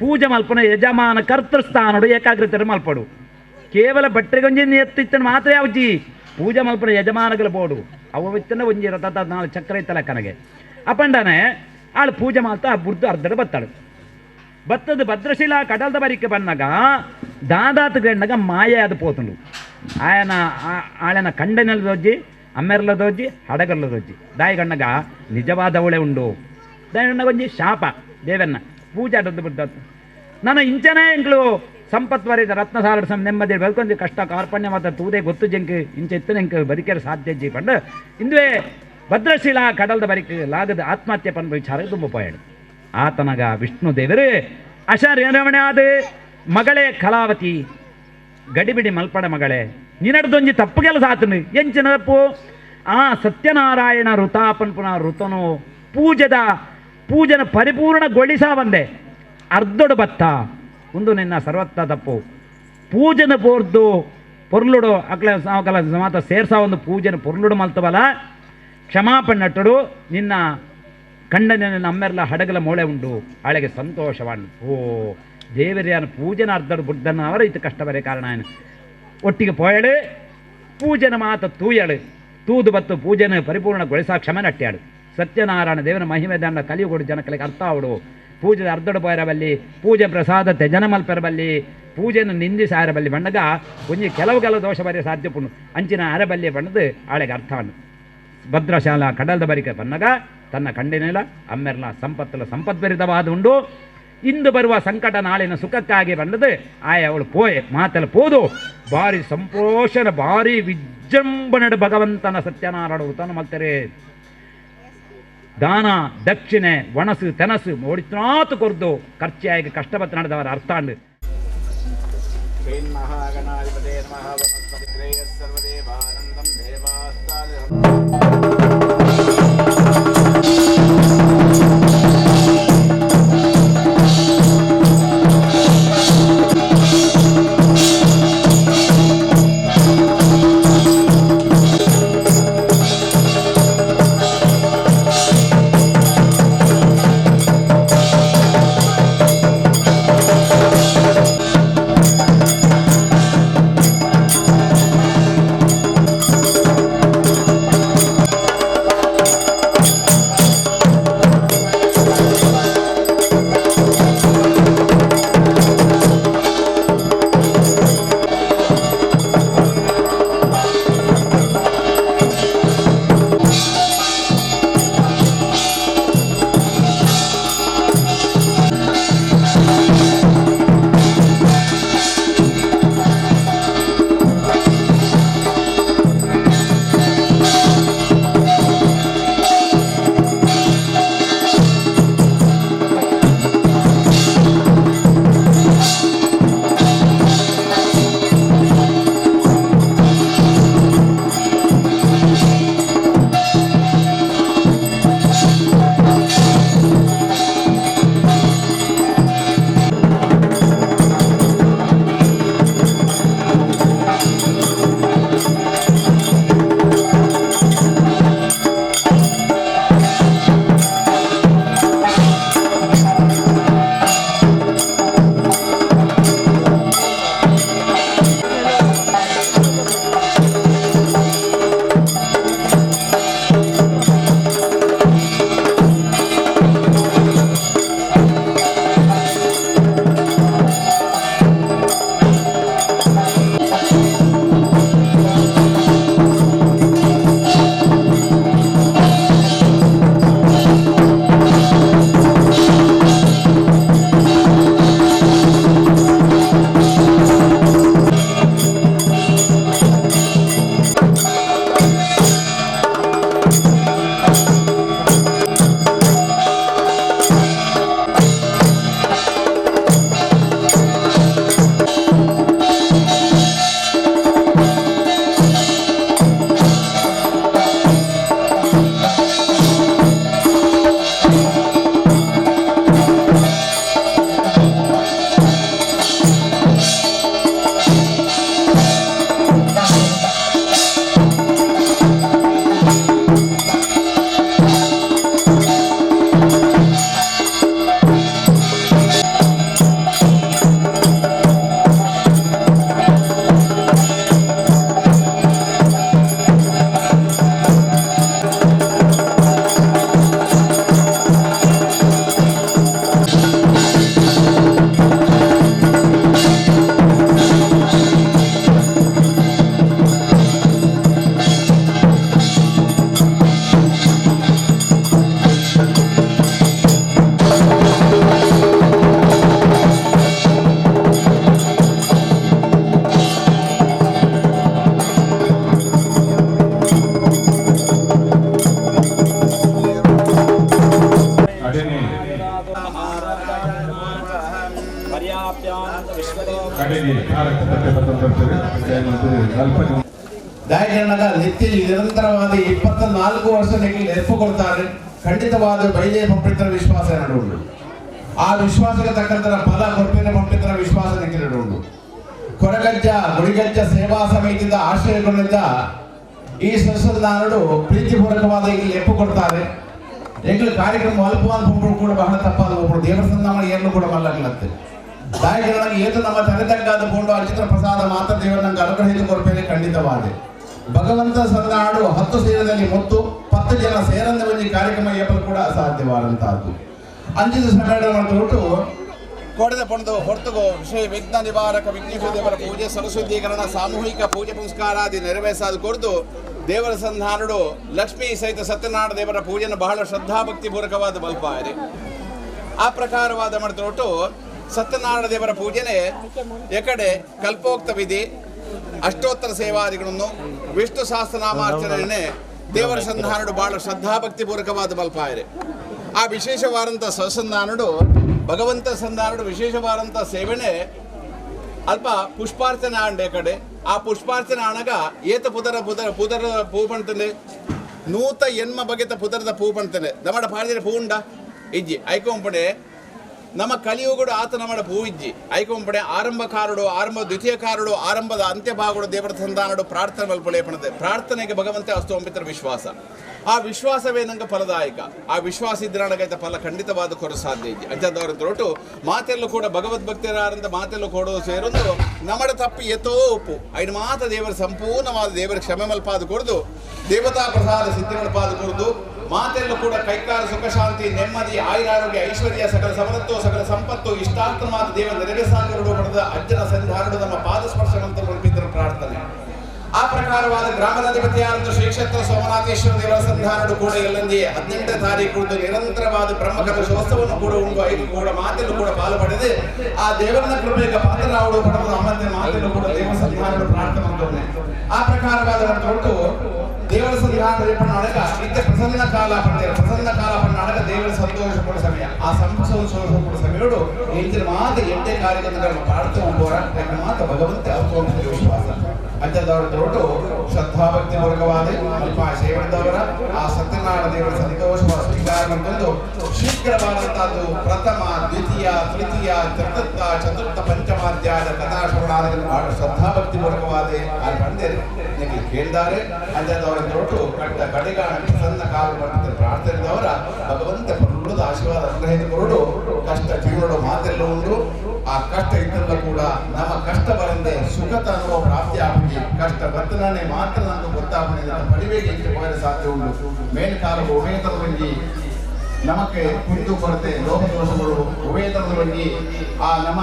ಪೂಜೆ ಮಲ್ಪನ ಯಜಮಾನ ಕರ್ತೃಸ್ಥಾನಡು ಏಕಾಗ್ರತೆ ಮಲ್ಪಡು ಕೇವಲ ಭಟ್ರಿಗೆ ಒಂಜಿ ಎತ್ತಿತ್ತನ ಮಾತ್ರ ಯಾವಜ್ಜಿ ಪೂಜೆ ಮಲ್ಪನ ಯಜಮಾನಗಳ ಬೋಡು ಅವ ಇತ್ತನ ಒಂಜಿ ರಥ 4 ಚಕ್ರ ಇತ್ತಲ್ಲ ಕನಗೆ ಅಪಂಡನೆ ಆಳು ಪೂಜೆ ಮಾಡ್ತಾ ಬುರ್ದು ಅರ್ಧಡ ಬತ್ತಾಳು ಬತ್ತದ ಭದ್ರಶಿಲಾ ಕಡಲ್ದ ಬರಿಕೆ ಬಂದಾಗ ದಾದಾತ ಗಂಡಗ ಮಾಯೆ ಅದು ಪೋತುಂಡು ಆಯನ ಆಳನ ಕಂಡನೆಲ್ಲ ದೊಜ್ಜಿ ಅಮ್ಮೆರ್ಲ ದೊಜ್ಜಿ ಹಡಗರ್ಲ ದೊಜ್ಜಿ ದಾಯಿ ಗಂಡಗ ನಿಜವಾದ ಅವಳೆ ಉಂಡು ದಾಯಿ ಗಂಡಗ ಒಂಜಿ ಶಾಪ ದೇವನ್ನ ಪೂಜೆ ಅಡ್ಡದ್ದು ಬಿಡ್ದತ್ತು ನಾನು ಇಂಚನೇ ಎಂಕ್ಳು ಸಂಪತ್ವರಿದ ರತ್ನ ಸಾರಡು ನೆಮ್ಮದಿ ಬೆಳ್ಕೊಂದು ಕಷ್ಟ ಕಾರ್ಪಣ್ಯ ಮಾತ್ರ ತೂದೇ ಗೊತ್ತು ಜಂಕ್ ಇಂಚ ಎತ್ತನ ಎಂಕ್ ಬರಿಕೆರ ಸಾಧ್ಯ ಜಿ ಪಂಡು ಇಂದುವೆ ಭದ್ರಶಿಲಾ ಕಡಲ್ದ ಬರಿಕೆ ಲಾಗದ ಆತ್ಮಹತ್ಯೆ ಪಂಡ ವಿಚಾರ ತುಂಬ ಪೋಯಾಡು ಆತನಗ ವಿಷ್ಣು ದೇವರು ಅಶಾರ್ಯರಮಣೆ ಆದ ಮಗಳೇ ಕಲಾವತಿ ಗಡಿಬಿಡಿ ಮಲ್ಪಡ ಮಗಳೇ ನಿನ್ನಡ್ದೊಂಜಿ ತಪ್ಪು ಕೆಲಸ ಆತನು ಎಂಚಿನ ತಪ್ಪು ಆ ಸತ್ಯನಾರಾಯಣ ಋತಾಪನ್ ಪುನಃ ಋತನು ಪೂಜನ ಪರಿಪೂರ್ಣಗೊಳಿಸ ಬಂದೆ ಅರ್ಧೊಡು ಬತ್ತ ಒಂದು ನಿನ್ನ ಸರ್ವತ್ತ ತಪ್ಪು ಪೂಜನ ಪೋರ್ದು ಪೊರ್ಲುಡು ಅಕ್ಲ ಮಾತ ಸೇರ್ಸ ಒಂದು ಪೂಜನ ಪೊರ್ಲುಡು ಮಲ್ತವಲ್ಲ ಕ್ಷಮಾಪಣೆ ನಟ್ಟಡು ನಿನ್ನ ಕಂಡನ ನಮ್ಮೆಲ್ಲ ಹಡಗಲ ಮೋಳೆ ಉಂಡು ಆಳೆಗೆ ಸಂತೋಷವಾಂಡು ಓ ದೇವರಿಯನ ಪೂಜನ ಅರ್ಧಡು ಬುಡ್ದನ್ನ ಅವರ ಇತ್ತು ಕಷ್ಟ ಬರೇ ಕಾರಣ ಏನು ಒಟ್ಟಿಗೆ ಪೋಯಳು ಪೂಜನ ಮಾತ ತೂಯಳು ತೂದು ಬತ್ತು ಪೂಜನ ಪರಿಪೂರ್ಣಗೊಳಿಸ ಕ್ಷಮೆ ನಟ್ಟ್ಯಾಳು ಸತ್ಯನಾರಾಯಣ ದೇವನ ಮಹಿಮೆ ದಂಡ ಕಲಿಯುಗೊಡು ಜನಗಳಿಗೆ ಅರ್ಥ ಆವಡು ಪೂಜೆ ಅರ್ಧಡು ಪೋಯರಬಲ್ಲಿ ಪೂಜೆ ಪ್ರಸಾದತೆ ಜನ ಮಲ್ಪೆರಬಲ್ಲಿ ಪೂಜೆಯನ್ನು ನಿಂದಿಸಿ ಆರಬಲ್ಲಿ ಬಣ್ಣಗ ಒಂಜಿ ಕೆಲವು ದೋಷ ಬರೆಯ ಸಾಧ್ಯ ಪುಣ್ಣು ಅಂಚಿನ ಅರಬಲ್ಲಿ ಬಣ್ಣದು ಆಳೆಗೆ ಅರ್ಥ ಉಂಡು ಭದ್ರಶಾಲಾ ಕಡಲ್ದ ಬರಿಕೆ ಬನ್ನಗ ತನ್ನ ಕಂಡಿನೆಲ್ಲ ಅಮ್ಮೆರ್ಲ ಸಂಪತ್ಭರಿತವಾದ ಉಂಡು ಇಂದು ಬರುವ ಸಂಕಟ ನಾಳಿನ ಸುಖಕ್ಕಾಗಿ ಬಂದದು ಅವಳು ಪೋಯೆ ಮಾತೆಲ್ಲ ಪೋದು ಭಾರಿ ಸಂಪೋಷಣ ಭಾರಿ ವಿಜೃಂಭಣೆ ಭಗವಂತನ ಸತ್ಯನಾರಾಯಣ ವೃತನ ಮಲ್ತರೆ ದಾನ ದಕ್ಷಿಣೆ ಒಣಸು ತೆನಸು ಓಡಿತ್ನಾತು ಕೊರ್ದು ಖರ್ಚಿಯಾಗಿ ಕಷ್ಟಪಟ್ಟು ನಡೆದವರ ಅರ್ಥ ಅಂಡು ಕಡೆಗೆ ಕಾರ್ಯಕ್ರಮಕ್ಕೆ ಬರ್ತದೆ ದಾಯಕರಣದ ನಿತ್ಯ ನಿರಂತರವಾದ 24 ವರ್ಷ ನೆರಪುಕೊಳ್ತಾರೆ ಖಂಡಿತವಾದ ಬೈಜಯ ಪಂಪಿತರ ವಿಶ್ವಾಸ ನಡುವುದು ಆ ವಿಶ್ವಾಸಕ್ಕೆ ತಕ್ಕಂತರ ಫಲ ಕೊರಪಿನ ಪಂಪಿತರ ವಿಶ್ವಾಸ ನಡುವುದು ಕೊರಗಜ್ಜ ಗುಡಿಗಜ್ಜ ಸೇವಾ ಸಮಿತಿಯಿಂದ ಆಶ್ರಯಗೊಂಡಿದ್ದ ಈ ಸಂಸದನಾರಡು ಪ್ರೀತಿಪೂರ್ವಕವಾದ ಇಲ್ಲಿ ಎಪ್ಪುಕೊಡ್ತಾರೆ ಎಂಗ್ಳು ಕಾರ್ಯಕ್ರಮ ಅಲ್ಪವಾದ ಪಂಪು ಕೂಡ ಬಹಳ ತಪ್ಪಾದ ಒಬ್ಬರು ದೇವರ ಸಂಧಾನ ಏನು ಕೂಡ ಮಲ್ಲಗ್ಲತ್ತೆ ದಾಯಕರಣಕ್ಕೆ ಏತು ನಮ್ಮ ತಲೆತಕ್ಕಾದ ಪೋಂಡು ಅಚಿತ್ರ ಪ್ರಸಾದ ಮಾತ್ರ ದೇವರು ನಂಗೆ ಅನುಗ್ರಹಿತ ಕೊರಪೇನೆ ಖಂಡಿತವಾದೆ ಭಗವಂತ ಸಂದಾಡು 10 ಸೇರದಲ್ಲಿ ಮತ್ತು 10 ಜನ ಸೇರಂದ ಒಂದು ಕಾರ್ಯಕ್ರಮ ಏಪಲು ಕೂಡ ಅಸಾಧ್ಯವಾದಂತಹದ್ದು ಅಂಚಿದ ಸಂಘಟನೆ ಮಾಡಿಬಿಟ್ಟು ಕೊಡದ ಪಣದು ಹೊರತುಗೋ ವಿಷಯ ವಿಘ್ನ ನಿವಾರಕ ವಿಘ್ನೇಶ್ವರ ದೇವರ ಪೂಜೆ ಸರಸ್ವತೀಕರಣ ಸಾಮೂಹಿಕ ಪೂಜೆ ಪುನಸ್ಕಾರಾದಿ ನೆರವೇರಿಸಾದ ಕೊರದು ದೇವರ ಸಂಧಾನಡು ಲಕ್ಷ್ಮೀ ಸಹಿತ ಸತ್ಯನಾರಾಯಣ ದೇವರ ಪೂಜೆಯನ್ನು ಬಹಳ ಶ್ರದ್ಧಾಭಕ್ತಿ ಪೂರ್ವಕವಾದ ಬಲ್ಪಾಯಿದೆ ಆ ಪ್ರಕಾರವಾದ ಮಾಡಿಬಿಟ್ಟು ಸತ್ಯನಾರಾಯಣ ದೇವರ ಪೂಜೆನೆ ಎಕಡೆ ಕಲ್ಪೋಕ್ತ ವಿಧಿ ಅಷ್ಟೋತ್ತರ ಸೇವಾದಿಗಳನ್ನು ವಿಷ್ಣು ಸಹಸ್ರನಾಮಾರ್ಚನೆ ದೇವರ ಸಂಧಾನಡು ಬಹಳ ಶ್ರದ್ಧಾಭಕ್ತಿ ಪೂರ್ವಕವಾದ ಬಲ್ಪಾಯಿದೆ ಆ ವಿಶೇಷವಾದಂಥ ಸಸಂಧಾನಡು ಭಗವಂತ ಸಂಧಾನಡು ವಿಶೇಷವಾದಂಥ ಸೇವನೆ ಅಲ್ಪ ಪುಷ್ಪಾರ್ಚನೆ ಆಂಡೆ ಕಡೆ ಆ ಪುಷ್ಪಾರ್ಚನೆ ಆಣಗ ಏತ ಪುದರ ಪೂ ಪಣ್ತಂದೆ ನೂತ ಎನ್ಮ ಬಗೆತ ಪುದರದ ಪೂ ಪಣ್ತಂದೆ ನಮ್ಮಡ ಪಾಡಿದ್ರೆ ಪೂ ಉಂಡ ಇಜ್ಜಿ ಐಕೊಂಪಡೆ ನಮ್ಮ ಕಲಿಯುಗಡು ಆತ ನಮ್ಮಡ ಪೂ ಇಜ್ಜಿ ಐಕೊಂಪಡೆ ಆರಂಭಕಾರಡು ಆರಂಭ ದ್ವಿತೀಯಕಾರಡು ಆರಂಭದ ಅಂತ್ಯಭಾಗಡು ದೇವರ ಸಂಧಾನಡು ಪ್ರಾರ್ಥನೆ ಮಲ್ಪಳೆ ಪಣತೆ ಪ್ರಾರ್ಥನೆಗೆ ಭಗವಂತ ಅಸ್ತು ಅಂಬಿತರ ವಿಶ್ವಾಸ ಆ ವಿಶ್ವಾಸವೇ ನಂಗೆ ಫಲದಾಯಕ ಆ ವಿಶ್ವಾಸ ಇದ್ರೆ ನನಗೈತೆ ಫಲ ಖಂಡಿತವಾದ ಕೊರ ಸಾಧ್ಯ ಇಜ್ಜಿ ಅಂಚದವ್ರ ತೊಟ್ಟು ಮಾತೆಲ್ಲೂ ಕೂಡ ಭಗವದ್ಭಕ್ತರಾರಂತ ಮಾತೆಲ್ಲೂ ಕೊಡೋದು ಸೇರೊಂದು ನಮ್ಮಡ ತಪ್ಪು ಎತ್ತೋ ಉಪ್ಪು ಐದು ಮಾತ ದೇವರ ಸಂಪೂರ್ಣವಾದ ದೇವರ ಕ್ಷಮೆ ಮಲ್ಪಾದ ಕೊಡ್ದು ದೇವತಾ ಪ್ರಸಾದ ಸಿದ್ಧಿ ಮಲ್ಪಾದ ಕೊಡ್ದು ಮಾತೆಲ್ಲೂ ಕೂಡ ಕೈಕಾಲ ಸುಖ ಶಾಂತಿ ನೆಮ್ಮದಿ ಆಯುರಾರೋಗ್ಯ ಐಶ್ವರ್ಯ ಸಕಲ ಸಮೃದ್ಧೋ ಸಕಲ ಸಂಪತ್ತು ಇಷ್ಟಾರ್ಥ ಮಾತು ದೇವ ನೆರವೇಸಾಗರು ಪಡೆದ ಅಜ್ಜನ ಸಂಧಾನಡು ನಮ್ಮ ಪಾದ ಸ್ಪರ್ಶ ಮಂತ್ರ ಹೊರಬಿದ್ದರ ಪ್ರಾರ್ಥನೆ ಆ ಪ್ರಕಾರವಾದ ಗ್ರಾಮದ ಅಧಿಪತಿಯಾದಂಥ ಶ್ರೀ ಕ್ಷೇತ್ರ ಸೋಮನಾಥೇಶ್ವರ ದೇವರ ಸಂಧಾನಡು ಕೂಡ ಎಲ್ಲಂದಿ 18ನೇ ತಾರೀಕು ನಿರಂತರವಾದ ಬ್ರಹ್ಮಕಲಶೋತ್ಸವವನ್ನು ಕೂಡ ಉಂಟು 5 ಕೂಡ ಮಾತೆಲ್ಲೂ ಕೂಡ ಪಾಲು ಪಡೆದು ಆ ದೇವರನ್ನ ಕೃಪೆಗೆ ಪಾತ್ರರಾವಡು ಪಡೆದು ಅಮ್ಮಂತೆ ಮಾತೆಲ್ಲೂ ಕೂಡ ದೇವ ಸಂಧಾನಡು ಪ್ರಾರ್ಥನೆ ಮಾಡ್ತವನೆ ಆ ಪ್ರಕಾರವಾದ ಹೊರಟು ದೇವರ ಸಂಧಾನ ಅಡಗ ನಿತ್ಯ ಪ್ರಸನ್ನ ಕಾಲ ಪಡ್ತಾರೆ ಪ್ರಸನ್ನ ಕಾಲ ಪಡ್ನಾಡಗ ದೇವರ ಸಂತೋಷ ಕೂಡ ಸಮಯ ಆ ಸಂತೋಷ ಕೂಡ ಸಮಯಗಳು ಇಂಚಿನ ಮಾತ 8 ಕಾರ್ಯಕ್ರಮಗಳನ್ನು ಪ್ರಾರ್ಥನೆ ಹೋರಾಟ ಮಾತ ಭಗವಂತ ಅವತ್ತು ವಿಶ್ವಾಸ ಅಂಚದವರ ತೊಟ್ಟು ಶ್ರದ್ಧಾಭಕ್ತಿ ಪೂರ್ವಕವಾದ ಅಲ್ಪ ಸೇವನದವರ ಆ ಸತ್ಯನಾರಾಯಣ ದೇವರ ಸಂತೋಷವಾದ ಸ್ವೀಕಾರ ಮಾಡಿಕೊಂಡು ಶೀಘ್ರವಾದಂತಹದ್ದು ಪ್ರಥಮ ದ್ವಿತೀಯ ತೃತೀಯ ಚತುರ್ಥ ಪಂಚಮಾಧ್ಯಾಯದ ಕಥಾಶ್ರವಣಾದ ಬಹಳ ಶ್ರದ್ಧಾಭಕ್ತಿ ಪೂರ್ವಕವಾದ ಅಲ್ಲಿ ಬಂದಿದೆ ನಿಮಗೆ ಕೇಳಿದ್ದಾರೆ ಅಂಚದವರ ತೊಟ್ಟು ಕಟ್ಟ ಕಡೆಗಾಣ ಪ್ರಸನ್ನ ಕಾಲ ಮಾಡಿದ ಪ್ರಾರ್ಥನೆದವರ ಭಗವಂತ ಪುರುಳದ ಆಶೀರ್ವಾದ ಅನುಗ್ರಹಿತ ಕೊರಡು ಕಷ್ಟ ಜೀವನಡು ಮಾತೆಲ್ಲ ಉಂಟು ಆ ಕಷ್ಟ ಇದ್ದಲ್ಲ ಕೂಡ ನಮ್ಮ ಕಷ್ಟ ಬರಂದೆ ಸುಖತ ಅನ್ನುವ ಪ್ರಾಪ್ತಿ ಆಗಿ ಕಷ್ಟ ಬರ್ತನೇ ಮಾತ್ರ ನನಗೆ ಗೊತ್ತಾಗಲಿಲ್ಲ ಪಡಿಬೇಕು ಅಂತ ಹೋಗಲು ಸಾಧ್ಯ ಉಂಟು ಮೇಲ್ಕಾಲ ಉಭಯತರದಲ್ಲಿ ನಮಗೆ ಕುಂದು ಕೊರತೆ ಲೋಕ ದೋಷಗಳು ಉಭಯತರದಲ್ಲಿ ಆ ನಮ್ಮ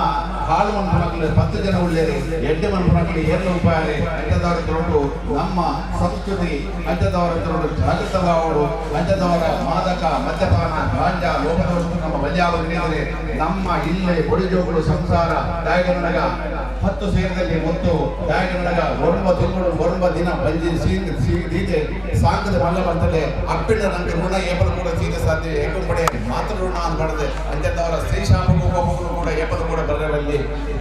ಹಾಳು ಮಕ್ಕಳು 10 ಜನ ಉಳ್ಳೇರಿ 8 ಮಕ್ಕಳು 7 ರೂಪಾಯಿ ಅಂಚದವರ ತೊಟ್ಟು ನಮ್ಮ ಸಂಸ್ಕೃತಿ ಅಂಚದವರ ತೊಟ್ಟು ಜಾಗೃತವಾಗಳು ಅಂಚದವರ ಮಾದಕ ಮದ್ಯಪಾನ ಗಾಂಜಾ ಲೋಕದೋಷ ನಮ್ಮ ಬಲಿಯಾದರೆ ನಮ್ಮ ಇಲ್ಲೇ ಬಡಿಜೋಗಳು ಸಂಸಾರ ದಾಯಕನಗ 10 ಸೇರದಲ್ಲಿ ಮತ್ತು ದಾಯಕನಗ 9 ತಿಂಗಳು 9 ದಿನ ಬಂಜಿ ಸೀದೆ ಸಾಕದ ಮಲ್ಲ ಬರ್ತದೆ ಅಪ್ಪಿನ ನಂಗೆ ಋಣ ಏಪಲು ಕೂಡ ಸೀದೆ ಸಾಧ್ಯ ಏಕಂಪಡೆ ಮಾತ್ರ ಋಣ ಅಂತ ಮಾಡಿದೆ ಅಂಚದವರ ಸ್ತ್ರೀ ಶಾಪಗಳು ಕೂಡ ಏಪಲು ಕೂಡ ಬರರಲ್ಲಿ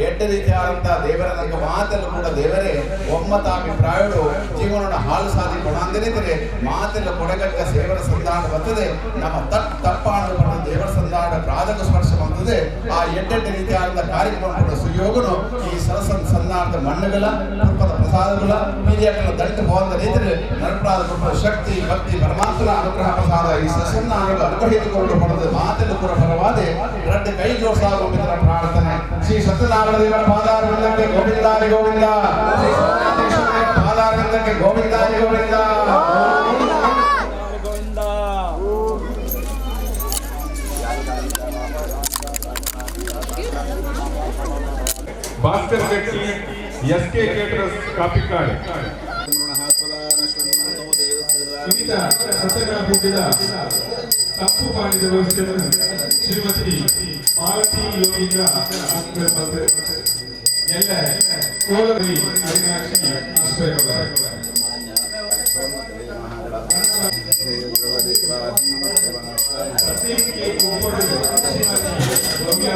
8 ರೀತಿಯಾದಂತಹ ದೇವರ ನಂಗೆ ಮಾತೆಲ್ಲ ಕೂಡ ದೇವರೇ ಒಮ್ಮತಾಭಿಪ್ರಾಯಗಳು ಜೀವನ ಹಾಳು ಸಾಧಿ ಕೊಡ ಅಂದಿರಿದರೆ ಮಾತೆಲ್ಲ ಕೊಡಗಟ್ಟ ದೇವರ ಸಂಧಾನ ಬರ್ತದೆ ನಮ್ಮ ತಪ್ಪಾಂಡು ಪಡೆದ ದೇವರ ಸಂಧಾನ ಪ್ರಾಧಕ ಸ್ಪರ್ಶ ಬರ್ತದೆ ಆ 8 ರೀತಿಯಾದಂತಹ ಕಾರ್ಯಕ್ರಮ ಕೂಡ ಸುಯೋಗನು ಈ ಸರಸನ್ ಸಂಧಾನದ ಮಣ್ಣುಗಳ ಕೃಪದ ಪ್ರಸಾದಗಳ ಮೀಡಿಯಾಗಳ ದಂಡ ಹೋದ ರೀತಿಯಲ್ಲಿ ನರಪ್ರಾದ ಕೃಪದ ಶಕ್ತಿ ಭಕ್ತಿ ಪರಮಾತ್ಮನ ಅನುಗ್ರಹ ಪ್ರಸಾದ ಈ ಸಸನ್ನ ಅನುಗ್ರಹಿಸಿಕೊಂಡು ಪಡೆದ ಮಾತೆಲ್ಲ ಕೂಡ ಪರವಾದೆ ಎರಡು ಕೈ ಜೋಡಿಸಾಗುವ ಪ್ರಾರ್ಥನೆ ಶ್ರೀ ಸತ್ಯನಾರಾಯಣ ದೇವರ ಪಾದಾರವಿಂದಕ್ಕೆ ಗೋವಿಂದಾರಿ ಗೋವಿಂದ ಪಾದಾರವಿಂದಕ್ಕೆ ಗೋವಿಂದಾರಿ ಗೋವಿಂದ ಭಾಸ್ಕರ್ ಶೆಟ್ಟಿ ಎಸ್ಕೆ ಕೇಟರರ್ಸ್ ಕಾಪಿಕಾಡ್ ವಿವಿಧ ಪತ್ರಕರ್ತರ ತಪ್ಪು ಮಾಡಿದ ವ್ಯವಸ್ಥೆಯನ್ನು ಶ್ರೀಮತಿ ಮಾಲತಿ ಯೋಗೀಂದ್ರ ಎಲ್ಲ ಕೋಲರಿ ಅವಿನಾಶಿ ಆಶ್ರಯವಾದ ಶ್ರೀಮತಿ ರಮ್ಯಾ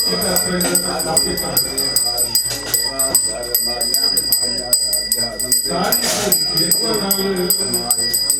కాపీ కార్డు ఎక్కువ నాలుగు